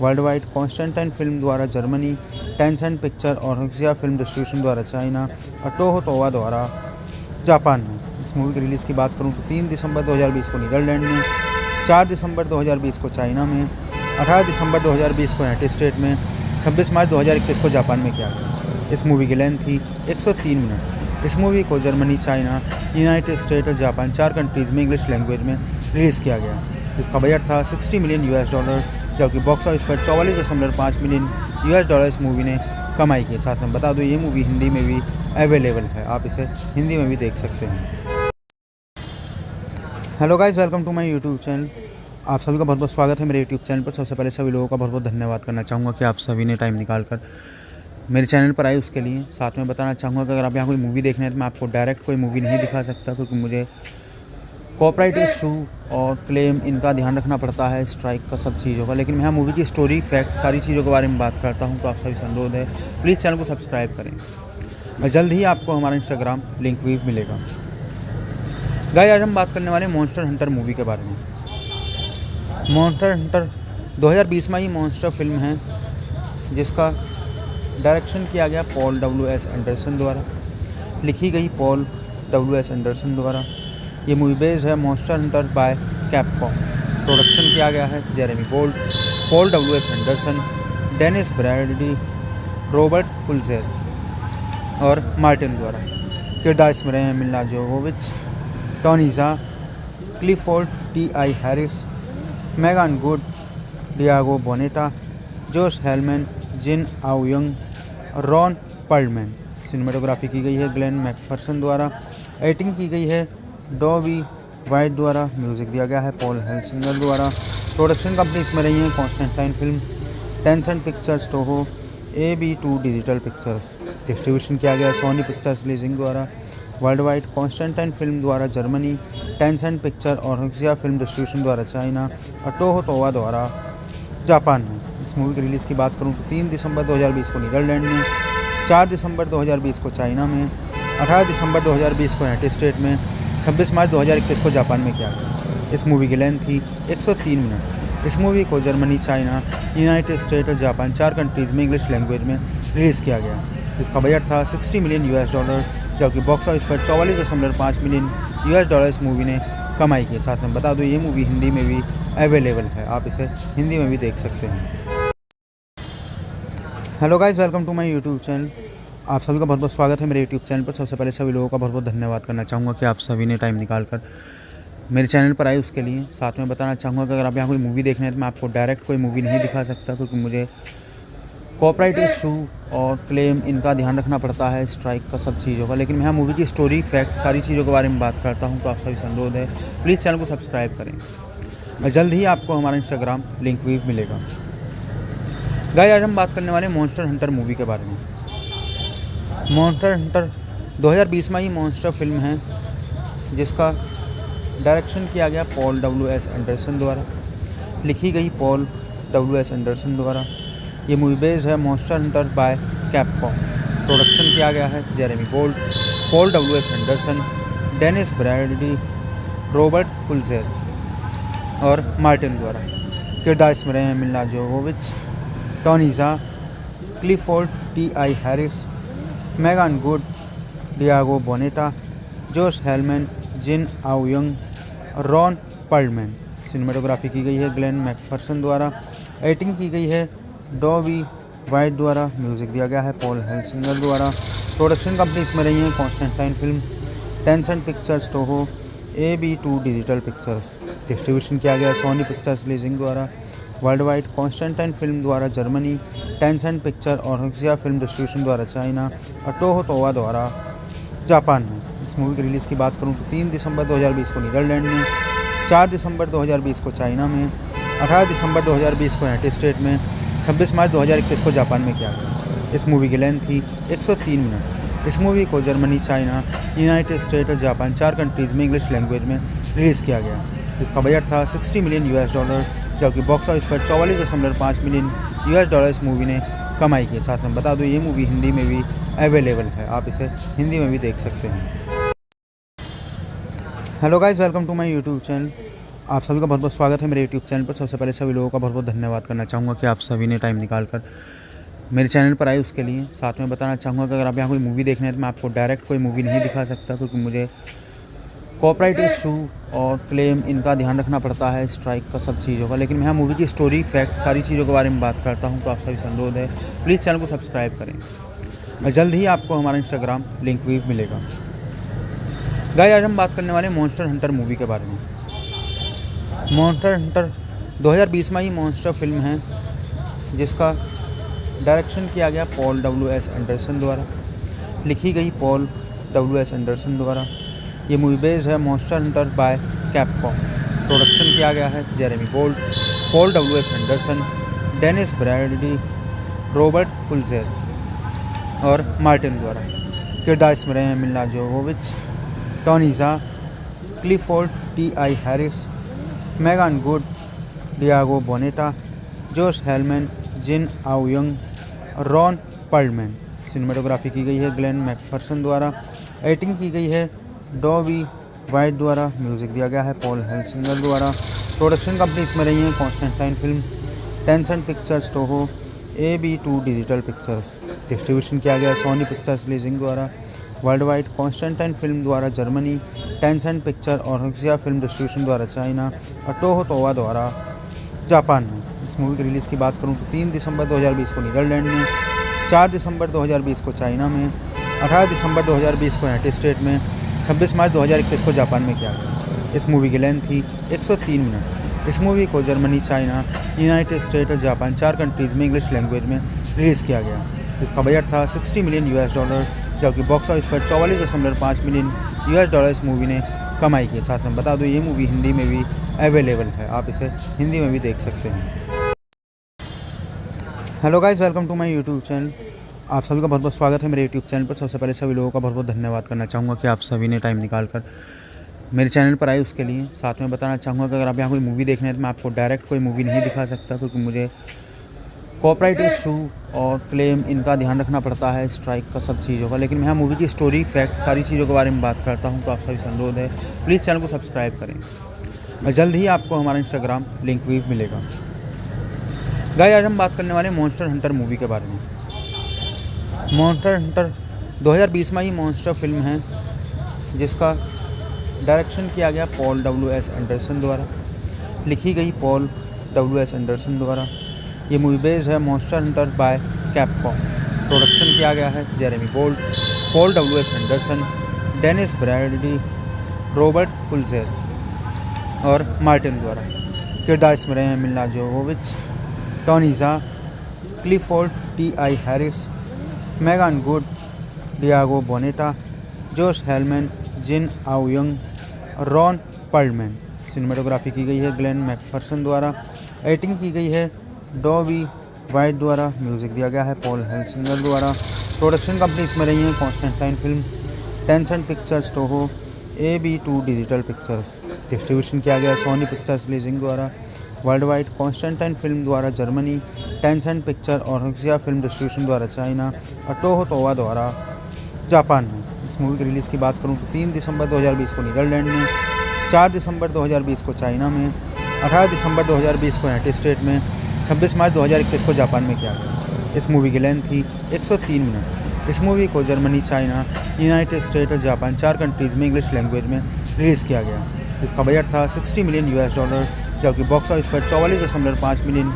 वर्ल्ड वाइड कॉन्स्टेंटाइन फिल्म द्वारा जर्मनी, टेंसेंट पिक्चर और हक्सिया फिल्म डिस्ट्रीब्यूशन द्वारा चाइना और टोहो तोवा द्वारा जापान में। इस मूवी की रिलीज़ की बात करूँ तो 3 दिसंबर 2020 को नीदरलैंड में, 4 दिसंबर 2020 को चाइना में, 18 दिसंबर 2020 को यूनाइटेड स्टेट में, 26 मार्च 2021 को जापान में किया गया। इस मूवी की लेंथ थी 103 मिनट। इस मूवी को जर्मनी, चाइना, यूनाइटेड स्टेट और जापान 4 कंट्रीज़ में इंग्लिश लैंग्वेज में रिलीज़ किया गया, जिसका बजट था $60 मिलियन, जबकि बॉक्स ऑफिस पर 44.5 मिलियन US इस मूवी ने कमाई की। साथ में बता दूँ ये मूवी हिंदी में भी अवेलेबल है, आप इसे हिंदी में भी देख सकते हैं। Hello guys, welcome to my YouTube channel. आप सभी का बहुत बहुत स्वागत है मेरे यूट्यूब चैनल पर। सबसे पहले सभी लोगों का बहुत बहुत धन्यवाद करना चाहूँगा कि आप सभी ने टाइम निकाल कर मेरे चैनल पर आए उसके लिए। साथ में बताना चाहूँगा कि अगर आप यहाँ कोई मूवी देखने हैं तो मैं आपको डायरेक्ट कोई मूवी नहीं दिखा सकता, क्योंकि मुझे कॉपीराइट इशू और क्लेम इनका ध्यान रखना पड़ता है, स्ट्राइक का सब चीज़ों का। लेकिन मैं यहाँ मूवी की स्टोरी, फैक्ट, सारी चीज़ों के बारे में बात करता हूँ। तो आप सभी से अनुरोध है, प्लीज़ चैनल को सब्सक्राइब करें और जल्द ही आपको हमारा इंस्टाग्राम लिंक भी मिलेगा। गाइस, आज हम बात करने वाले मॉन्स्टर हंटर मूवी के बारे में। मॉन्स्टर हंटर 2020 में ही मॉन्स्टर फिल्म है, जिसका डायरेक्शन किया गया पॉल W.S. एंडरसन द्वारा, लिखी गई पॉल W.S. एंडरसन द्वारा। ये मूवी बेस्ड है monster Hunter by Capcom. Production किया गया है Jeremy Gold, Paul W.S. Anderson, Dennis Bradley, Robert Pulzer और मार्टिन द्वारा। किरदार इसमें रहे हैं Milla Jovovich, Tony Jaa, Clifford T.I. Harris, Megan Good, Diego Boneta, Josh Helman, Jin आउयंग, Ron Perlman. Cinematography की गई है ग्लेन मैकफर्सन द्वारा। एडिटिंग की गई है डॉबी वाइट द्वारा। म्यूज़िक दिया गया है पॉल हेल्सिंगर द्वारा। प्रोडक्शन कंपनी इसमें रही है Constantine film, Tencent pictures, Toho, AB2 digital pictures. Distribution किया गया सोनी पिक्चर्स लीजिंग द्वारा। वर्ल्ड वाइड कॉन्स्टेंटाइन फिल्म द्वारा जर्मनी, टेंसेंट पिक्चर और हक्सिया फिल्म डिस्ट्रीब्यूशन द्वारा चाइना और टोहो टोवा द्वारा जापान में। इस मूवी की रिलीज़ की बात करूँ तो 3 दिसंबर 2020 को नीदरलैंड में, 4 दिसंबर 2020 को चाइना में, 18 दिसंबर 2020 को यूनाइटेड स्टेट में, 26 मार्च 2021 को जापान में किया गया। इस मूवी की लेंथ थी 103 मिनट। इस मूवी को जर्मनी, चाइना, यूनाइटेड स्टेट और जापान 4 कंट्रीज़ में इंग्लिश लैंग्वेज में रिलीज़ किया गया, जिसका बजट था $60 मिलियन, जबकि बॉक्स ऑफिस पर $44.5 मिलियन इस मूवी ने कमाई की। साथ में बता दूं, ये मूवी हिंदी में भी अवेलेबल है, आप इसे हिंदी में भी देख सकते हैं। Hello guys, welcome to my YouTube channel. आप सभी का बहुत बहुत स्वागत है मेरे यूट्यूब चैनल पर। सबसे पहले सभी लोगों का बहुत बहुत धन्यवाद करना चाहूँगा कि आप सभी ने टाइम निकाल कर मेरे चैनल पर आए उसके लिए। साथ में बताना चाहूँगा कि अगर आप यहाँ कोई मूवी देखने हैं तो मैं आपको डायरेक्ट कोई मूवी नहीं दिखा सकता, क्योंकि मुझे कॉपीराइट इशू और क्लेम इनका ध्यान रखना पड़ता है, स्ट्राइक का सब चीज़ों का। लेकिन मैं यहाँ मूवी की स्टोरी, फैक्ट, सारी चीज़ों के बारे में बात करता हूँ। तो आप सभी से अनुरोध है, प्लीज़ चैनल को सब्सक्राइब करें और जल्द ही आपको हमारा इंस्टाग्राम लिंक भी मिलेगा। गाइस, आज हम बात करने वाले मॉन्स्टर हंटर मूवी के बारे में। मॉन्स्टर हंटर 2020 में ही मॉन्स्टर फिल्म है, जिसका डायरेक्शन किया गया पॉल W.S. एंडरसन द्वारा, लिखी गई पॉल W.S. एंडरसन द्वारा। ये मूवी बेस्ड है monster Hunter by Capcom. Production किया गया है Jeremy Gold, Paul W.S. Anderson, Dennis Bradley, Robert Pulzer और मार्टिन द्वारा। किरदार इसमें रहे हैं Milla Jovovich, Tony Jaa, Clifford T.I. Harris, Megan Good, Diego Boneta, Josh Helman, Jin आउयंग, Ron Perlman. Cinematography की गई है ग्लेन मैकफर्सन द्वारा। एडिटिंग की गई है डॉबी वाइट द्वारा। म्यूज़िक दिया गया है पॉल हेल्सिंगर द्वारा। प्रोडक्शन कंपनी इसमें रही है Constantine film, Tencent pictures, Toho, AB2 digital pictures. Distribution किया गया सोनी पिक्चर्स लीजिंग द्वारा। वर्ल्ड वाइड कॉन्स्टेंटाइन फिल्म द्वारा जर्मनी, टेंसेंट पिक्चर और हक्सिया फिल्म डिस्ट्रीब्यूशन द्वारा चाइना और टोहो टोवा द्वारा जापान में। इस मूवी की रिलीज़ की बात करूँ तो 3 दिसंबर 2020 को नीदरलैंड में, 4 दिसंबर 2020 को चाइना में, 18 दिसंबर 2020 को यूनाइटेड स्टेट में, 26 मार्च 2021 को जापान में किया गया। इस मूवी की लेंथ थी 103 मिनट। इस मूवी को जर्मनी, चाइना, यूनाइटेड स्टेट और जापान 4 कंट्रीज़ में इंग्लिश लैंग्वेज में रिलीज़ किया गया, जिसका बजट था $60 मिलियन, जबकि बॉक्स ऑफिस पर $44.5 मिलियन इस मूवी ने कमाई की। साथ में बता दूं, ये मूवी हिंदी में भी अवेलेबल है, आप इसे हिंदी में भी देख सकते हैं। Hello guys, welcome to my YouTube channel. आप सभी का बहुत बहुत स्वागत है मेरे यूट्यूब चैनल पर। सबसे पहले सभी लोगों का बहुत बहुत धन्यवाद करना चाहूँगा कि आप सभी ने टाइम निकाल कर मेरे चैनल पर आए उसके लिए। साथ में बताना चाहूँगा कि अगर आप यहाँ कोई मूवी देखने हैं तो मैं आपको डायरेक्ट कोई मूवी नहीं दिखा सकता, क्योंकि मुझे कॉपीराइट इशू और क्लेम इनका ध्यान रखना पड़ता है, स्ट्राइक का सब चीज़ों का। लेकिन मैं यहाँ मूवी की स्टोरी, फैक्ट, सारी चीज़ों के बारे में बात करता हूँ। तो आप सभी से अनुरोध है, प्लीज़ चैनल को सब्सक्राइब करें और जल्द ही आपको हमारा इंस्टाग्राम लिंक भी मिलेगा। गाइस, आज हम बात करने वाले मॉन्स्टर हंटर मूवी के बारे में। मॉन्स्टर हंटर 2020 में ही मॉन्स्टर फिल्म है, जिसका डायरेक्शन किया गया पॉल W.S. एंडरसन द्वारा, लिखी गई पॉल W.S. एंडरसन द्वारा। ये मूवी बेस्ड है monster Hunter by Capcom. Production किया गया है Jeremy Bolt, Paul W S. Anderson, Dennis Bradley, Robert Pulzer और मार्टिन द्वारा। किरदार इसमें रहे हैं Milla Jovovich, Tony Jaa, Clifford Ti. Harris, Megan Good, Diego Boneta, Josh Helman, Jin आउयंग, Ron Perlman. Cinematography की गई है ग्लेन मैकफर्सन द्वारा। एडिटिंग की गई है डॉबी वाइट द्वारा। म्यूजिक दिया गया है पॉल हेल्सिंगर द्वारा। प्रोडक्शन कंपनी इसमें रही है Constantine film, Tencent pictures, Toho, AB2 digital pictures. Distribution किया गया सोनी पिक्चर्स लीजिंग द्वारा। वर्ल्ड वाइड कॉन्स्टेंटाइन फिल्म द्वारा जर्मनी, टेंसेंट पिक्चर और हक्सिया फिल्म डिस्ट्रीब्यूशन द्वारा चाइना और टोहो तोवा द्वारा जापान में। इस मूवी की रिलीज़ की बात करूँ तो 3 दिसंबर 2020 को नीदरलैंड में, 4 दिसंबर 2020 को चाइना में, 18 दिसंबर 2020 को यूनाइटेड स्टेट में, 26 मार्च 2021 को जापान में किया गया। इस मूवी की लेंथ थी 103 मिनट। इस मूवी को जर्मनी, चाइना, यूनाइटेड स्टेट और जापान 4 कंट्रीज़ में इंग्लिश लैंग्वेज में रिलीज़ किया गया, जिसका बजट था $60 मिलियन, जबकि बॉक्स ऑफिस पर $44.5 मिलियन इस मूवी ने कमाई की। साथ में बता दूँ ये मूवी हिंदी में भी अवेलेबल है, आप इसे हिंदी में भी देख सकते हैं। Hello guys, welcome to my YouTube channel. आप सभी का बहुत बहुत स्वागत है मेरे यूट्यूब चैनल पर। सबसे पहले सभी लोगों का बहुत बहुत धन्यवाद करना चाहूँगा कि आप सभी ने टाइम निकाल कर मेरे चैनल पर आए उसके लिए। साथ में बताना चाहूँगा कि अगर आप यहाँ कोई मूवी देखना है तो मैं आपको डायरेक्ट कोई मूवी नहीं दिखा सकता, क्योंकि मुझे कॉपीराइट इशू और क्लेम इनका ध्यान रखना पड़ता है, स्ट्राइक का, सब चीज़ों का। लेकिन मैं यहाँ मूवी की स्टोरी, फैक्ट, सारी चीज़ों के बारे में बात करता हूँ, तो आप सभी से अनुरोध है प्लीज़ चैनल को सब्सक्राइब करें और जल्द ही आपको हमारा इंस्टाग्राम लिंक भी मिलेगा। गाइस, आज हम बात करने वाले मॉन्स्टर हंटर मूवी के बारे में। मॉन्स्टर हंटर 2020 में ही मॉन्स्टर फिल्म है, जिसका डायरेक्शन किया गया पॉल डब्ल्यू.एस. एंडरसन द्वारा, लिखी गई पॉल डब्ल्यू.एस. एंडरसन द्वारा। ये मूवी बेस्ड है monster Hunter by Capcom. Production किया गया है Jeremy Bolt, Paul W S. Anderson, Dennis Bradley, Robert Pulzer और मार्टिन द्वारा। किरदार इसमें रहे हैं Milla Jovovich, Tony Jaa, Clifford Ti. Harris, Megan Good, Diego Boneta, Josh Helman, Jin आउयंग, Ron Perlman. Cinematography की गई है ग्लेन मैकफर्सन द्वारा। एडिटिंग की गई है डॉबी वाइट द्वारा। म्यूजिक दिया गया है पॉल हेल्सिंगर द्वारा। प्रोडक्शन कंपनी इसमें रही है Constantine film, Tencent pictures, Toho, AB2 digital pictures. Distribution किया गया सोनी पिक्चर्स लीजिंग द्वारा। वर्ल्ड वाइड कॉन्स्टेंटाइन फिल्म द्वारा जर्मनी, टेंसेंट पिक्चर और हक्सिया फिल्म डिस्ट्रीब्यूशन द्वारा चाइना और टोहो तोवा द्वारा जापान में। इस मूवी की रिलीज़ की बात करूँ तो 3 दिसंबर 2020 को नीदरलैंड में, 4 दिसंबर 2020 को चाइना में, 18 दिसंबर 2020 को यूनाइटेड स्टेट में, 26 मार्च 2021 को जापान में किया गया। इस मूवी की लेंथ थी 103 मिनट। इस मूवी को जर्मनी, चाइना, यूनाइटेड स्टेट और जापान 4 कंट्रीज़ में इंग्लिश लैंग्वेज में रिलीज़ किया गया, जिसका बजट था $60 मिलियन, जबकि बॉक्स ऑफिस पर $44.5 मिलियन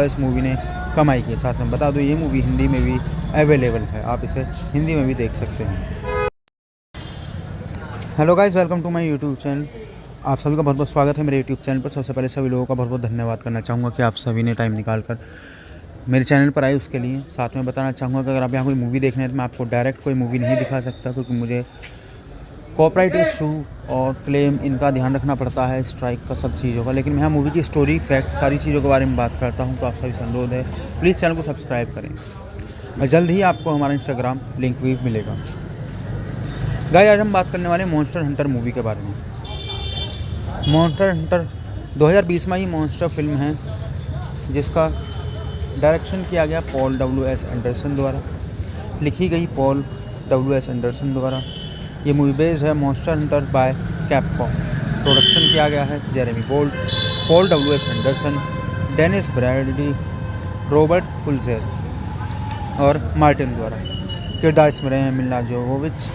इस मूवी ने कमाई की। साथ में बता दूँ ये मूवी हिंदी में भी अवेलेबल है, आप इसे हिंदी में भी देख सकते हैं। Hello guys, welcome to my YouTube channel. आप सभी का बहुत बहुत स्वागत है मेरे यूट्यूब चैनल पर। सबसे पहले सभी लोगों का बहुत बहुत धन्यवाद करना चाहूँगा कि आप सभी ने टाइम निकाल कर मेरे चैनल पर आए उसके लिए। साथ में बताना चाहूँगा कि अगर आप यहाँ कोई मूवी देखना है तो मैं आपको डायरेक्ट कोई मूवी नहीं दिखा सकता, क्योंकि मुझे कॉपीराइट इशू और क्लेम इनका ध्यान रखना पड़ता है, स्ट्राइक का, सब चीज़ों का। लेकिन मैं यहाँ मूवी की स्टोरी, फैक्ट, सारी चीज़ों के बारे में बात करता हूँ, तो आप सभी से अनुरोध है प्लीज़ चैनल को सब्सक्राइब करें और जल्द ही आपको हमारा इंस्टाग्राम लिंक भी मिलेगा। गाइस, आज हम बात करने वाले मॉन्स्टर हंटर मूवी के बारे में। मॉन्स्टर हंटर 2020 में ही मॉन्स्टर फिल्म है, जिसका डायरेक्शन किया गया पॉल डब्ल्यू.एस. एंडरसन द्वारा, लिखी गई पॉल डब्ल्यू.एस. एंडरसन द्वारा। ये मूवी बेस्ड है monster Hunter by Capcom. Production किया गया है Jeremy Bolt, Paul W S. Anderson, Dennis Bradley, Robert Pulzer और मार्टिन द्वारा। किरदार इसमें रहे हैं Milla Jovovich,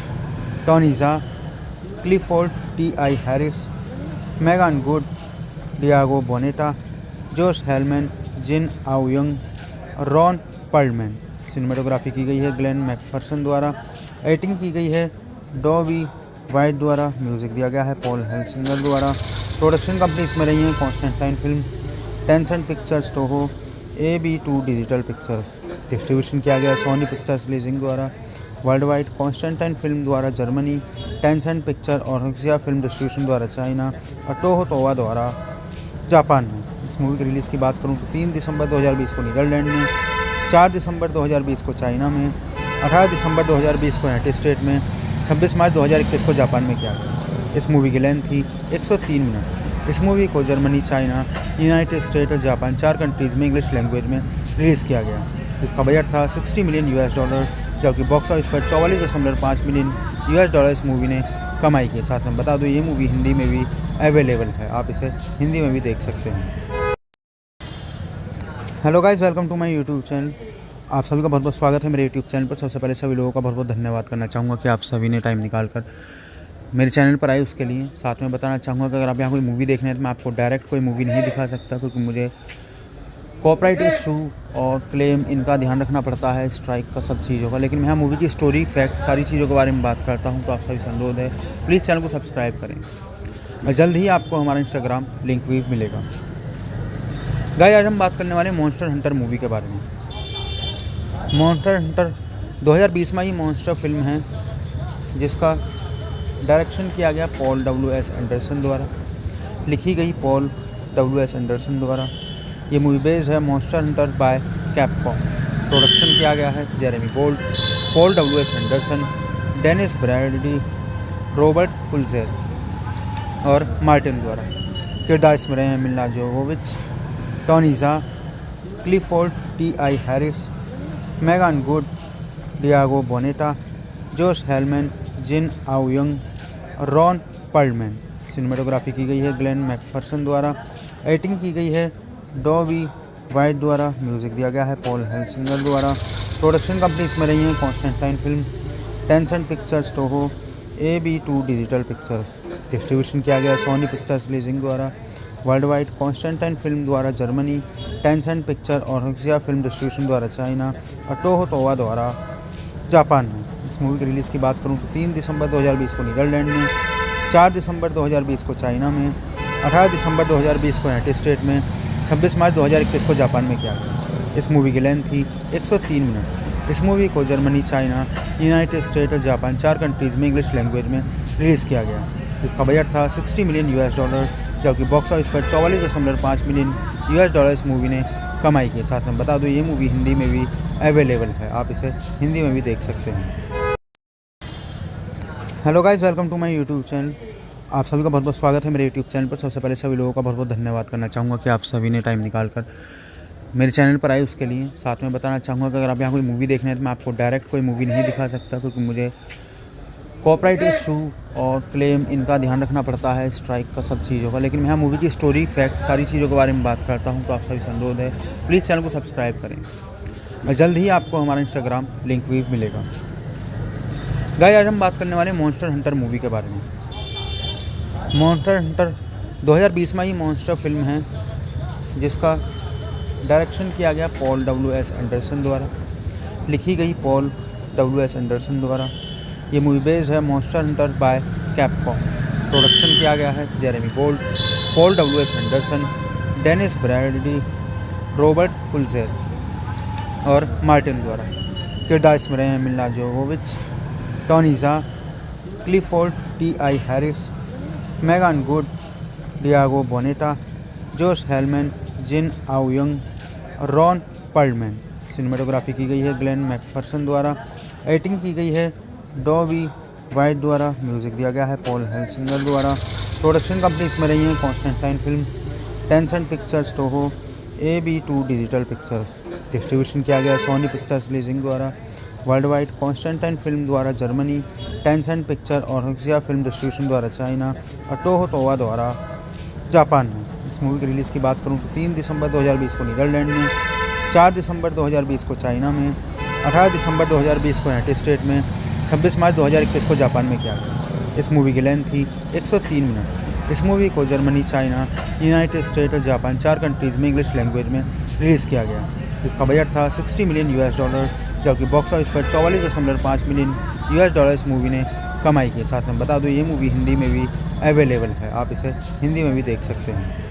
Tony Jaa, Clifford Ti. Harris, Megan Good, Diego Boneta, Josh Helman, Jin आउयंग, Ron Perlman. Cinematography की गई है ग्लेन मैकफर्सन द्वारा। एडिटिंग की गई है डॉबी वाइट द्वारा। म्यूजिक दिया गया है पॉल हेल्सिंगर द्वारा। प्रोडक्शन कंपनी इसमें रही है Constantine film, Tencent pictures, Toho, AB2 digital pictures. Distribution किया गया सोनी पिक्चर्स लीजिंग द्वारा। वर्ल्ड वाइड कॉन्स्टेंटाइन फिल्म द्वारा जर्मनी, टेंसेंट पिक्चर और हक्सिया फिल्म डिस्ट्रीब्यूशन द्वारा चाइना और टोहो तोवा द्वारा जापान में। इस मूवी की रिलीज़ की बात करूँ तो 3 दिसंबर 2020 को नीदरलैंड में, 4 दिसंबर 2020 को चाइना में, 18 दिसंबर 2020 को यूनाइटेड स्टेट में, 26 मार्च 2021 को जापान में किया गया। इस मूवी की लेंथ थी 103 मिनट। इस मूवी को जर्मनी, चाइना, यूनाइटेड स्टेट और जापान 4 कंट्रीज़ में इंग्लिश लैंग्वेज में रिलीज़ किया गया, जिसका बजट था $60 मिलियन, जबकि बॉक्स ऑफिस पर 44.5 मिलियन US इस मूवी ने कमाई की। साथ में बता दूँ ये मूवी हिंदी में भी अवेलेबल है, आप इसे हिंदी में भी देख सकते हैं। Hello guys, welcome to my YouTube channel. आप सभी का बहुत बहुत स्वागत है मेरे यूट्यूब चैनल पर। सबसे पहले सभी लोगों का बहुत बहुत धन्यवाद करना चाहूँगा कि आप सभी ने टाइम निकाल कर मेरे चैनल पर आए उसके लिए। साथ में बताना चाहूँगा कि अगर आप यहाँ कोई मूवी देखना है तो मैं आपको डायरेक्ट कोई मूवी नहीं दिखा सकता, क्योंकि मुझे कॉपीराइट इशू और क्लेम इनका ध्यान रखना पड़ता है, स्ट्राइक का, सब चीज़ों का। लेकिन मैं यहाँ मूवी की स्टोरी, फैक्ट, सारी चीज़ों के बारे में बात करता हूँ, तो आप सभी से अनुरोध है प्लीज़ चैनल को सब्सक्राइब करें और जल्द ही आपको हमारा इंस्टाग्राम लिंक भी मिलेगा। गाइस, आज हम बात करने वाले मॉन्स्टर हंटर मूवी के बारे में। मॉन्स्टर हंटर 2020 में ही मॉन्स्टर फिल्म है, जिसका डायरेक्शन किया गया पॉल W.S. एंडरसन द्वारा, लिखी गई पॉल W.S. एंडरसन द्वारा। ये मूवी बेस्ड है monster Hunter by Capcom. Production किया गया है Jeremy Bolt, Paul W.S. Anderson, Dennis Bradley, Robert Pulzer और मार्टिन द्वारा। किरदार इसमें रहे हैं Milla Jovovich, Tony Jaa, Clifford T.I. Harris, Megan Good, Diego Boneta, Josh Helman, Jin आउयंग, Ron Perlman. Cinematography की गई है ग्लेन मैकफर्सन द्वारा। एडिटिंग की गई है डॉबी वाइट द्वारा। म्यूज़िक दिया गया है पॉल हेल्सिंगर द्वारा। प्रोडक्शन कंपनी इसमें रही है Constantine film, Tencent pictures, Toho, AB2 digital pictures. Distribution किया गया सोनी पिक्चर्स लीजिंग द्वारा। वर्ल्ड वाइड कॉन्स्टेंटाइन फिल्म द्वारा जर्मनी, टेंसेंट पिक्चर और हक्सिया फिल्म डिस्ट्रीब्यूशन द्वारा चाइना और टोहो तोवा द्वारा जापान में। इस मूवी की रिलीज़ की बात करूँ तो 3 दिसंबर 2020 को नीदरलैंड में, 4 दिसंबर 2020 को चाइना में, 18 दिसंबर 2020 को यूनाइटेड स्टेट में, 26 मार्च 2021 को जापान में किया गया। इस मूवी की लेंथ थी 103 मिनट। इस मूवी को जर्मनी, चाइना, यूनाइटेड स्टेट और जापान 4 कंट्रीज़ में इंग्लिश लैंग्वेज में रिलीज़ किया गया, जिसका बजट था $60 मिलियन US, जबकि बॉक्स ऑफिस पर 44.5 मिलियन US इस मूवी ने कमाई की। साथ में बता दूँ ये मूवी हिंदी में भी अवेलेबल है, आप इसे हिंदी में भी देख सकते हैं। Hello guys, welcome to my YouTube channel. आप सभी का बहुत बहुत स्वागत है मेरे यूट्यूब चैनल पर। सबसे पहले सभी लोगों का बहुत बहुत धन्यवाद करना चाहूँगा कि आप सभी ने टाइम निकाल कर मेरे चैनल पर आए उसके लिए। साथ में बताना चाहूँगा कि अगर आप यहाँ कोई मूवी देखना है तो मैं आपको डायरेक्ट कोई मूवी नहीं दिखा सकता, क्योंकि मुझे कॉपीराइट इशू और क्लेम इनका ध्यान रखना पड़ता है, स्ट्राइक का, सब चीज़ों का। लेकिन मैं यहाँ मूवी की स्टोरी, फैक्ट, सारी चीज़ों के बारे में बात करता हूँ, तो आप सभी से अनुरोध है प्लीज़ चैनल को सब्सक्राइब करें और जल्द ही आपको हमारा इंस्टाग्राम लिंक भी मिलेगा। गाइस, आज हम बात करने वाले मॉन्स्टर हंटर मूवी के बारे में। मॉन्स्टर हंटर 2020 में ही मॉन्स्टर फिल्म है, जिसका डायरेक्शन किया गया पॉल W.S. एंडरसन द्वारा, लिखी गई पॉल W.S. एंडरसन द्वारा। ये मूवी बेस्ड है monster Hunter by Capcom. Production किया गया है Jeremy Bolt, Paul W.S. Anderson, Dennis Bradley, Robert Pulzer और मार्टिन द्वारा। किरदार इसमें रहे हैं Milla Jovovich, Tony Jaa, Clifford T.I. Harris, Megan Good, Diego Boneta, Josh Helman, Jin आउयंग, Ron Perlman. Cinematography की गई है ग्लेन मैकफर्सन द्वारा। एडिटिंग की गई है डॉबी वाइट द्वारा। म्यूज़िक दिया गया है पॉल हेल्सिंगर द्वारा। प्रोडक्शन कंपनी इसमें रही है Constantine film, Tencent pictures, Toho, AB2 digital pictures. Distribution किया गया सोनी पिक्चर्स लीजिंग द्वारा। वर्ल्ड वाइड कॉन्स्टेंटाइन फिल्म द्वारा जर्मनी, टेंसेंट पिक्चर और हक्सिया फिल्म डिस्ट्रीब्यूशन द्वारा चाइना और टोहो तोवा द्वारा जापान में। इस मूवी की रिलीज़ की बात करूँ तो 3 दिसंबर 2020 को नीदरलैंड में, 4 दिसंबर 2020 को चाइना में, 18 दिसंबर 2020 को यूनाइटेड स्टेट में, 26 मार्च 2021 को जापान में किया गया। इस मूवी की लेंथ थी 103 मिनट। इस मूवी को जर्मनी, चाइना, यूनाइटेड स्टेट और जापान 4 कंट्रीज़ में इंग्लिश लैंग्वेज में रिलीज़ किया गया, जिसका बजट था $60 मिलियन US, जबकि बॉक्स ऑफिस पर 44.5 मिलियन US इस मूवी ने कमाई की। साथ में बता दूँ ये मूवी हिंदी में भी अवेलेबल है, आप इसे हिंदी में भी देख सकते हैं।